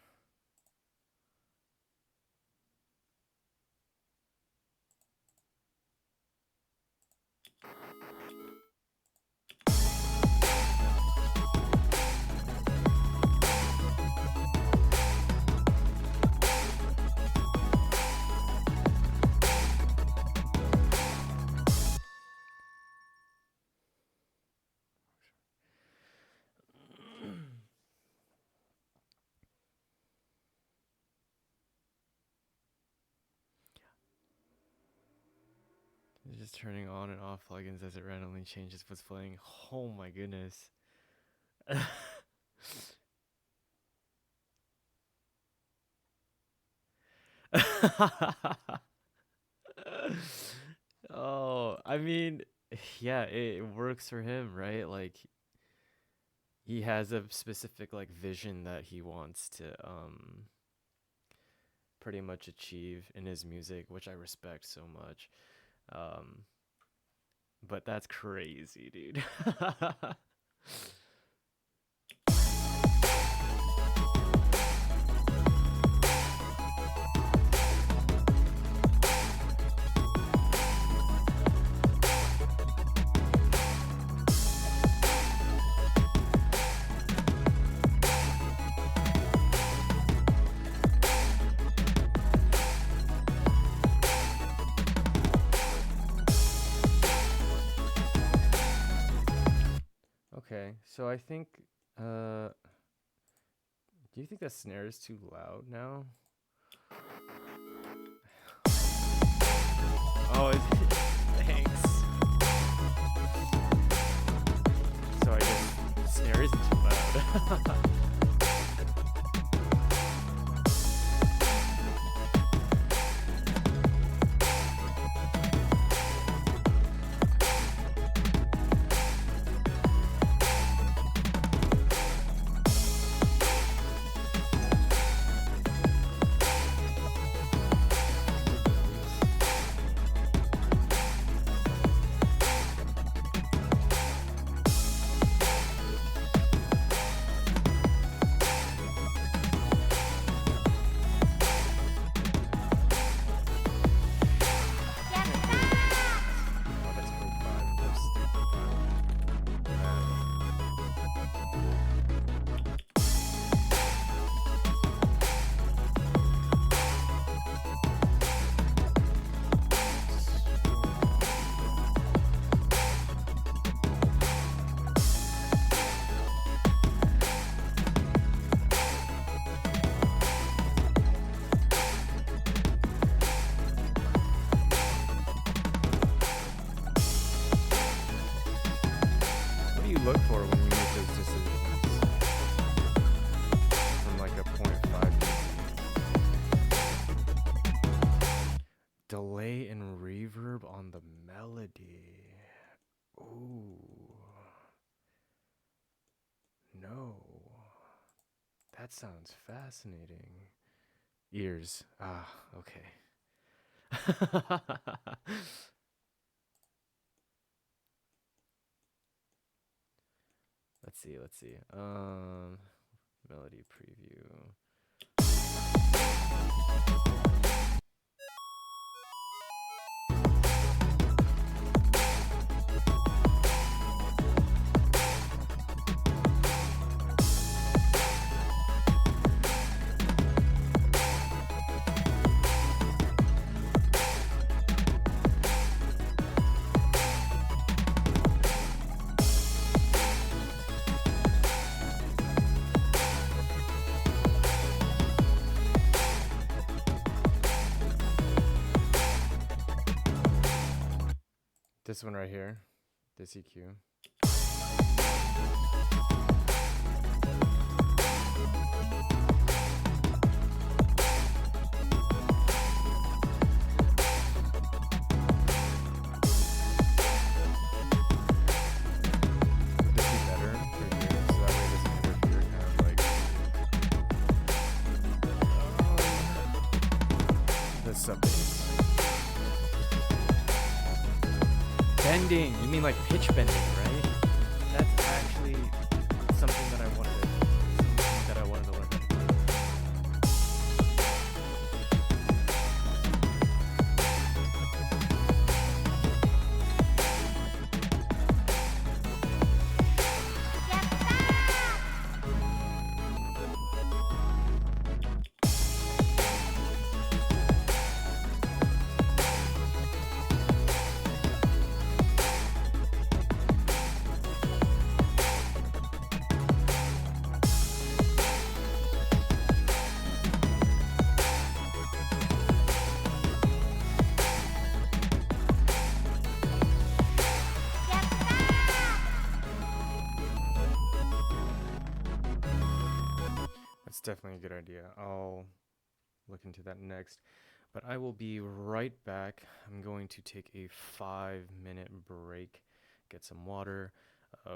just turning on and off plugins as it randomly changes what's playing. Oh my goodness. Oh, I mean, yeah, it works for him, right? Like, he has a specific like vision that he wants to pretty much achieve in his music, which I respect so much. But that's crazy, dude. Okay, so I think, do you think that snare is too loud now? Oh, thanks. Look for when you make those decisions from like a 0.5 dB. Delay and reverb on the melody. Ooh. No. That sounds fascinating. Ears. Ah, okay. Let's see. Melody preview. This one right here, this EQ. Bending, you mean like pitch bending, right? That's actually something that I wanted to learn how to do. Definitely a good idea. I'll look into that next, but I will be right back. I'm going to take a 5-minute break, get some water,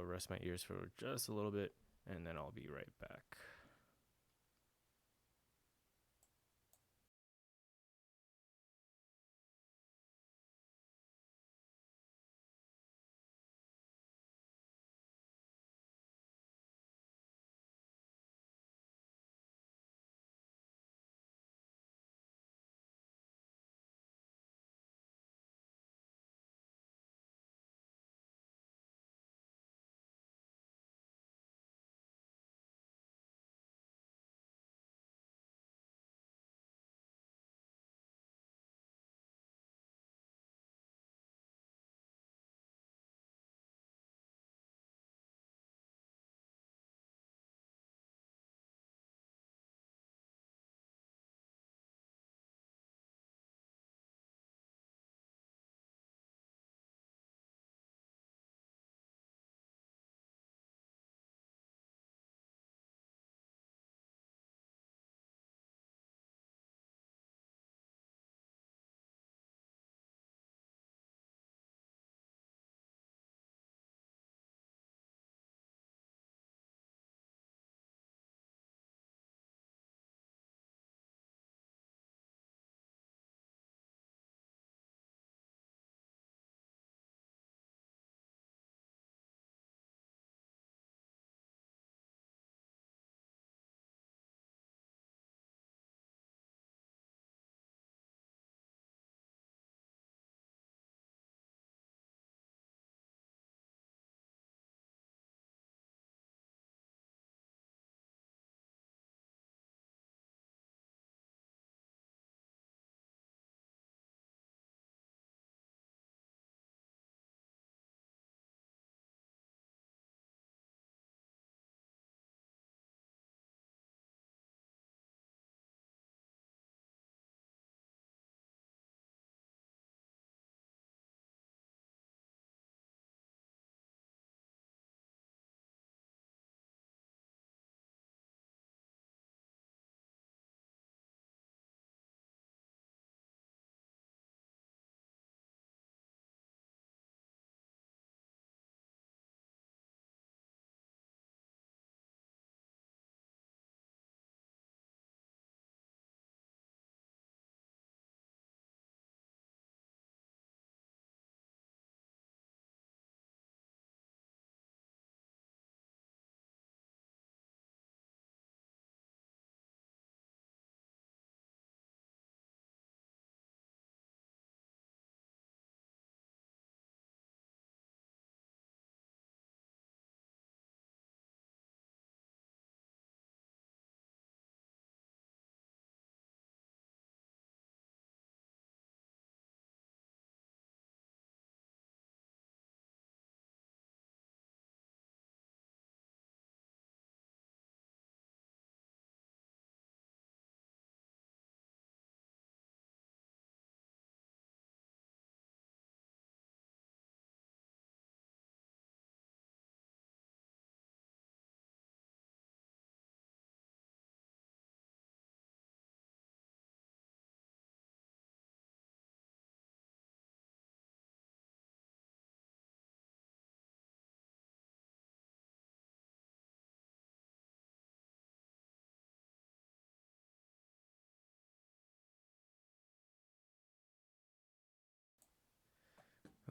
rest my ears for just a little bit, and then I'll be right back.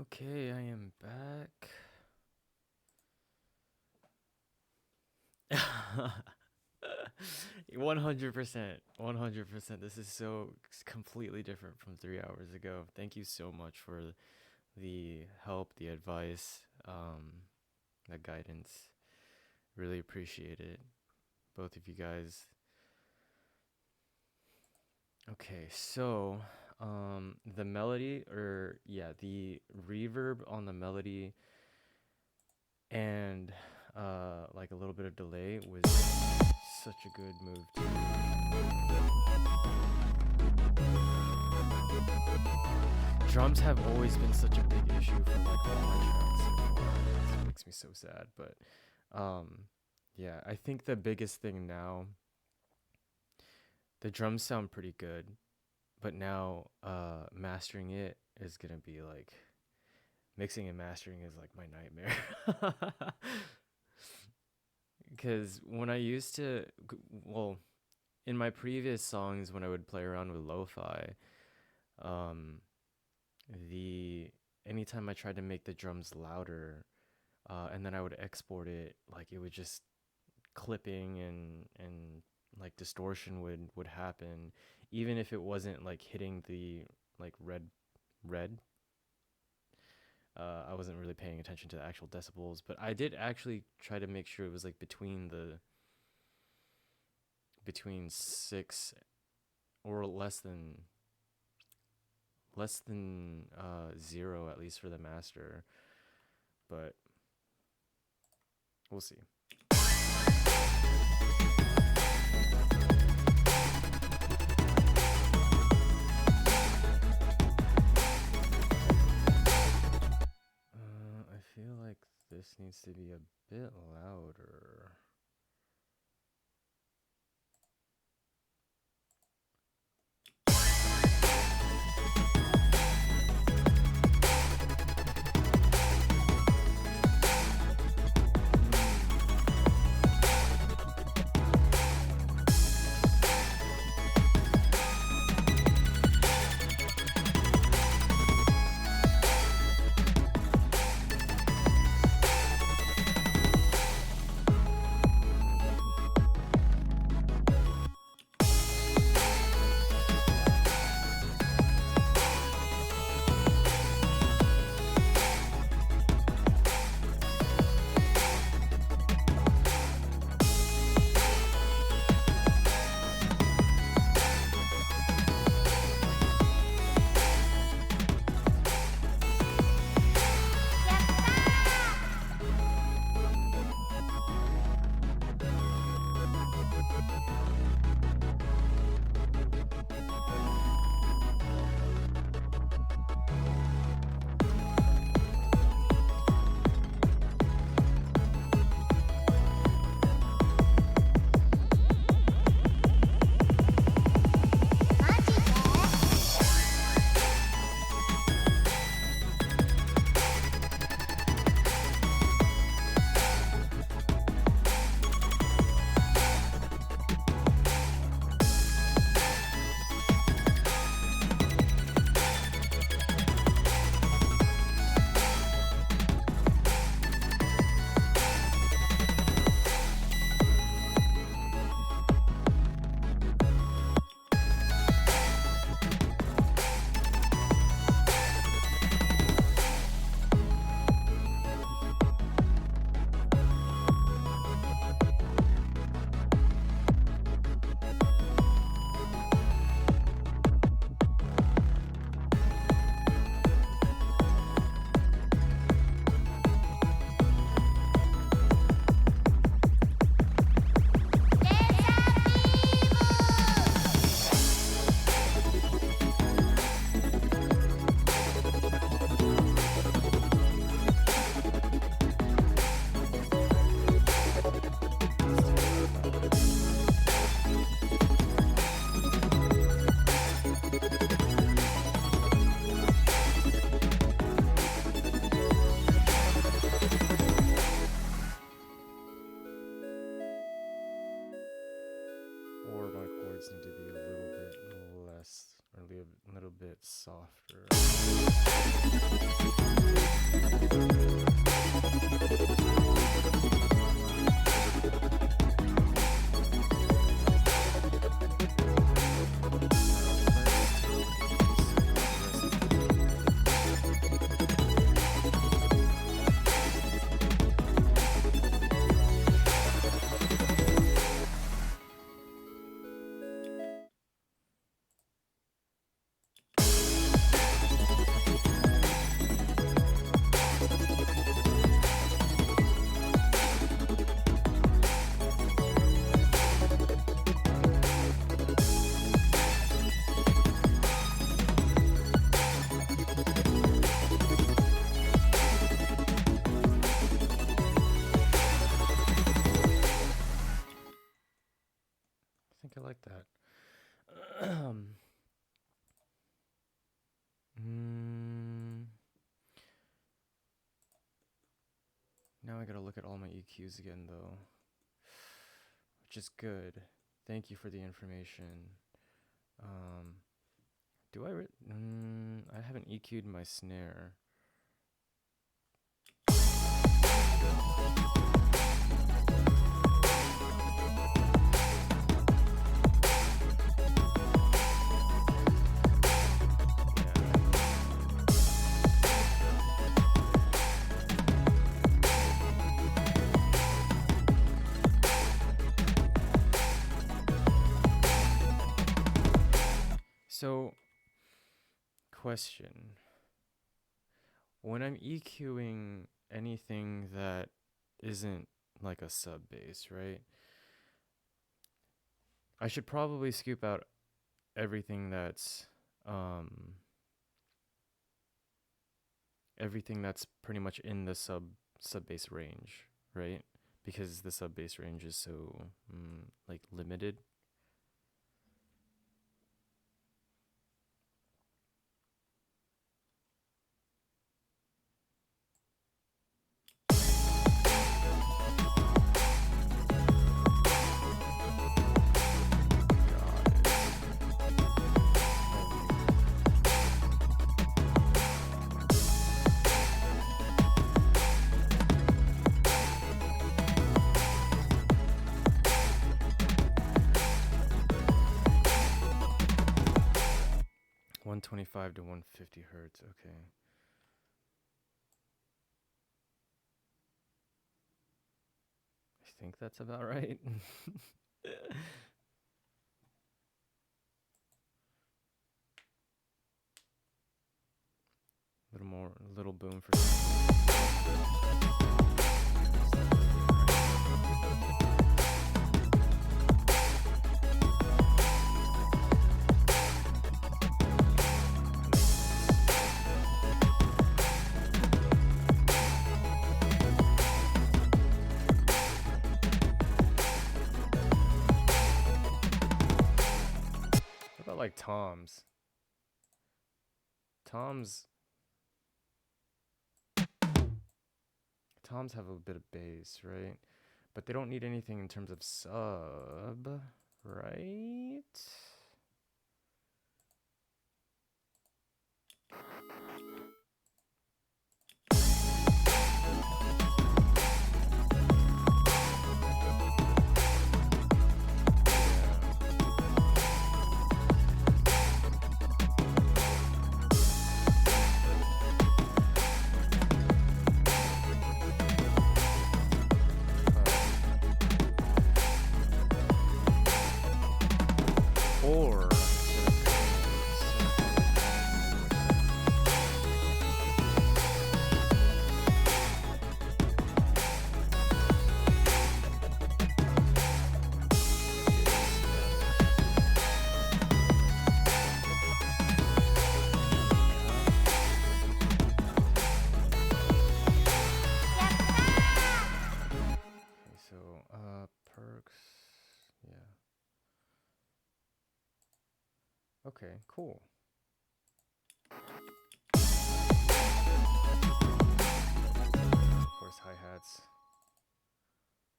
Okay, I am back. 100%. 100%. This is so completely different from 3 hours ago. Thank you so much for the help, the advice, the guidance. Really appreciate it. Both of you guys. Okay, so the melody, or yeah, the reverb on the melody and like a little bit of delay was such a good move too. Drums have always been such a big issue for like all my tracks so far. It makes me so sad, but yeah, I think the biggest thing now, the drums sound pretty good, but now mastering it is gonna be like, mixing and mastering is like my nightmare. Because when I used to, well, in my previous songs when I would play around with lo-fi, anytime I tried to make the drums louder, and then I would export it, like it would just clipping and like distortion would happen, even if it wasn't like hitting the like red. I wasn't really paying attention to the actual decibels, but I did actually try to make sure it was like between 6 or less than 0, at least for the master, but we'll see. I feel like this needs to be a bit louder. Need to be a little bit less, or a little bit softer. I think I like that. Now I gotta look at all my EQs again, though, which is good. Thank you for the information. Do I? I haven't EQ'd my snare. So, question. When I'm EQing anything that isn't like a sub bass, right? I should probably scoop out everything that's pretty much in the sub bass range, right? Because the sub bass range is so like limited. Got it. 125 to 150 hertz, okay. I think that's about right. A little boom for What about like toms? Toms have a bit of bass, right? But they don't need anything in terms of sub, right? Or perks, yeah. Okay, cool. Of course, hi-hats.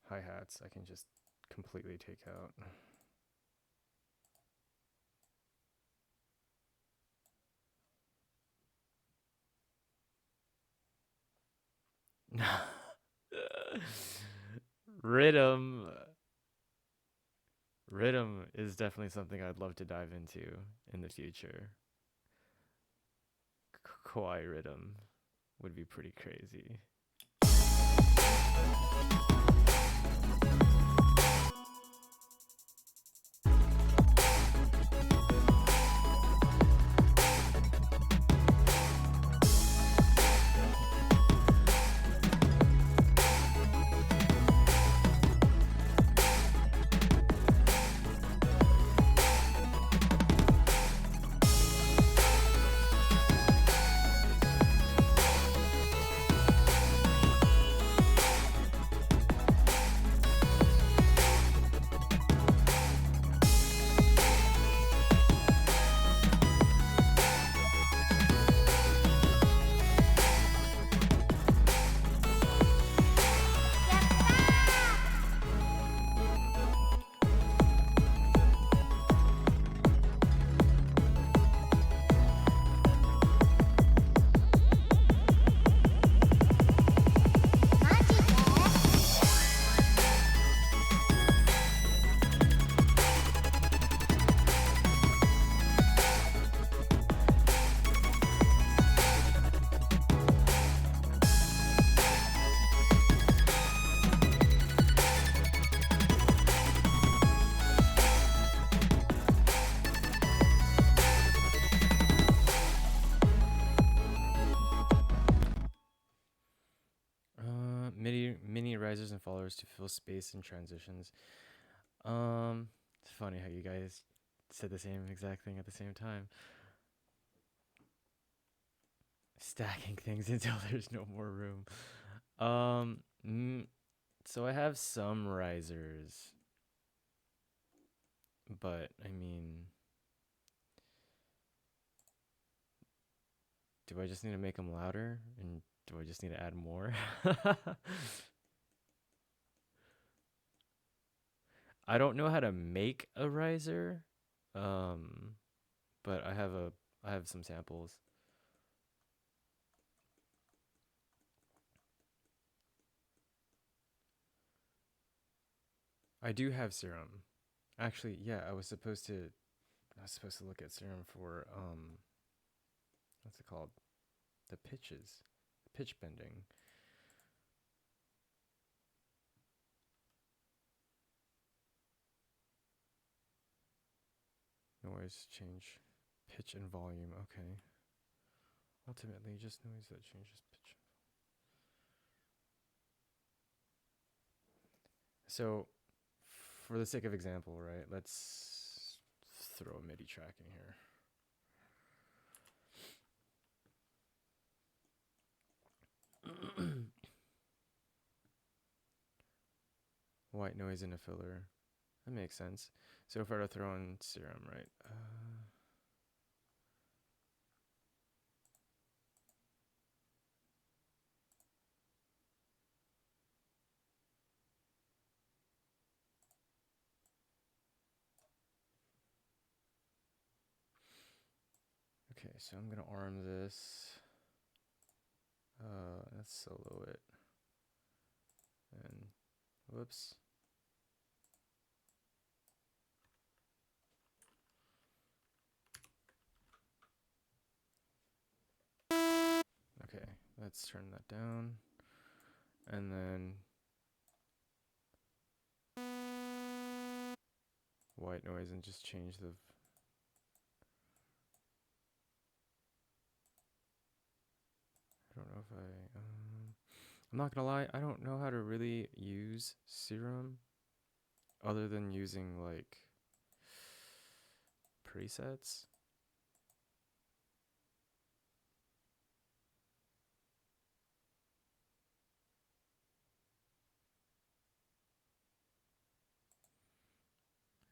Hi-hats, I can just completely take out. Rhythm. Rhythm is definitely something I'd love to dive into in the future. Kawaii rhythm would be pretty crazy. Mini risers and followers to fill space and transitions. It's funny how you guys said the same exact thing at the same time. Stacking things until there's no more room. So I have some risers, but I mean, do I just need to make them louder, and do I just need to add more? I don't know how to make a riser, but I have some samples. I do have Serum. Actually, yeah, I was supposed to look at Serum for what's it called? The pitches. Pitch bending. Noise change pitch and volume. Okay. Ultimately, just noise that changes pitch. So, for the sake of example, right, let's throw a MIDI track in here. White noise in a filler. That makes sense. So if I were to throw in Serum, right? Okay, so I'm gonna arm this. Let's solo it. And whoops. Okay, let's turn that down. And then white noise and just change the I don't know if I'm not gonna lie, I don't know how to really use Serum other than using like presets.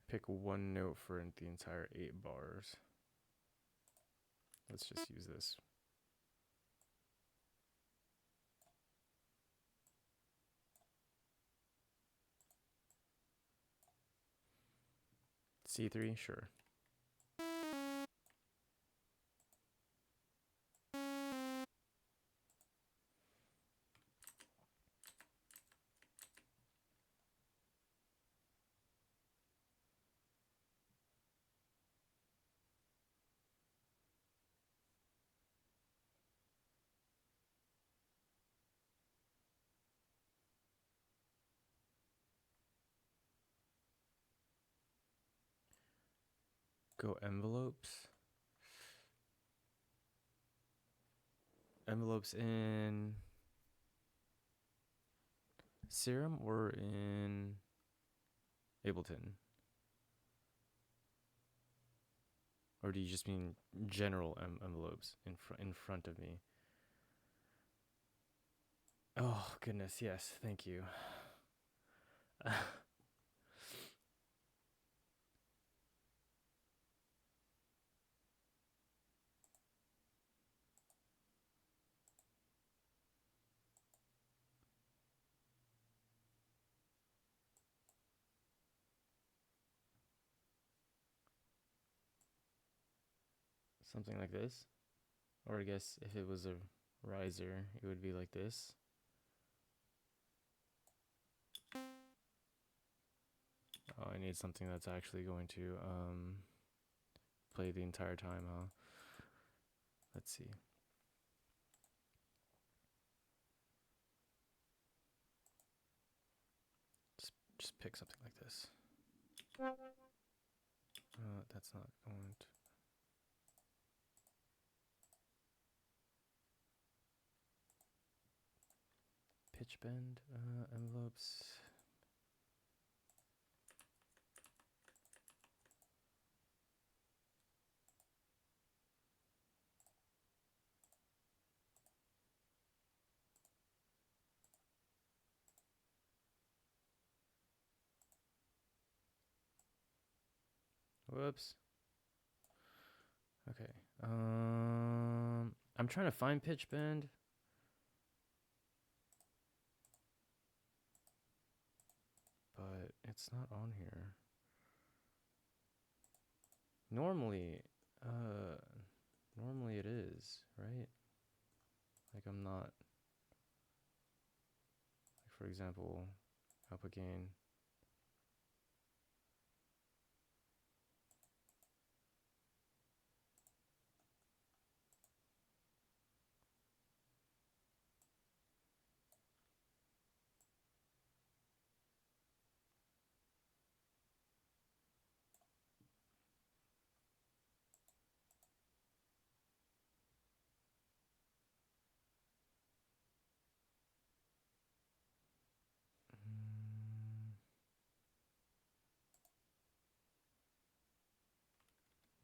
Pick one note for the entire 8 bars. Let's just use this. C3, sure. go envelopes. Envelopes in Serum or in Ableton? Or do you just mean general envelopes in front of me? Oh, goodness, yes, thank you. Something like this. Or I guess if it was a riser, it would be like this. Oh, I need something that's actually going to play the entire time, huh? Let's see. Just pick something like this. That's not going to. Pitch bend, envelopes. Whoops. Okay. I'm trying to find pitch bend. But it's not on here. Normally it is, right? Like I'm not, like for example, output gain.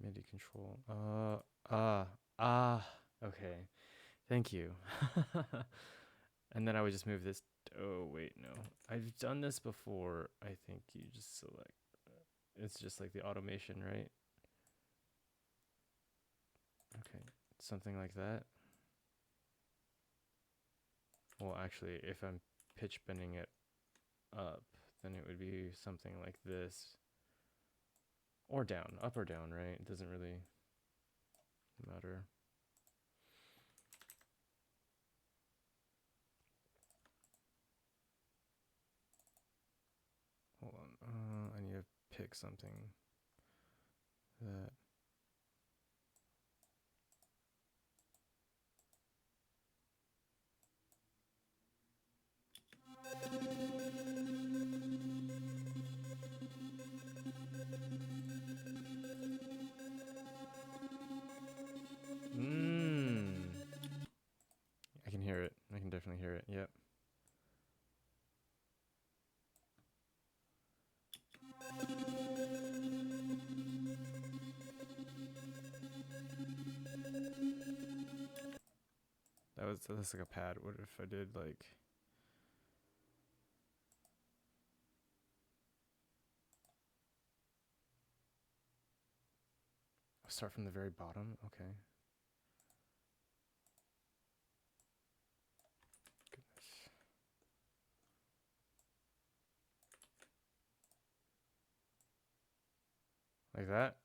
MIDI control. Okay. Thank you. And then I would just move this. Oh, wait, no. I've done this before. I think you just select. It's just like the automation, right? Okay. Something like that. Well, actually, if I'm pitch bending it up, then it would be something like this. Or down. Up or down, right? It doesn't really matter. Hold on. I need to pick something that. I can hear it. I can definitely hear it. Yep. That's like a pad. What if I did like? Start from the very bottom. Okay. Goodness. Like that.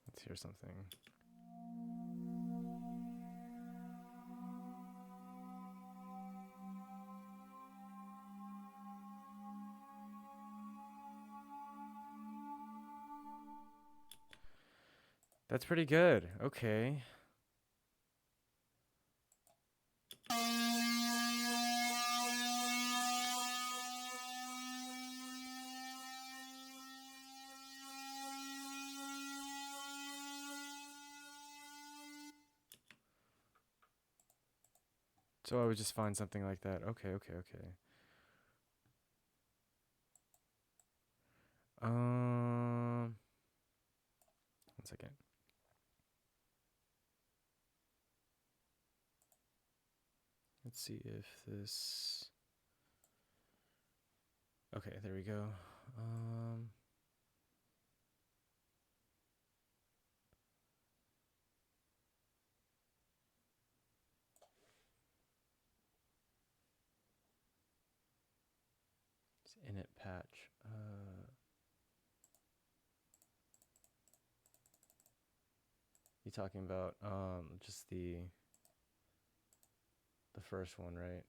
Let's hear something. That's pretty good. Okay. So I would just find something like that. Okay. 1 second. Let's see if this. Okay, there we go. It's init patch. You talking about just the first one, right?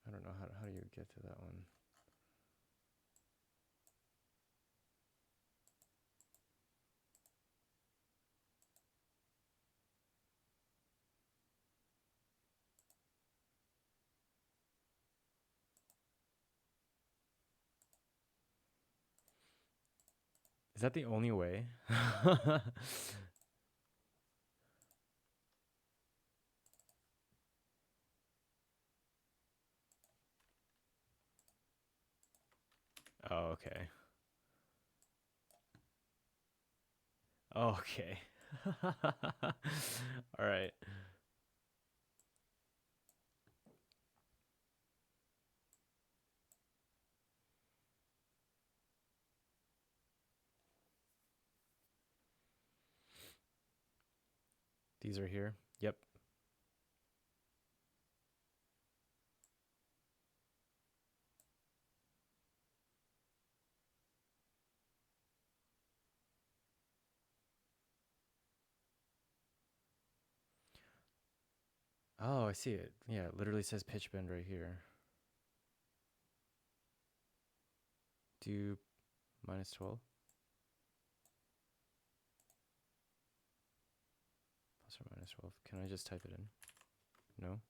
I don't know how do you get to that one? Is that the only way? Oh, okay. Okay. All right. These are here. Yep. Oh, I see it. Yeah, it literally says pitch bend right here. Do -12. Plus or -12. Can I just type it in? No?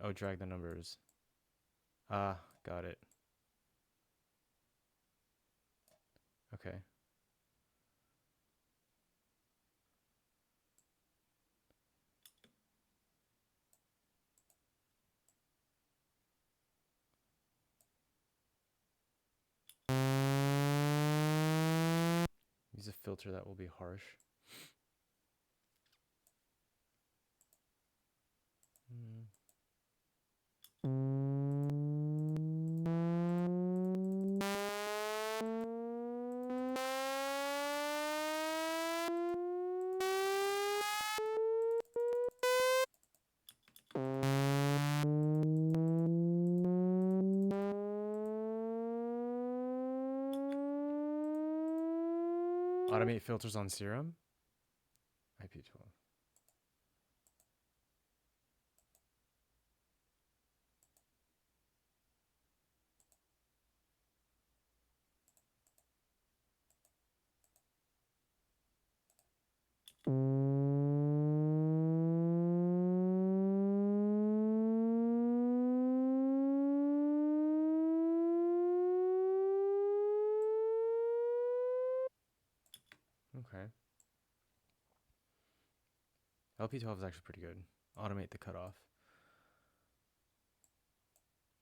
Oh, drag the numbers. Ah, got it. Okay. Use a filter that will be harsh. Automate filters on Serum. IP12. Okay. LP12 is actually pretty good. Automate the cutoff.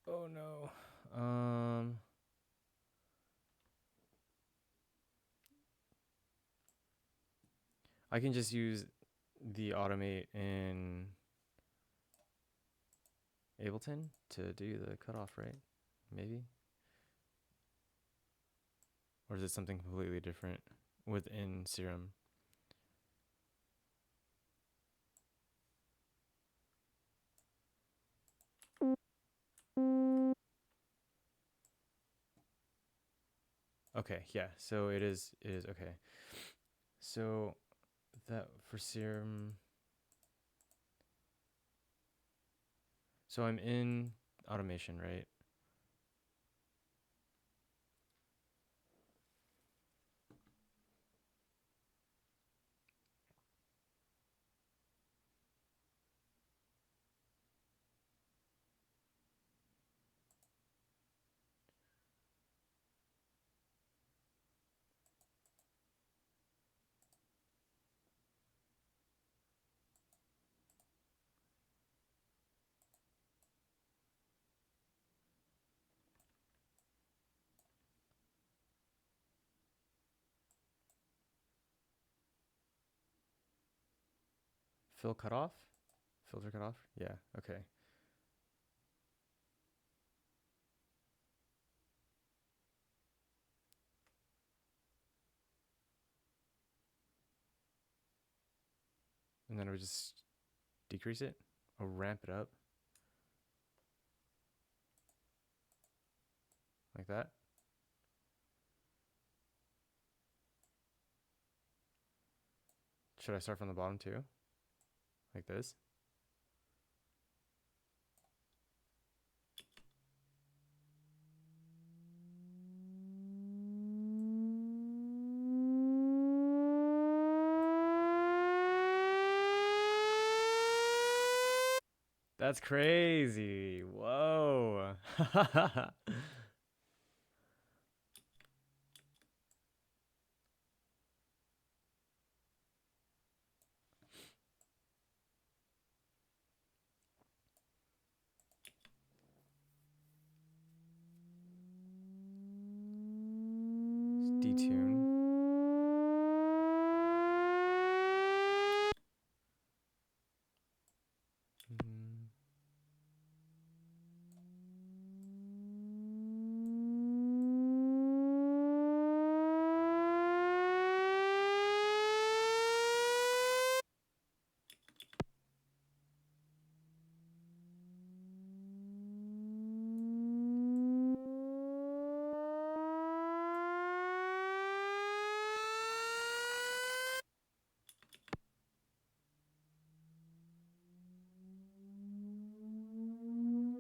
Oh no. I can just use the automate in Ableton to do the cutoff, right? Maybe? Or is it something completely different within Serum? Okay, yeah. So it is okay. So that for Serum. So I'm in automation, right? Fill cutoff? Filter cutoff? Yeah, okay. And then I would just decrease it or ramp it up. Like that. Should I start from the bottom too? Like this? That's crazy. Whoa. Detune.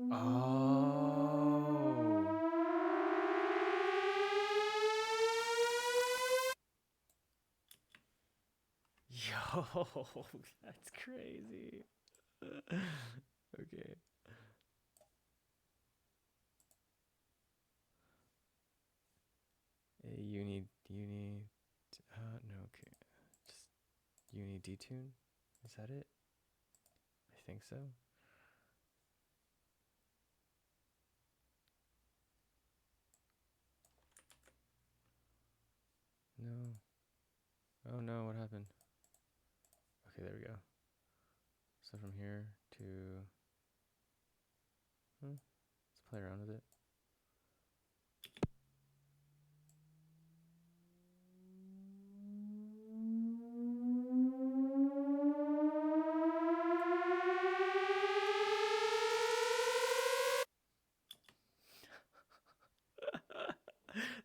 Oh. Yo, that's crazy. Okay. No, okay. Just uni detune? Is that it? I think so. No. Oh no, what happened? Okay, there we go. So from here to... let's play around with it.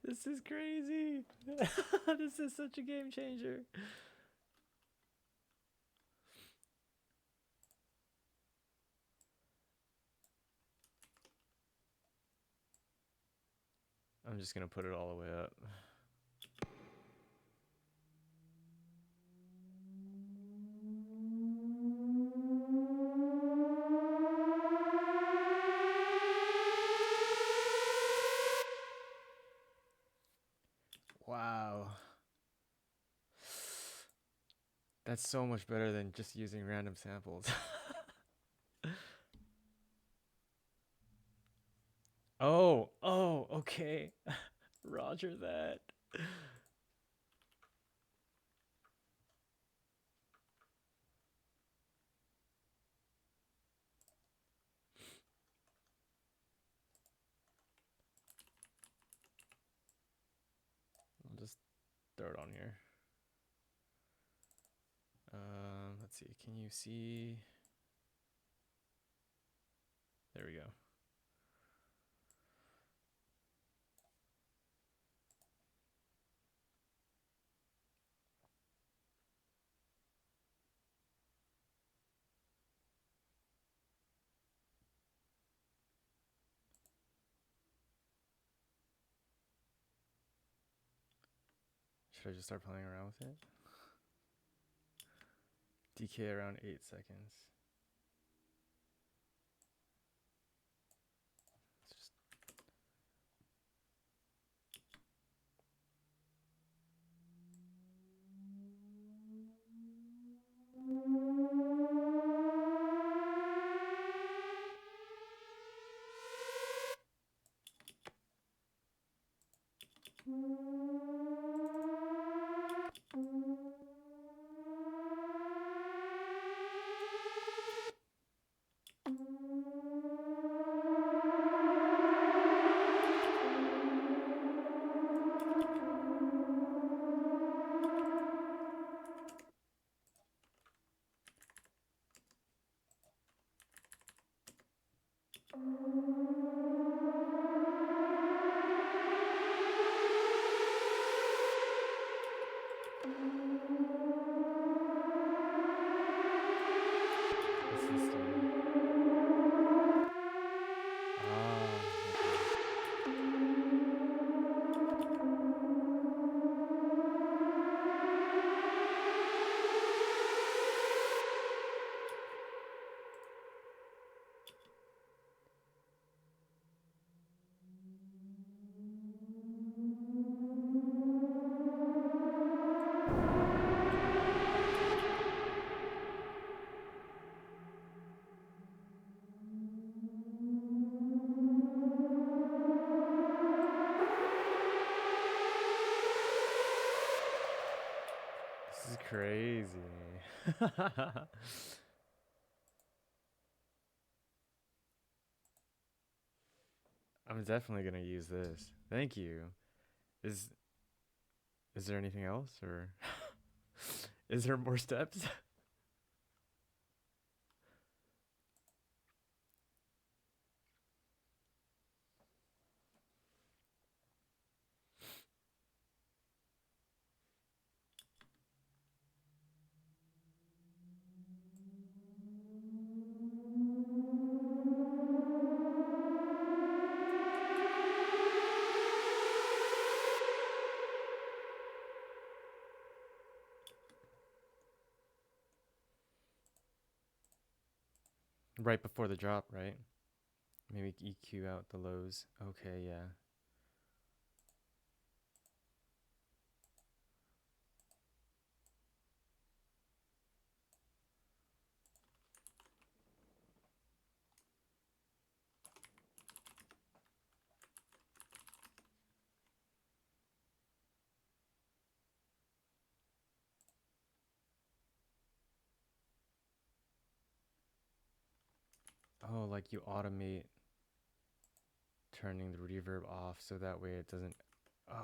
This is crazy. This is such a game changer. I'm just gonna put it all the way up. Wow. That's so much better than just using random samples. Oh, okay. Roger that. I'll just throw it on here. Let's see. Can you see? There we go. Should I just start playing around with it? Decay around 8 seconds. Let's just... Assisting. Ah, okay. This is crazy. I'm definitely gonna use this. Thank you. Is is there anything else, or is there more steps? Right before the drop, right? Maybe EQ out the lows. Okay, yeah. Oh, like you automate turning the reverb off so that way it doesn't. Oh.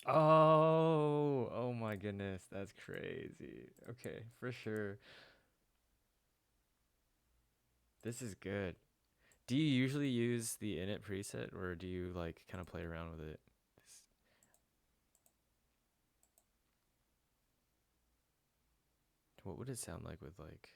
Oh, oh my goodness, that's crazy. Okay, for sure. This is good. Do you usually use the init preset, or do you like kind of play around with it? What would it sound like with like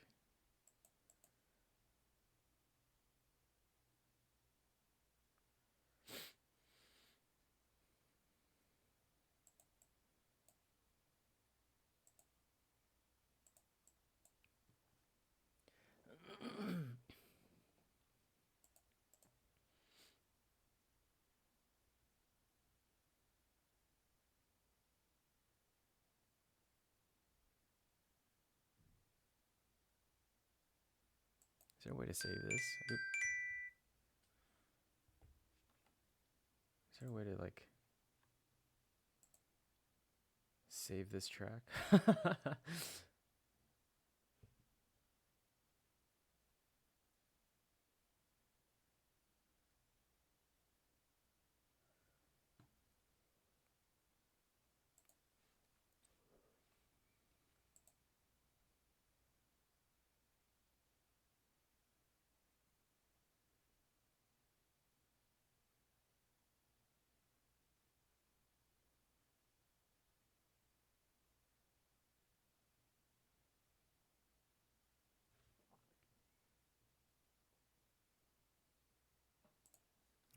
Is there a way to save this? Oop. Is there a way to like save this track?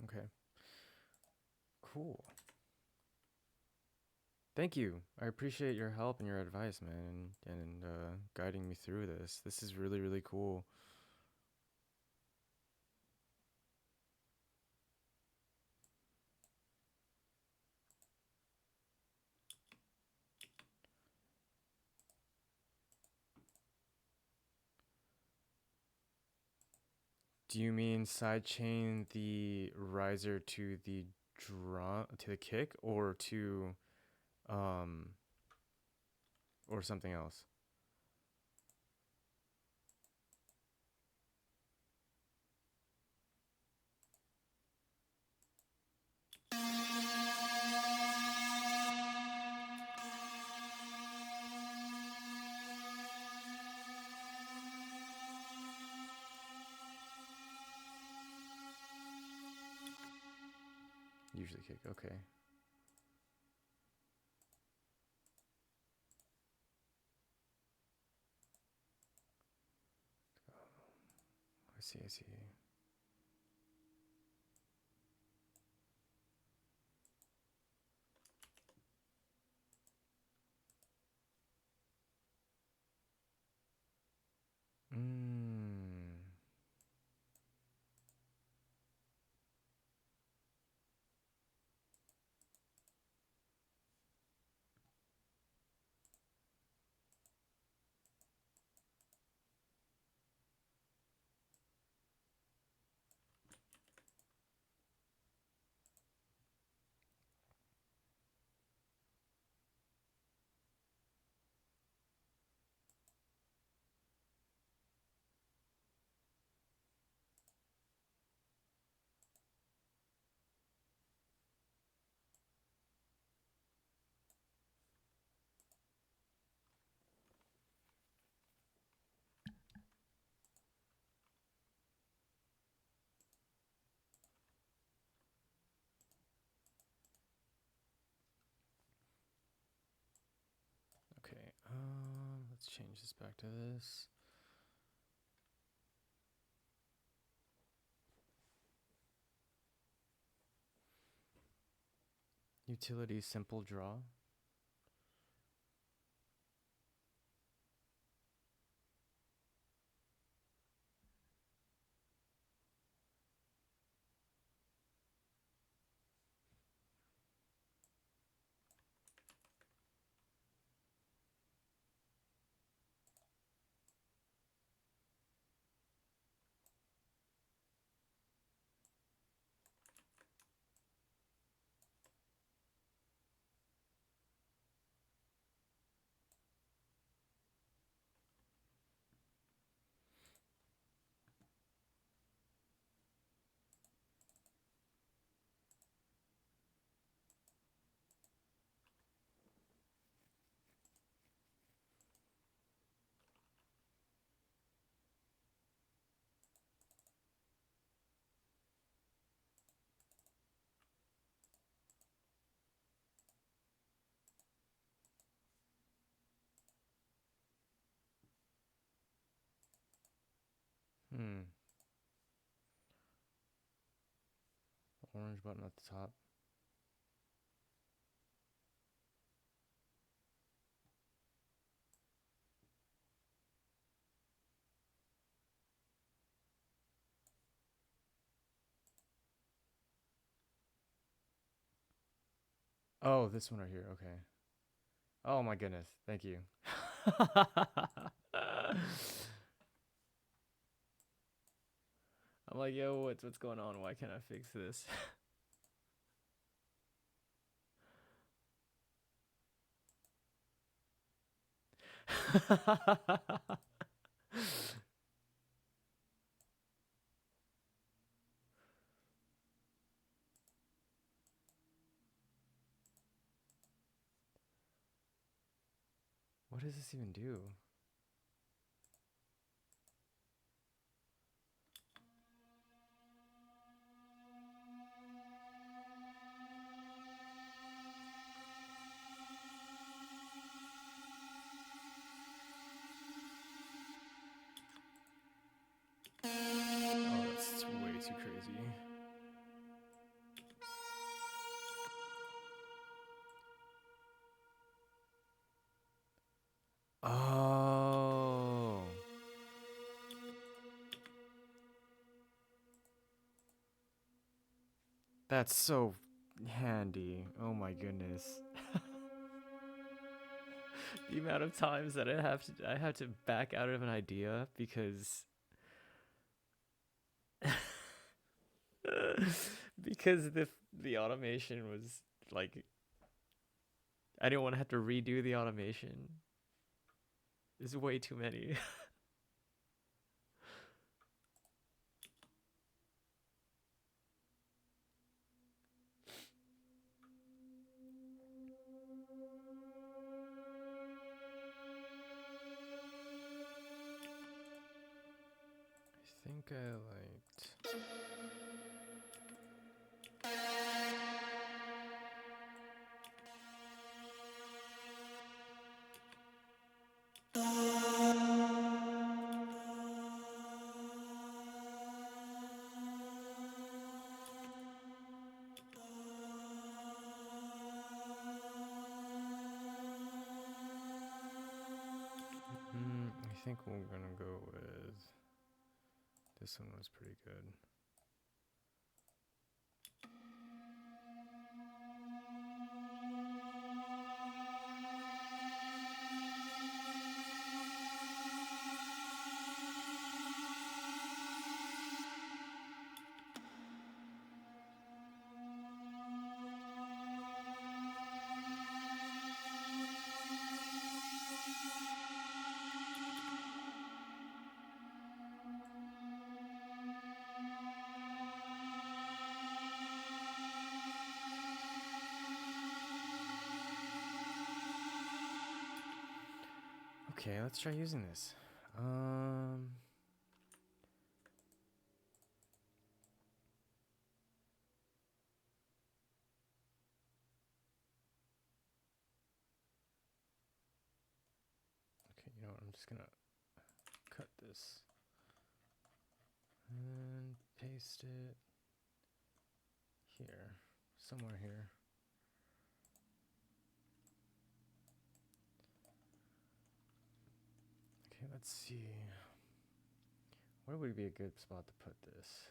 Okay. Cool. Thank you. I appreciate your help and your advice, man, and guiding me through this. This is really, really cool. Do you mean sidechain the riser to the drum to the kick, um or something else? usually kick. Okay. I see, I see. Mm. Okay, let's change this back to this. Utility simple draw. Hmm. Orange button at the top. Oh, this one right here. Okay. Oh my goodness. Thank you. I'm like, yo, what's going on? Why can't I fix this? What does this even do? Oh, that's way too crazy. Oh. That's so handy. Oh my goodness. The amount of times that I have to back out of an idea because because the automation was like I didn't want to have to redo the automation. There's way too many. I think I liked think we're gonna go with this one. Was pretty good. Okay, let's try using this. Okay, you know what? I'm just gonna cut this and paste it here, somewhere here. Okay, let's see. Where would be a good spot to put this?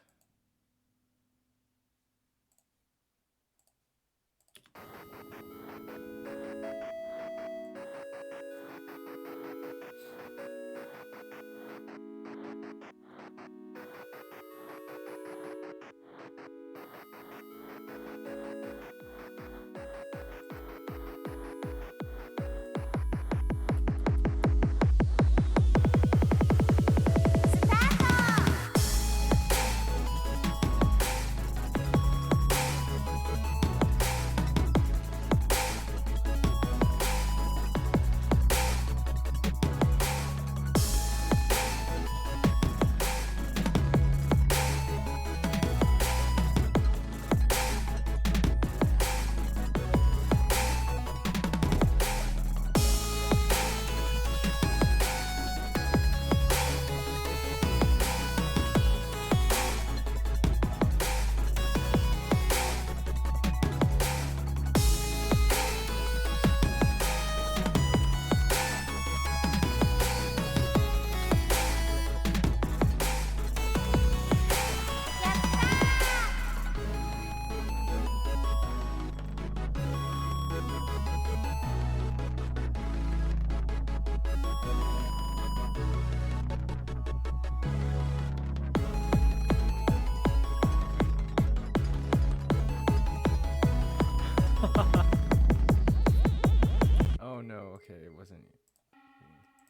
Oh no, okay, it wasn't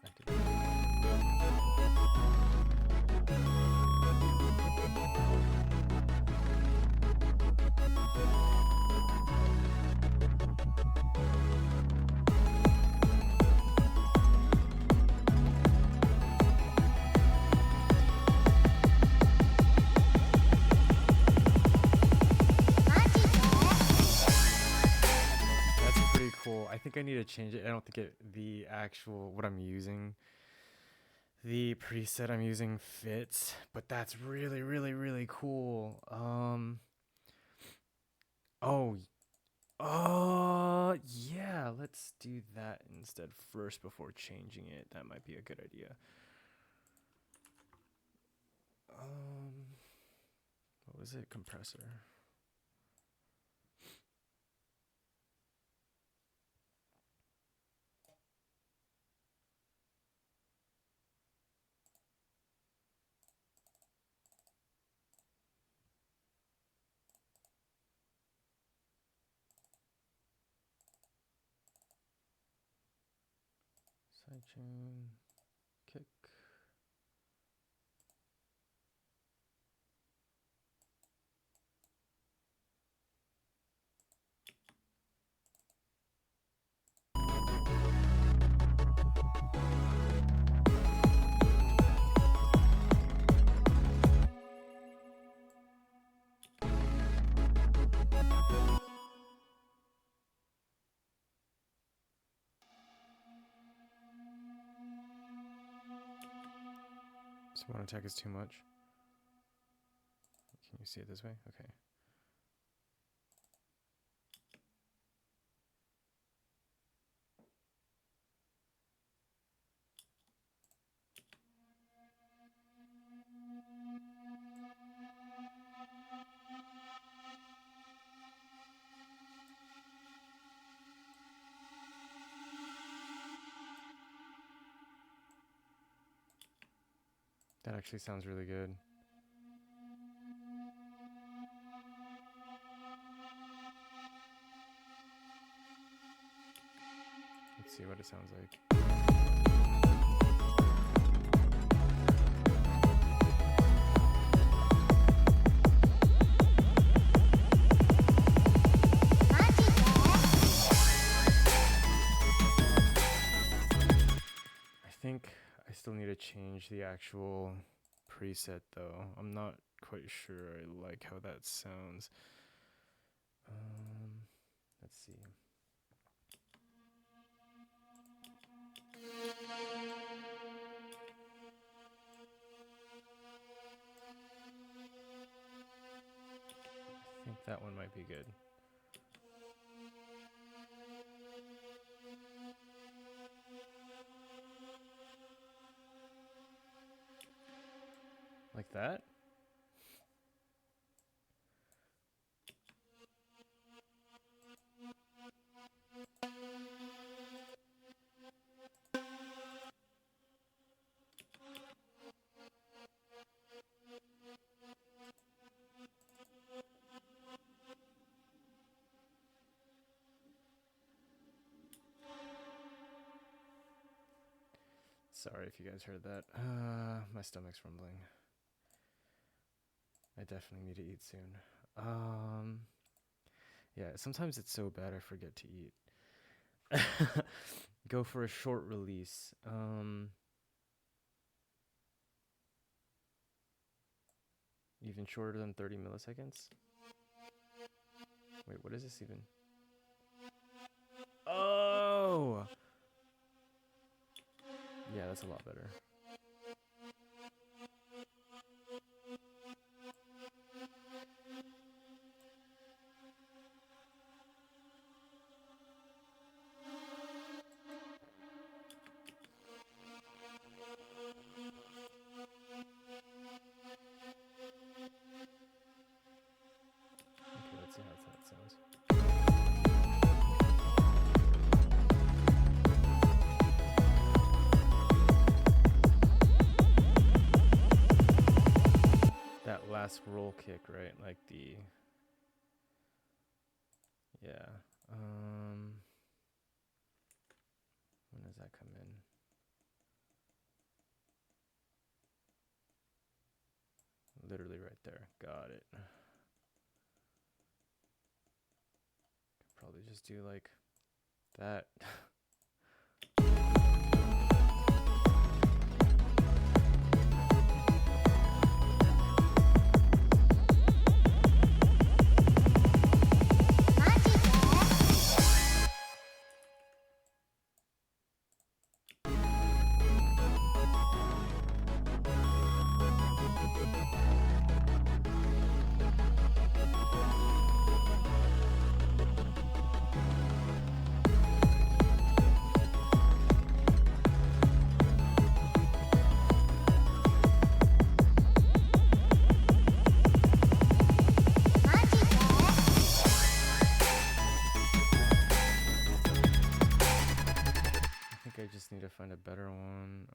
activated. Cool. I think I need to change it. I don't think the actual what I'm using, the preset I'm using fits, but that's really, really, really cool. Yeah, let's do that instead first before changing it. That might be a good idea. What was it? Compressor. Sidechain, kick. Someone attack is too much. Can you see it this way? Okay. actually sounds really good. Let's see what it sounds like. I think I still need to change the actual preset though. I'm not quite sure I like how that sounds. Let's see. I think that one might be good. Like that? Sorry if you guys heard that. My stomach's rumbling. I definitely need to eat soon. Yeah, sometimes it's so bad I forget to eat. Go for a short release. Even shorter than 30 milliseconds? Wait, what is this even? Oh! Yeah, that's a lot better. Okay, let's see how that sounds. That last roll kick, right? Like the... Yeah. When does that come in? Literally right there. Got it. Could probably just do like that. I just need to find a better one.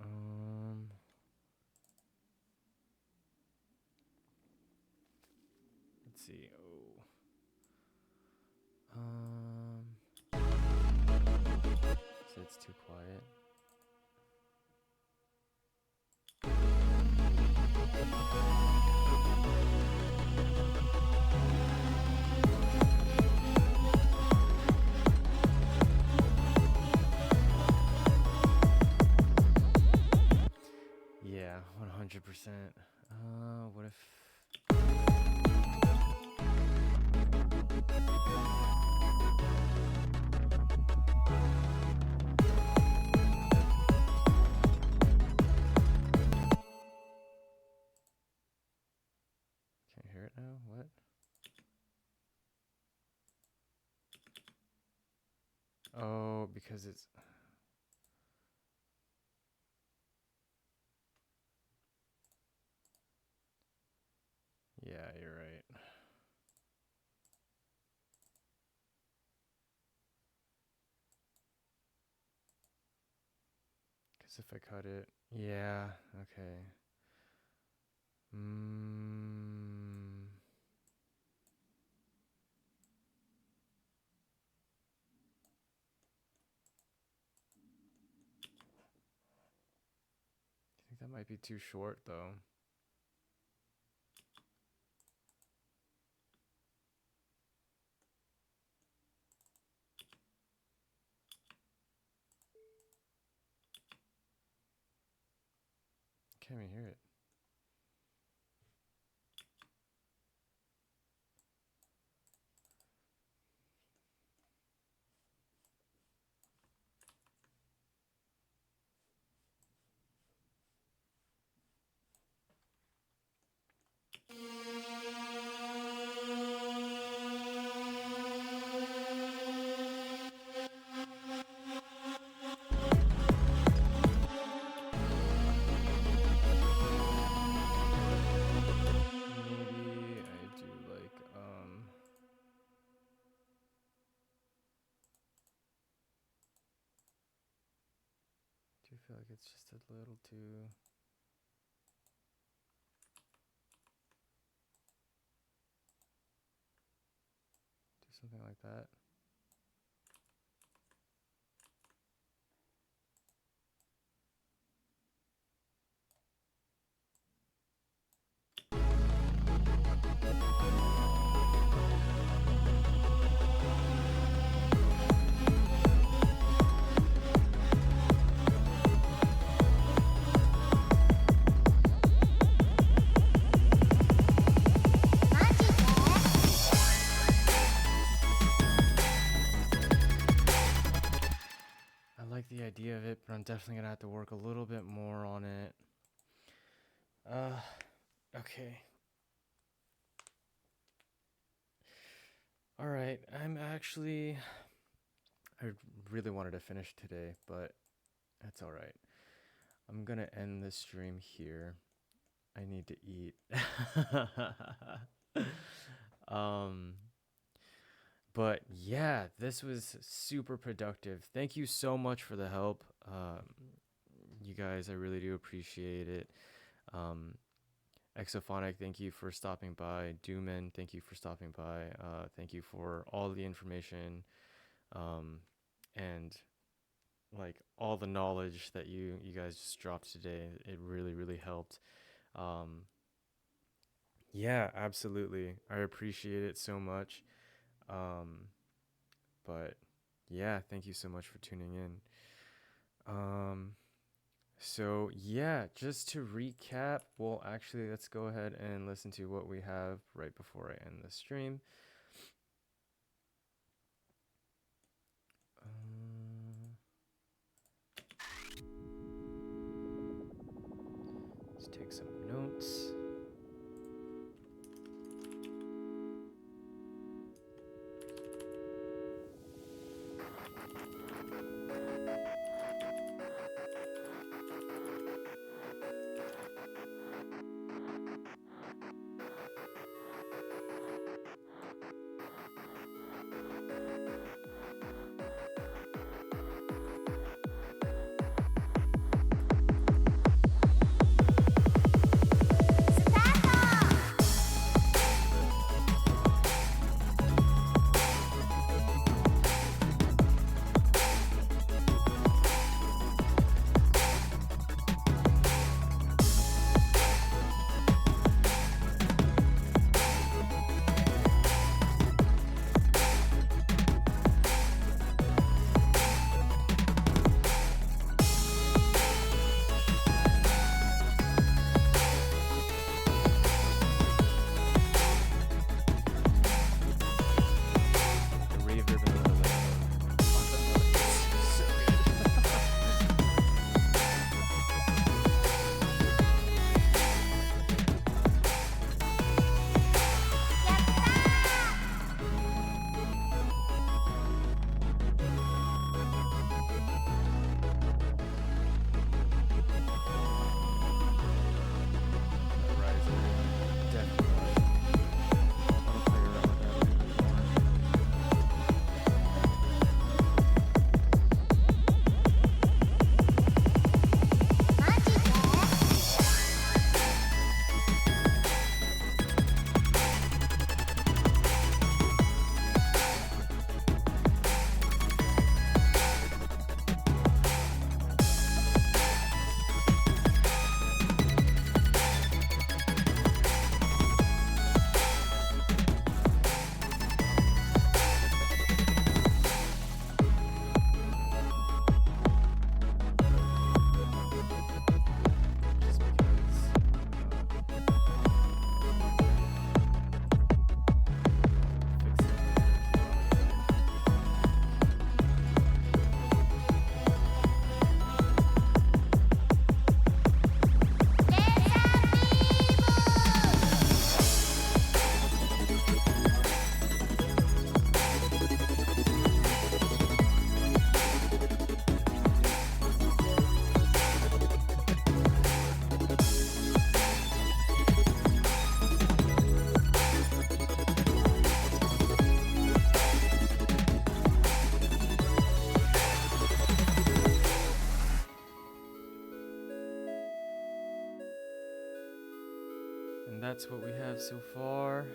Let's see. So it's too quiet. Yeah, 100%. What if... Can't hear it now? What? Oh, because it's... Yeah, you're right. Because if I cut it... Yeah, okay. I think that might be too short though. Can't even hear it. Maybe I do like do you feel like it's just a little too do something like that? I like the idea of it, but I'm definitely gonna have to work a little bit more on it. Okay. All right, I really wanted to finish today, but that's all right. I'm gonna end this stream here. I need to eat. But yeah, this was super productive. Thank you so much for the help. You guys, I really do appreciate it. Exophonic, thank you for stopping by. Dooman, thank you for stopping by. Thank you for all the information, and like all the knowledge that you guys just dropped today. It really helped. Yeah, absolutely. I appreciate it so much. But yeah, thank you so much for tuning in. So yeah, just to recap, well, actually, let's go ahead and listen to what we have right before I end the stream. Let's take some notes. that's what we have so far.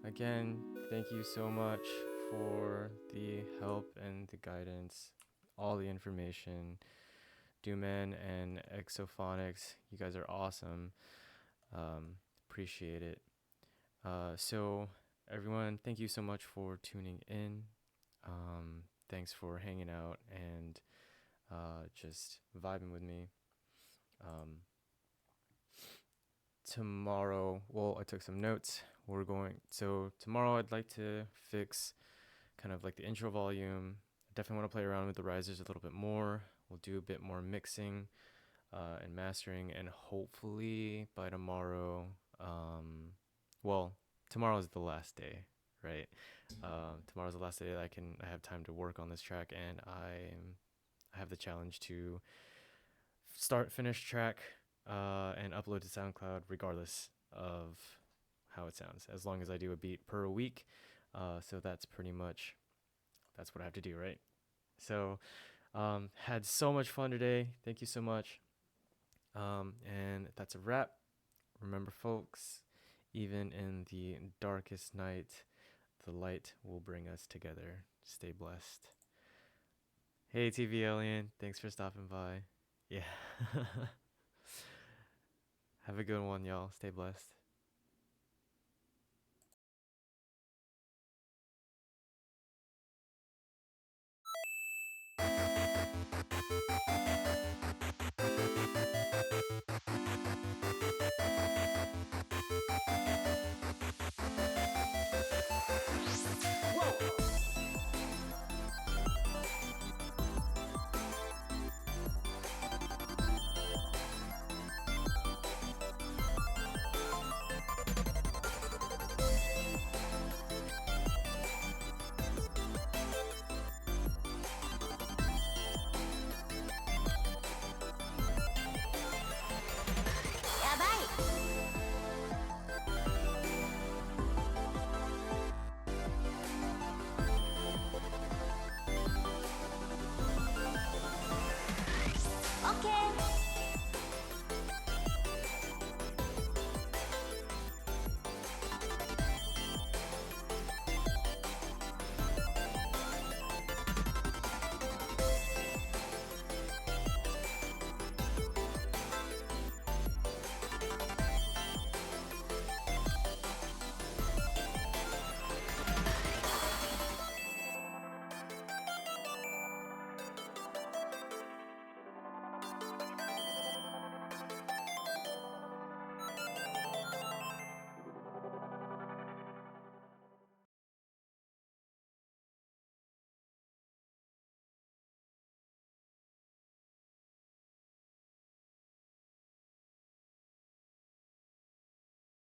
Again, thank you so much for the help and the guidance, all the information. Dooman and Exophonics, you guys are awesome. Appreciate it. So everyone, thank you so much for tuning in. Thanks for hanging out and just vibing with me. Tomorrow, well, I took some notes. Tomorrow I'd like to fix kind of like the intro volume. I definitely want to play around with the risers a little bit more. We'll do a bit more mixing and mastering, and hopefully by tomorrow, well, tomorrow's the last day, right? Tomorrow's the last day that I have time to work on this track, and I have the challenge to finish track and upload to SoundCloud regardless of how it sounds, as long as I do a beat per week. So that's what I have to do, right? So had so much fun today. Thank you so much. And that's a wrap. Remember, folks, even in the darkest night, the light will bring us together. Stay blessed. Hey, TV Alien, thanks for stopping by. Yeah. Have a good one, y'all. Stay blessed.